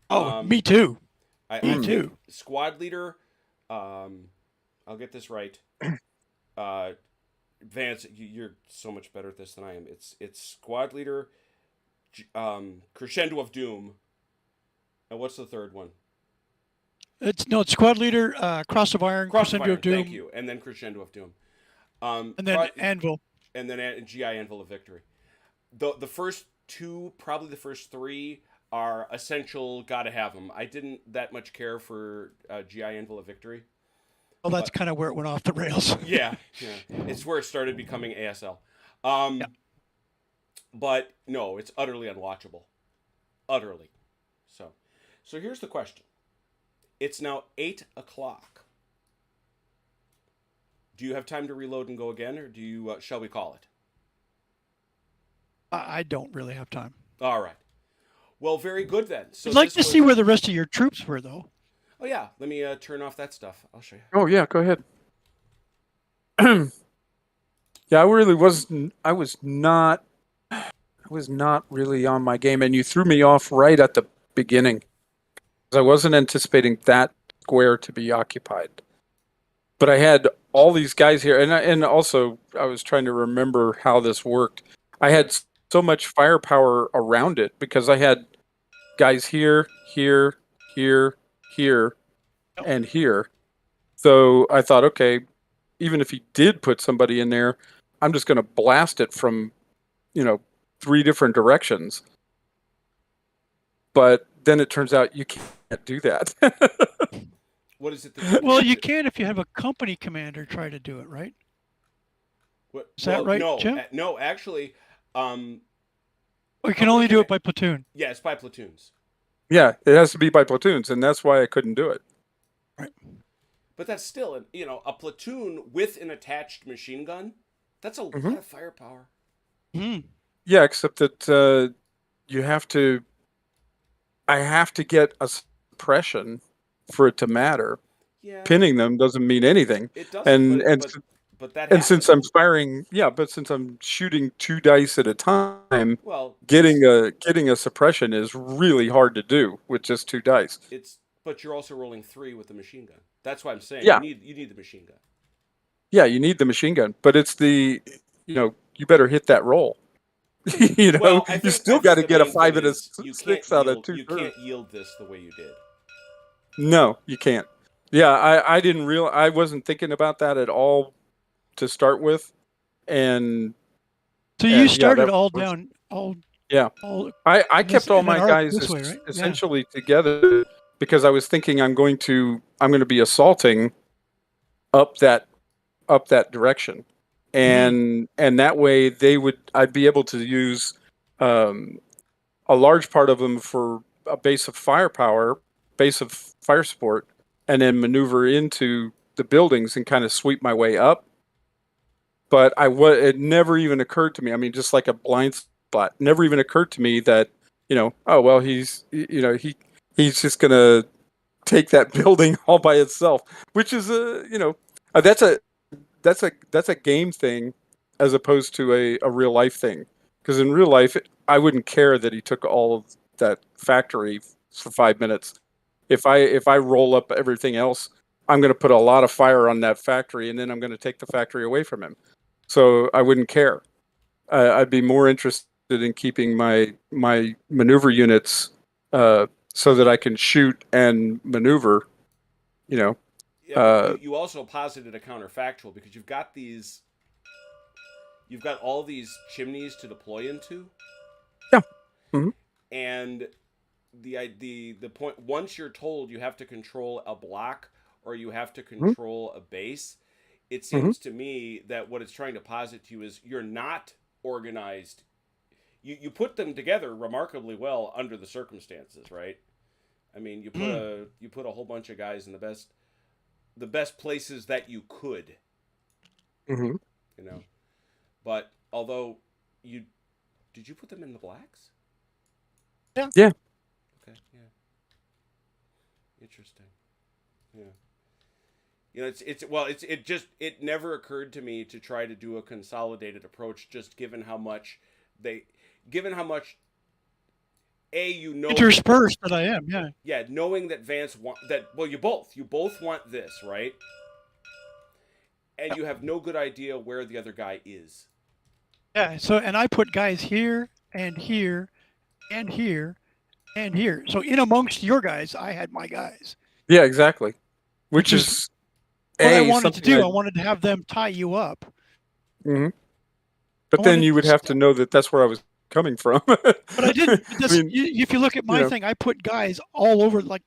Speaker 2: Oh, me too.
Speaker 1: Me too. Squad leader I'll get this right. Vance, you're so much better at this than I am. It's squad leader, crescendo of doom, and what's the third one?
Speaker 2: It's squad leader, cross of iron,
Speaker 1: Cross of
Speaker 2: crescendo
Speaker 1: iron.
Speaker 2: of doom,
Speaker 1: Thank you, and then crescendo of doom.
Speaker 2: and then anvil,
Speaker 1: and then GI anvil of victory. The first two, probably the first three, are essential. Gotta have them. I didn't that much care for GI anvil of victory.
Speaker 2: Well, that's kind of where it went off the rails.
Speaker 1: Yeah. It's where it started becoming ASL.
Speaker 2: Yeah.
Speaker 1: But no, it's utterly unwatchable. Utterly. So here's the question. It's now 8 o'clock. Do you have time to reload and go again, or do you? Shall we call it?
Speaker 2: I don't really have time.
Speaker 1: All right. Well, very good then. So
Speaker 2: I'd like to see where the rest of your troops were, though.
Speaker 1: Oh yeah, let me turn off that stuff. I'll show you.
Speaker 3: Oh yeah, go ahead. Yeah, I really wasn't. I was not really on my game, and you threw me off right at the beginning. I wasn't anticipating that square to be occupied. But I had all these guys here, and also I was trying to remember how this worked. I had so much firepower around it because I had guys here, here, here, here, and here. So I thought, okay, even if he did put somebody in there, I'm just going to blast it from, 3 different directions. But then it turns out you can't do that.
Speaker 1: What is it?
Speaker 2: Well, you can if you have a company commander try to do it, right? Is that right,
Speaker 1: no,
Speaker 2: Jim?
Speaker 1: No, actually.
Speaker 2: We can only do it by platoon.
Speaker 1: Yeah, it's by platoons.
Speaker 3: Yeah, it has to be by platoons, and that's why I couldn't do it.
Speaker 2: Right.
Speaker 1: But that's still, a platoon with an attached machine gun. That's a lot of firepower.
Speaker 2: Mm.
Speaker 3: Yeah, except that you have to. I have to get a suppression for it to matter.
Speaker 1: Yeah.
Speaker 3: Pinning them doesn't mean anything.
Speaker 1: It doesn't. But that.
Speaker 3: And since I'm firing, but since I'm shooting 2 dice at a time,
Speaker 1: well,
Speaker 3: getting a suppression is really hard to do with just 2 dice.
Speaker 1: But you're also rolling 3 with the machine gun. That's why I'm saying you need the machine gun.
Speaker 3: Yeah, you need the machine gun, but it's you better hit that roll. You still got to get a 5 and a 6 out of 2.
Speaker 1: You can't yield this the way you did.
Speaker 3: No, you can't. Yeah, I didn't I wasn't thinking about that at all to start with, and
Speaker 2: so you started
Speaker 3: I kept all my guys essentially together because I was thinking I'm going to be assaulting up that direction, and that way I'd be able to use a large part of them for a base of firepower, base of fire support, and then maneuver into the buildings and kind of sweep my way up. But it never even occurred to me. I mean, just like a blind spot, never even occurred to me that, oh well, he's just gonna take that building all by itself, which is that's a game thing as opposed to a real life thing. Because in real life, I wouldn't care that he took all of that factory for 5 minutes. If I roll up everything else, I'm going to put a lot of fire on that factory, and then I'm going to take the factory away from him. So I wouldn't care. I'd be more interested in keeping my maneuver units so that I can shoot and maneuver.
Speaker 1: Yeah, you also posited a counterfactual because you've got all these chimneys to deploy into.
Speaker 3: Yeah. Mm-hmm.
Speaker 1: And the point, once you're told you have to control a block or you have to control a base, it seems to me that what it's trying to posit to you is you're not organized. You put them together remarkably well under the circumstances, right? I mean, you put a whole bunch of guys in the best places that you could.
Speaker 3: Mm-hmm.
Speaker 1: But although did you put them in the blacks?
Speaker 2: Yeah.
Speaker 3: Yeah.
Speaker 1: Okay. Yeah. Interesting. Yeah. It never occurred to me to try to do a consolidated approach, just given how much
Speaker 2: interspersed that I am,
Speaker 1: knowing that Vance you both want this, right? and you have no good idea where the other guy is.
Speaker 2: Yeah. So, and I put guys here and here and here and here. So in amongst your guys, I had my guys.
Speaker 3: Yeah, exactly. Which
Speaker 2: Which is
Speaker 3: is
Speaker 2: what I wanted to
Speaker 3: something
Speaker 2: do. I wanted to have them tie you up.
Speaker 3: Mhm. But
Speaker 2: I
Speaker 3: then
Speaker 2: wanted
Speaker 3: you would have to know that that's where I was coming from.
Speaker 2: But I didn't. This,
Speaker 3: I mean,
Speaker 2: if you look at my
Speaker 3: know.
Speaker 2: thing, I put guys all over, like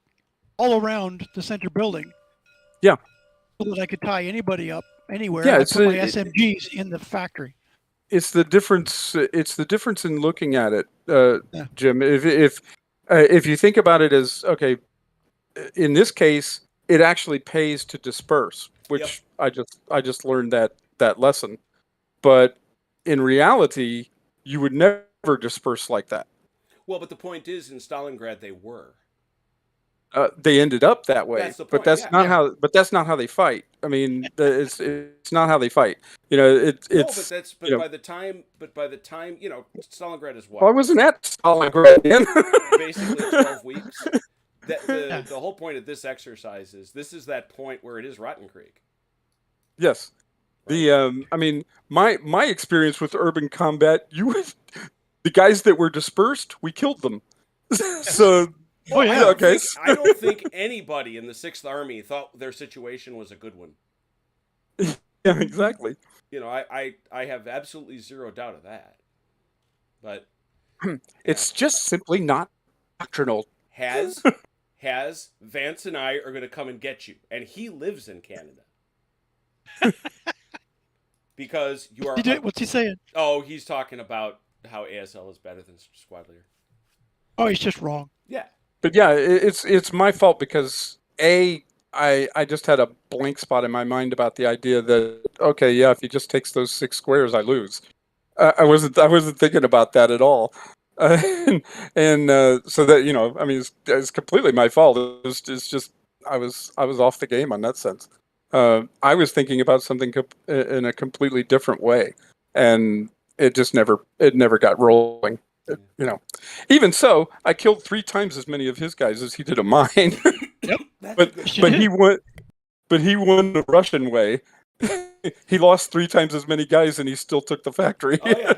Speaker 2: all around the center building.
Speaker 3: Yeah.
Speaker 2: So that I could tie anybody up anywhere.
Speaker 3: Yeah,
Speaker 2: And I
Speaker 3: it's
Speaker 2: put my SMGs in the factory.
Speaker 3: it's the difference. It's the difference in looking at it,
Speaker 2: Yeah.
Speaker 3: Jim. If you think about it as okay, in this case, it actually pays to disperse, which I just learned that lesson. But in reality, you would never disperse like that.
Speaker 1: Well, but the point is, in Stalingrad, they were.
Speaker 3: They ended up that way,
Speaker 1: That's the
Speaker 3: but
Speaker 1: point,
Speaker 3: that's
Speaker 1: yeah.
Speaker 3: not how. But that's not how they fight. I mean, it's not how they fight. You know, it's.
Speaker 1: No, but that's
Speaker 3: you know,
Speaker 1: by the time Stalingrad is what?
Speaker 3: well, I wasn't at Stalingrad then.
Speaker 1: Basically 12 weeks. The whole point of this exercise is this is that point where it is Rotten Creek.
Speaker 3: Yes. The I mean, my experience with urban combat, the guys that were dispersed, we killed them. So
Speaker 1: Well,
Speaker 2: yeah.
Speaker 3: okay.
Speaker 1: I don't think anybody in the 6th Army thought their situation was a good one.
Speaker 3: Yeah, exactly.
Speaker 1: You know, I have absolutely zero doubt of that. But
Speaker 3: it's just simply not doctrinal.
Speaker 1: Vance and I are going to come and get you, and he lives in Canada. Because you are.
Speaker 2: What's he saying?
Speaker 1: Oh, he's talking about how ASL is better than Squad Leader.
Speaker 2: Oh, he's just wrong.
Speaker 1: Yeah.
Speaker 3: But yeah, it's my fault because I just had a blank spot in my mind about the idea that okay, yeah, if he just takes those 6 squares, I lose. I wasn't thinking about that at all, and so that I mean, it's completely my fault. It's just I was off the game on that sense. I was thinking about something in a completely different way, and it just never got rolling. Even so, I killed 3 times as many of his guys as he did of mine.
Speaker 2: Yep.
Speaker 3: but he won the Russian way. He lost 3 times as many guys, and he still took the factory.
Speaker 1: Oh yeah.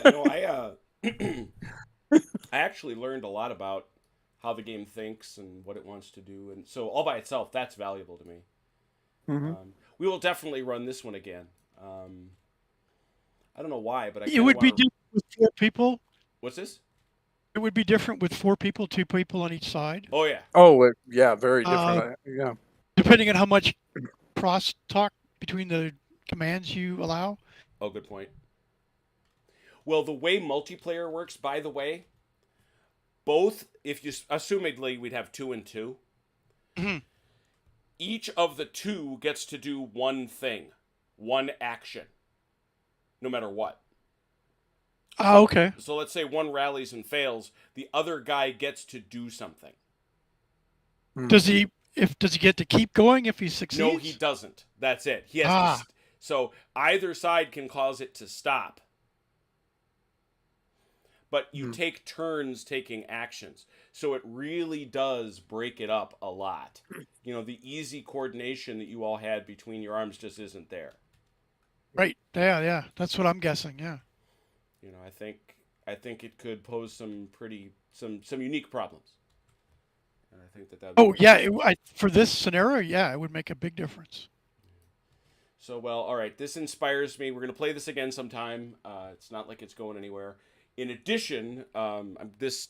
Speaker 1: No, I actually learned a lot about how the game thinks and what it wants to do, and so all by itself, that's valuable to me.
Speaker 3: Mm-hmm.
Speaker 1: We will definitely run this one again. I don't know why, but
Speaker 2: it would be different with 4 people.
Speaker 1: What's this?
Speaker 2: It would be different with 4 people, 2 people on each side.
Speaker 1: Oh yeah.
Speaker 3: Oh yeah, very different. Yeah.
Speaker 2: Depending on how much cross talk between the commands you allow.
Speaker 1: Oh, good point. Well, the way multiplayer works, by the way, both, if you assumedly we'd have 2 and 2,
Speaker 2: mm-hmm.
Speaker 1: Each of the 2 gets to do one thing, one action, no matter what.
Speaker 2: Oh, okay.
Speaker 1: So let's say one rallies and fails, the other guy gets to do something.
Speaker 2: Does he get to keep going if he succeeds?
Speaker 1: No, he doesn't. That's it. He has to. So either side can cause it to stop. But you take turns taking actions. So it really does break it up a lot. The easy coordination that you all had between your arms just isn't there.
Speaker 2: Right. Yeah. That's what I'm guessing. Yeah.
Speaker 1: I think it could pose some unique problems. And I think that.
Speaker 2: Oh yeah, for this scenario, yeah, it would make a big difference.
Speaker 1: So all right. This inspires me. We're gonna play this again sometime. It's not like it's going anywhere. In addition, this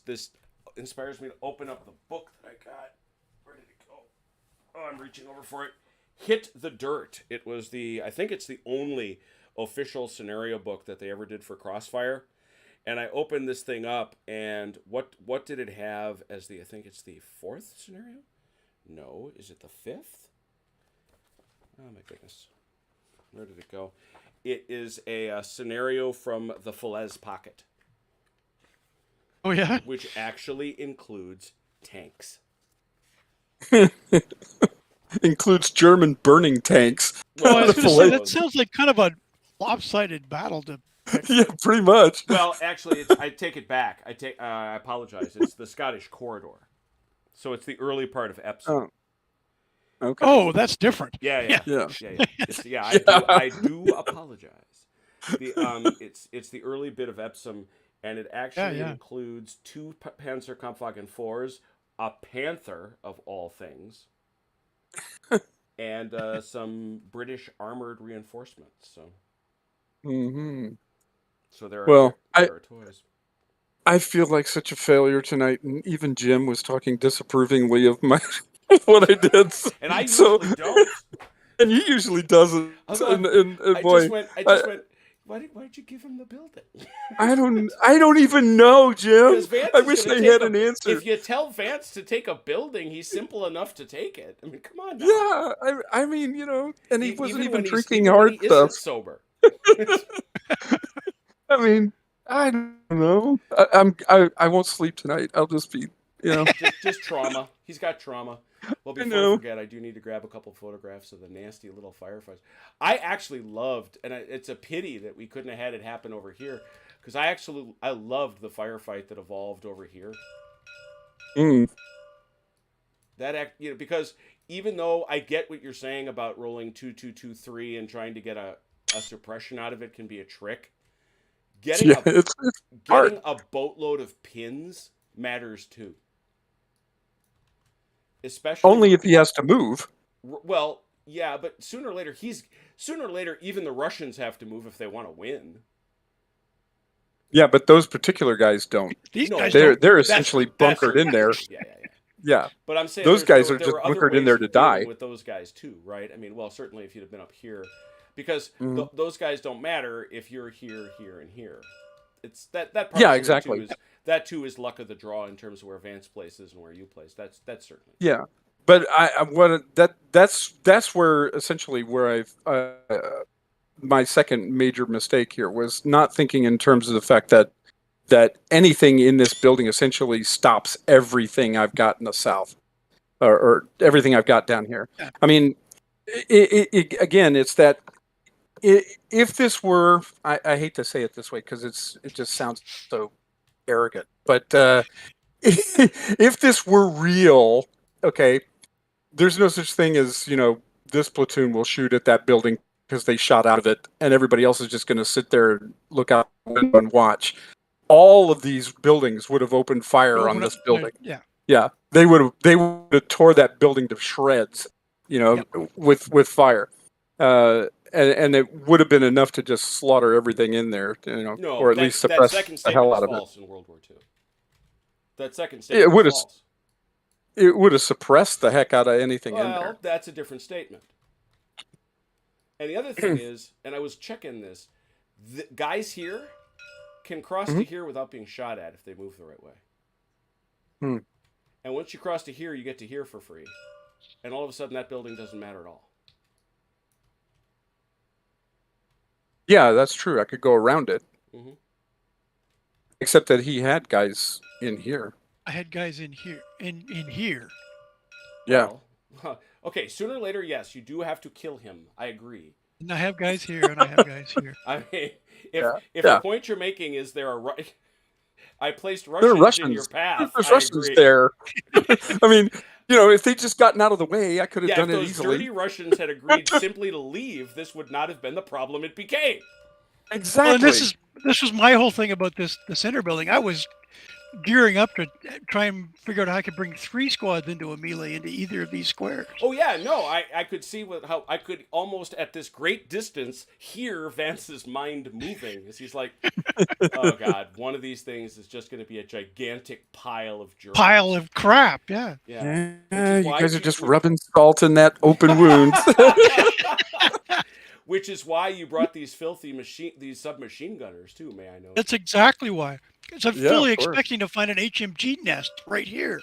Speaker 1: inspires me to open up the book that I got. Where did it go? Oh, I'm reaching over for it. Hit the Dirt. It was I think it's the only official scenario book that they ever did for CrossFire. And I opened this thing up, and what did it have as I think it's the 4th scenario? No, is it the 5th? Oh my goodness. Where did it go? It is a scenario from the Falaise Pocket.
Speaker 2: Oh yeah?
Speaker 1: Which actually includes tanks.
Speaker 3: Includes German burning tanks.
Speaker 2: Well, I was going to say, that sounds like kind of a lopsided battle to pick.
Speaker 3: Yeah, pretty much.
Speaker 1: Well, actually, I take it back. I apologize. It's the Scottish Corridor. So it's the early part of Epsom.
Speaker 3: Okay.
Speaker 2: Oh, that's different.
Speaker 1: Yeah.
Speaker 3: Yeah.
Speaker 1: I do apologize. It's the early bit of Epsom, and it actually
Speaker 2: Yeah.
Speaker 1: includes 2 Panzerkampfwagen 4s, a Panther of all things, and some British armored reinforcements. So,
Speaker 3: Mm-hmm.
Speaker 1: so there
Speaker 3: Well,
Speaker 1: are toys.
Speaker 3: I feel like such a failure tonight, and even Jim was talking disapprovingly of my what I did.
Speaker 1: And I
Speaker 3: So,
Speaker 1: usually don't.
Speaker 3: and he usually doesn't.
Speaker 1: Although
Speaker 3: And
Speaker 1: I
Speaker 3: boy,
Speaker 1: just went. Why'd you give him the building?
Speaker 3: I don't even know, Jim.
Speaker 1: Because Vance
Speaker 3: I
Speaker 1: is
Speaker 3: wish
Speaker 1: gonna
Speaker 3: I
Speaker 1: take
Speaker 3: had an answer.
Speaker 1: If you tell Vance to take a building, he's simple enough to take it. I mean, come on now.
Speaker 3: Yeah, I mean, and he wasn't even drinking
Speaker 1: even
Speaker 3: hard
Speaker 1: when he
Speaker 3: stuff.
Speaker 1: isn't sober.
Speaker 3: I mean, I don't know. I won't sleep tonight. I'll just be,
Speaker 1: just trauma. He's got trauma. Well,
Speaker 3: I
Speaker 1: before I
Speaker 3: know.
Speaker 1: forget, I do need to grab a couple photographs of the nasty little firefights. I actually loved, and it's a pity that we couldn't have had it happen over here, because I loved the firefight that evolved over here.
Speaker 3: Mm.
Speaker 1: Because even though I get what you're saying about rolling 2-2-2-3 and trying to get a suppression out of it can be a trick, getting
Speaker 3: It's hard.
Speaker 1: a boatload of pins matters too. Especially
Speaker 3: Only if he has to move.
Speaker 1: Well, yeah, but sooner or later even the Russians have to move if they want to win.
Speaker 3: Yeah, but those particular guys don't.
Speaker 2: These guys
Speaker 3: They're essentially bunkered in there.
Speaker 1: Yeah.
Speaker 3: Yeah.
Speaker 1: But I'm saying
Speaker 3: those guys are
Speaker 1: there
Speaker 3: just
Speaker 1: were other
Speaker 3: bunkered in
Speaker 1: ways
Speaker 3: there
Speaker 1: of
Speaker 3: to
Speaker 1: dealing
Speaker 3: die
Speaker 1: with those guys too, right? I mean, well, certainly if you'd have been up here, because
Speaker 3: Mhm.
Speaker 1: those guys don't matter if you're here, here, and here. It's that part.
Speaker 3: Yeah,
Speaker 1: of it
Speaker 3: exactly.
Speaker 1: That too is luck of the draw in terms of where Vance places and where you place. That's certainly.
Speaker 3: Yeah, but that's where essentially where my second major mistake here was not thinking in terms of the fact that anything in this building essentially stops everything I've got in the south, or everything I've got down here. I mean, again, it's that if this were, I hate to say it this way because it just sounds so arrogant, but if this were real, okay, there's no such thing as, this platoon will shoot at that building because they shot out of it, and everybody else is just going to sit there and look out the window and watch. All of these buildings would have opened fire on this building. Yeah, they would have tore that building to shreds, with fire, and it would have been enough to just slaughter everything in there, or at least suppress the hell out of it.
Speaker 1: False in World War II. That second statement was false.
Speaker 3: It would have suppressed the heck out of anything in there.
Speaker 1: Well, that's a different statement. And the other thing is, and I was checking this, the guys here can cross to here without being shot at if they move the right way. And once you cross to here, you get to here for free. And all of a sudden, that building doesn't matter at all.
Speaker 3: Yeah, that's true. I could go around it.
Speaker 1: Mm-hmm.
Speaker 3: Except that he had guys in here.
Speaker 2: I had guys in here. In here.
Speaker 3: Yeah.
Speaker 1: Well, okay, sooner or later, yes, you do have to kill him. I agree.
Speaker 2: And I have guys here, and I have guys here.
Speaker 1: I mean, if the point you're making is I placed Russians, in your path.
Speaker 3: There's Russians there. I mean, if they just gotten out of the way, I could have done it easily.
Speaker 1: If those dirty Russians had agreed simply to leave, this would not have been the problem it became.
Speaker 3: Exactly.
Speaker 2: Well, and this was my whole thing about the center building. I was gearing up to try and figure out how I could bring 3 squads into a melee into either of these squares.
Speaker 1: Oh yeah, no, I could see how I could almost at this great distance hear Vance's mind moving as he's like, oh god, one of these things is just going to be a gigantic pile of Germans.
Speaker 2: Pile of crap, yeah.
Speaker 3: You guys are just rubbing salt in that open wound.
Speaker 1: Which is why you brought these these submachine gunners too, may I know?
Speaker 2: That's exactly why. Because I'm fully expecting to find an HMG nest right here.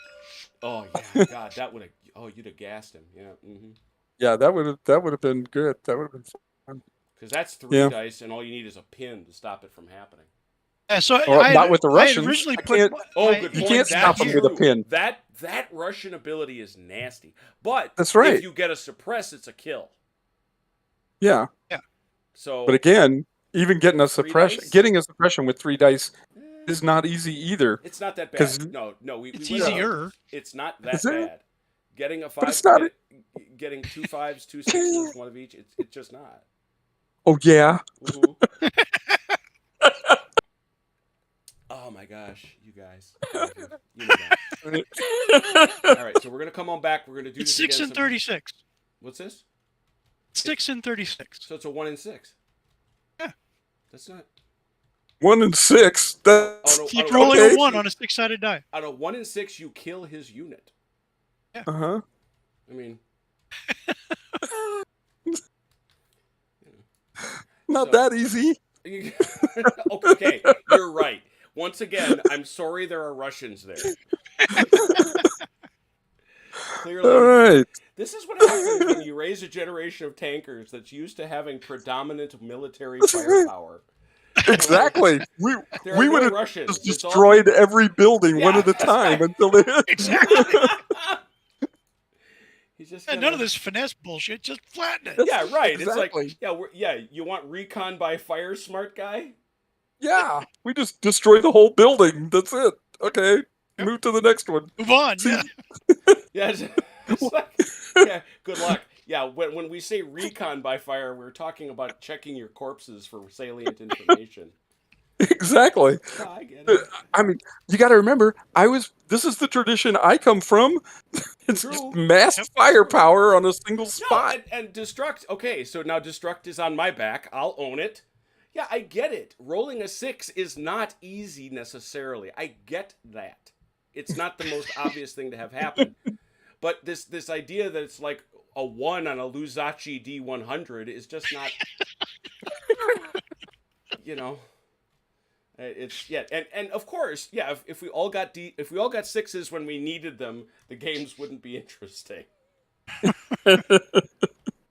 Speaker 1: Oh yeah, God, that would have. Oh, you'd have gassed him. Yeah. Mm-hmm.
Speaker 3: Yeah, that would have been good. That would have been fun.
Speaker 1: Because that's 3 dice, and all you need is a pin to stop it from happening.
Speaker 2: Yeah, so
Speaker 3: not with the Russians.
Speaker 2: Originally
Speaker 1: good point.
Speaker 3: You can't stop them with a pin.
Speaker 1: That Russian ability is nasty. But
Speaker 3: that's right.
Speaker 1: If you get a suppress, it's a kill.
Speaker 3: Yeah.
Speaker 2: Yeah.
Speaker 3: So, but again, even getting a suppression with 3 dice is not easy either.
Speaker 1: It's not that bad. No,
Speaker 2: it's easier.
Speaker 1: It's not that bad. Getting a
Speaker 3: But
Speaker 1: 5,
Speaker 3: it's not.
Speaker 1: getting 2 5s, 2 6s, one of each. It's just not.
Speaker 3: Oh yeah.
Speaker 1: Mm-hmm. Oh my gosh, you guys, you know that. All right, so we're gonna come on back. We're gonna do
Speaker 2: It's
Speaker 1: this
Speaker 2: 6
Speaker 1: again.
Speaker 2: and 36.
Speaker 1: What's this?
Speaker 2: 6 and 36.
Speaker 1: So it's a 1 and 6.
Speaker 2: Yeah.
Speaker 1: That's not
Speaker 3: 1 and 6. That's
Speaker 2: Keep rolling
Speaker 3: okay.
Speaker 2: a 1 on a 6-sided die.
Speaker 1: On a 1 and 6, you kill his unit.
Speaker 2: Yeah.
Speaker 3: Uh-huh.
Speaker 1: I mean,
Speaker 3: not that easy.
Speaker 1: Okay, you're right. Once again, I'm sorry there are Russians there. Clearly,
Speaker 3: All right.
Speaker 1: this is what happens when you raise a generation of tankers that's used to having predominant military firepower.
Speaker 3: Exactly.
Speaker 1: There
Speaker 3: We
Speaker 1: are
Speaker 3: would
Speaker 1: no
Speaker 3: have
Speaker 1: Russians.
Speaker 3: just destroyed every building one at a
Speaker 1: that's
Speaker 3: time
Speaker 1: right.
Speaker 3: until they.
Speaker 2: Exactly.
Speaker 1: He's just
Speaker 2: Yeah, none of this finesse bullshit. Just flatten it.
Speaker 1: Yeah, right.
Speaker 3: Exactly.
Speaker 1: It's like, you want recon by fire, smart guy?
Speaker 3: Yeah, we just destroy the whole building. That's it. Okay, move to the next one.
Speaker 2: Move on.
Speaker 3: See?
Speaker 2: Yeah.
Speaker 1: Yeah, it's like, yeah, good luck. Yeah, when we say recon by fire, we're talking about checking your corpses for salient information.
Speaker 3: Exactly.
Speaker 1: Oh, I get it.
Speaker 3: I mean, you got to remember, this is the tradition I come from. It's
Speaker 1: True.
Speaker 3: just mass firepower on a single spot.
Speaker 1: And destruct. Okay, so now destruct is on my back. I'll own it. Yeah, I get it. Rolling a 6 is not easy necessarily. I get that. It's not the most obvious thing to have happen. But this idea that it's like a 1 on a Luzachi D100 is just not. It's and of course, yeah. If we all got 6s when we needed them, the games wouldn't be interesting.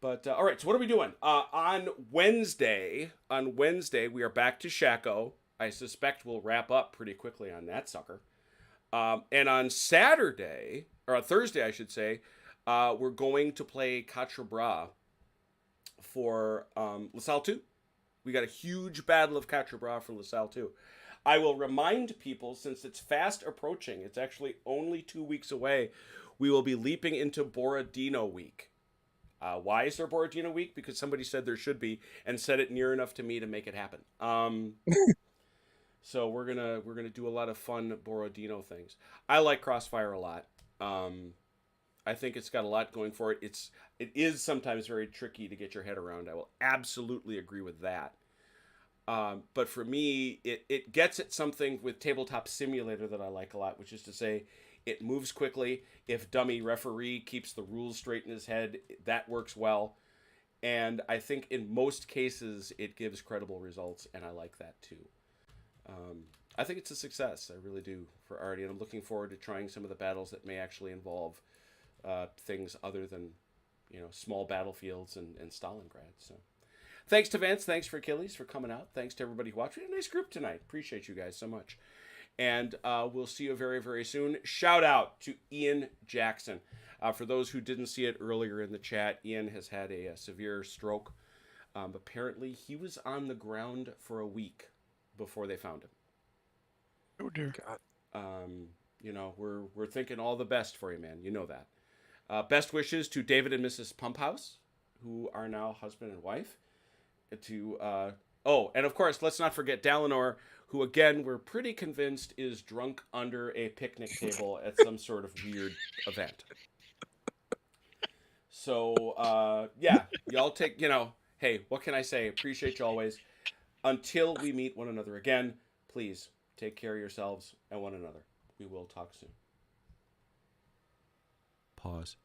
Speaker 1: But all right, so what are we doing? On Wednesday, we are back to Shaco. I suspect we'll wrap up pretty quickly on that sucker. And on Saturday, or on Thursday, I should say, we're going to play Quatre Bras for LaSalle 2. We got a huge battle of Quatre Bras for LaSalle 2. I will remind people, since it's fast approaching, it's actually only 2 weeks away, we will be leaping into Borodino Week. Why is there Borodino Week? Because somebody said there should be, and said it near enough to me to make it happen. So we're gonna do a lot of fun Borodino things. I like CrossFire a lot. I think it's got a lot going for it. It is sometimes very tricky to get your head around. I will absolutely agree with that. But for me, it gets at something with Tabletop Simulator that I like a lot, which is to say, it moves quickly. If dummy referee keeps the rules straight in his head, that works well. And I think in most cases, it gives credible results, and I like that too. I think it's a success. I really do for Artie, and I'm looking forward to trying some of the battles that may actually involve things other than, small battlefields and Stalingrad. So, thanks to Vance. Thanks for Achilles for coming out. Thanks to everybody who watched. We had a nice group tonight. Appreciate you guys so much. And we'll see you very, very soon. Shout out to Ian Jackson. For those who didn't see it earlier in the chat, Ian has had a severe stroke. Apparently, he was on the ground for a week before they found him.
Speaker 2: Oh dear.
Speaker 3: God.
Speaker 1: We're thinking all the best for you, man. You know that. Best wishes to David and Mrs. Pumphouse, who are now husband and wife. And of course, let's not forget Dalinor, who again we're pretty convinced is drunk under a picnic table at some sort of weird event. So y'all take, hey, what can I say? Appreciate you always. Until we meet one another again, please take care of yourselves and one another. We will talk soon. Pause.